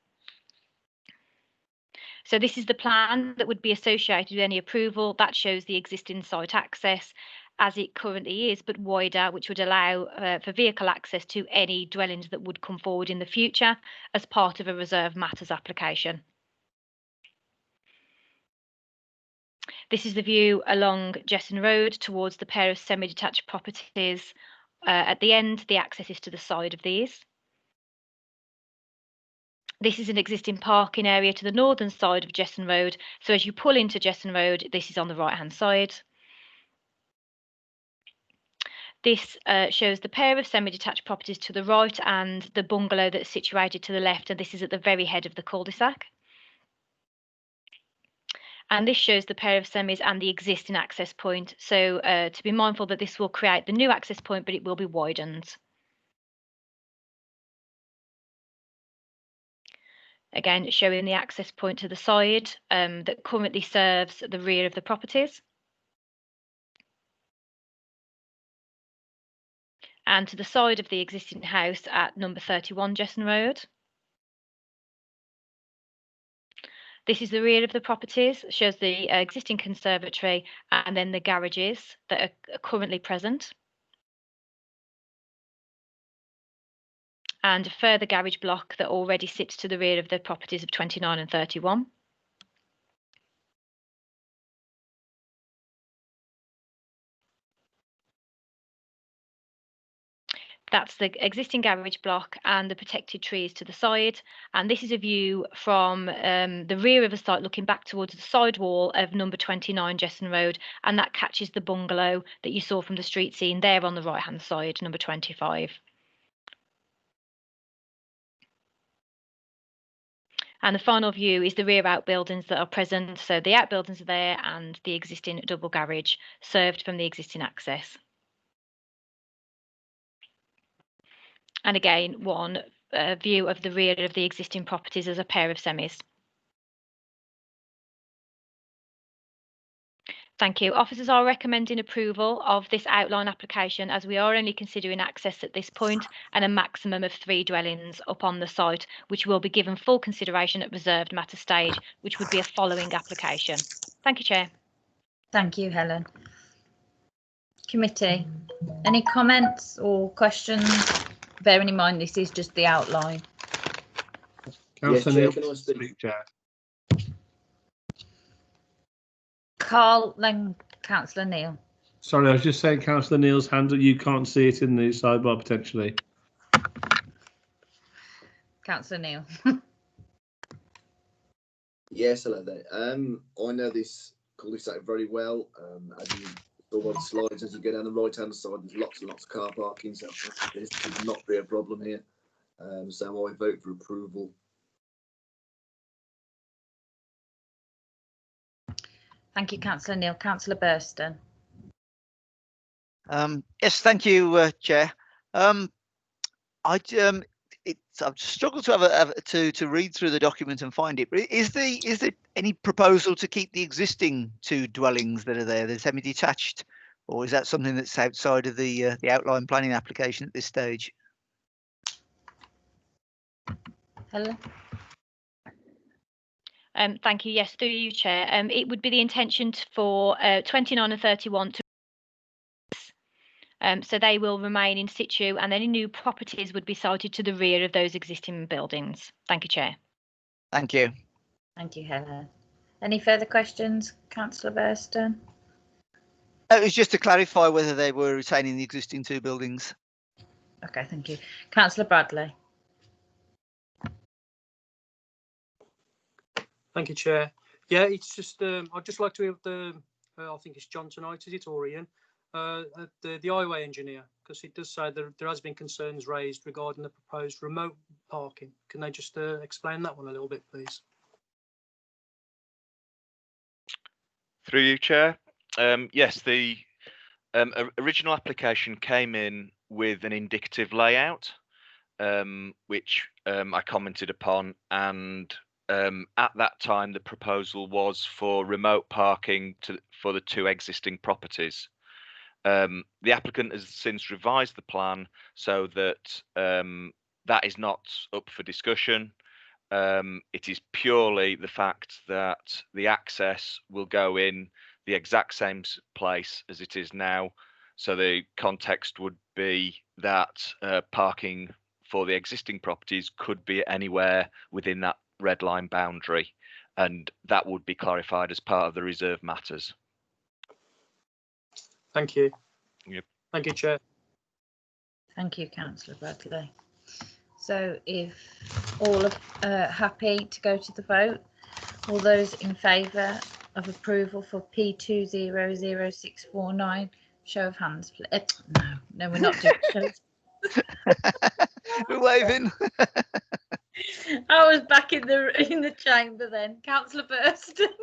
So this is the plan that would be associated with any approval. That shows the existing site access as it currently is, but wider, which would allow for vehicle access to any dwellings that would come forward in the future as part of a reserved matters application. This is the view along Jesson Road towards the pair of semi-detached properties. At the end, the access is to the side of these. This is an existing parking area to the northern side of Jesson Road. So as you pull into Jesson Road, this is on the right-hand side. This shows the pair of semi-detached properties to the right and the bungalow that's situated to the left, and this is at the very head of the cul-de-sac. And this shows the pair of semis and the existing access point. So to be mindful that this will create the new access point, but it will be widened. Again, showing the access point to the side that currently serves the rear of the properties. And to the side of the existing house at number 31 Jesson Road. This is the rear of the properties, shows the existing conservatory and then the garages that are currently present. And a further garage block that already sits to the rear of the properties of 29 and 31. That's the existing garage block and the protected trees to the side. And this is a view from the rear of the site looking back towards the side wall of number 29 Jesson Road. And that catches the bungalow that you saw from the street scene there on the right-hand side, number 25. And the final view is the rear outbuildings that are present. So the outbuildings are there and the existing double garage served from the existing access. And again, one view of the rear of the existing properties as a pair of semis. Thank you. Officers are recommending approval of this outline application as we are only considering access at this point and a maximum of 3 dwellings up on the site, which will be given full consideration at reserved matter stage, which would be a following application. Thank you, Chair. Thank you, Helen. Committee, any comments or questions? Bearing in mind this is just the outline. Councillor Chair, Neil, can I speak? Chair. Carl, then Councillor Neil. Sorry, I was just saying, Councillor Neil's hand. You can't see it in the sidebar potentially. Councillor Neil. Yes, hello there. I know this cul-de-sac very well. As you saw on the slides, as you go down the right-hand side, there's lots and lots of car parking, so this should not be a problem here. So I vote for approval. Thank you, Councillor Neil. Councillor Burston. Yes, thank you, Chair. I've struggled to read through the document and find it. But is there any proposal to keep the existing 2 dwellings that are there, the semi-detached, or is that something that's outside of the outline planning application at this stage? Helen. Thank you. Yes, through you, Chair. It would be the intention for 29 and 31 to so they will remain in situ, and any new properties would be sited to the rear of those existing buildings. Thank you, Chair. Thank you. Thank you, Helen. Any further questions, Councillor Burston? It was just to clarify whether they were retaining the existing 2 buildings. Okay, thank you. Councillor Bradley. Thank you, Chair. Yeah, it's just I'd just like to have the I think it's John tonight, is it, or Ian, the highway engineer, because it does say that there has been concerns raised regarding the proposed remote parking. Can they just explain that one a little bit, please? Through you, Chair. Yes, the original application came in with an indicative layout, which I commented upon, and at that time the proposal was for remote parking for the 2 existing properties. The applicant has since revised the plan so that that is not up for discussion. It is purely the fact that the access will go in the exact same place as it is now. So the context would be that parking for the existing properties could be anywhere within that red line boundary, and that would be clarified as part of the reserve matters. Thank you. Yep. Thank you, Chair. Thank you, Councillor Bradley. So if all are happy to go to the vote, all those in favour of approval for P200649, show of hands, please. No, we're not doing shows. We're waving. I was back in the chamber then. Councillor Burston.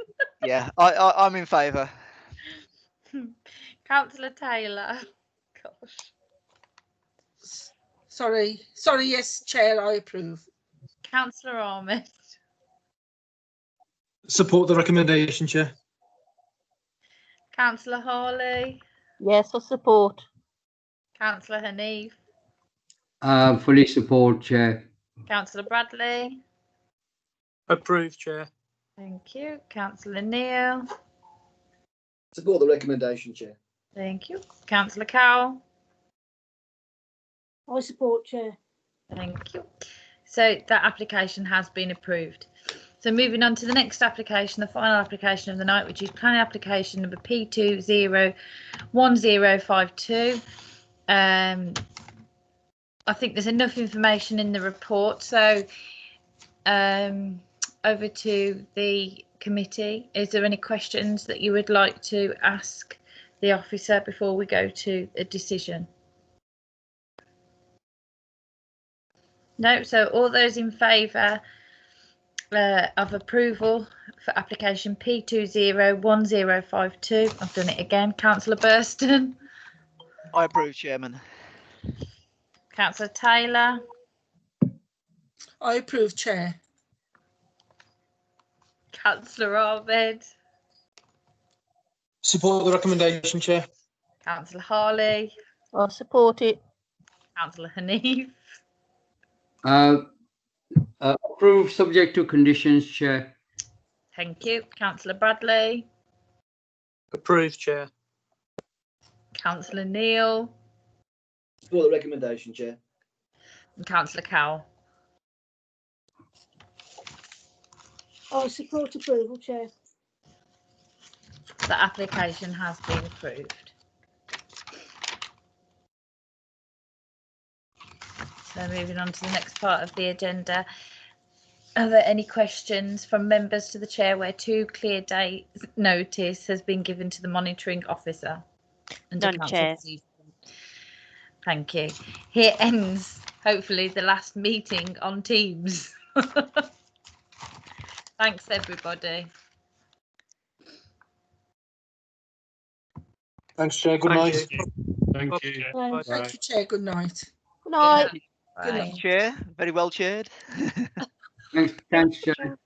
Yeah, I'm in favour. Councillor Taylor. Gosh. Sorry, yes, Chair, I approve. Councillor Ahmed. Support the recommendation, Chair. Councillor Harley. Yes, I support. Councillor Hanif. Fully support, Chair. Councillor Bradley. Approve, Chair. Thank you. Councillor Neil. Support the recommendation, Chair. Thank you. Councillor Cowell. I support, Chair. Thank you. So that application has been approved. So moving on to the next application, the final application of the night, which is planning application number P201052. I think there's enough information in the report. So over to the committee. Is there any questions that you would like to ask the officer before we go to a decision? No, so all those in favour of approval for application P201052. I've done it again. Councillor Burston. I approve, Chairman. Councillor Taylor. I approve, Chair. Councillor Ahmed. Support the recommendation, Chair. Councillor Harley. I support it. Councillor Hanif. Approve subject to conditions, Chair. Thank you. Councillor Bradley. Approved, Chair. Councillor Neil. Support the recommendation, Chair. And Councillor Cowell. I support approval, Chair. The application has been approved. So moving on to the next part of the agenda. Are there any questions from members to the chair where 2 clear days notice has been given to the monitoring officer? None, Chair. Thank you. Here ends, hopefully, the last meeting on Teams. Thanks, everybody. Thanks, Chair. Good night. Thank you. Thank you, Chair. Good night. Good night. Good night, Chair. Very well chaired. Thanks, Chair.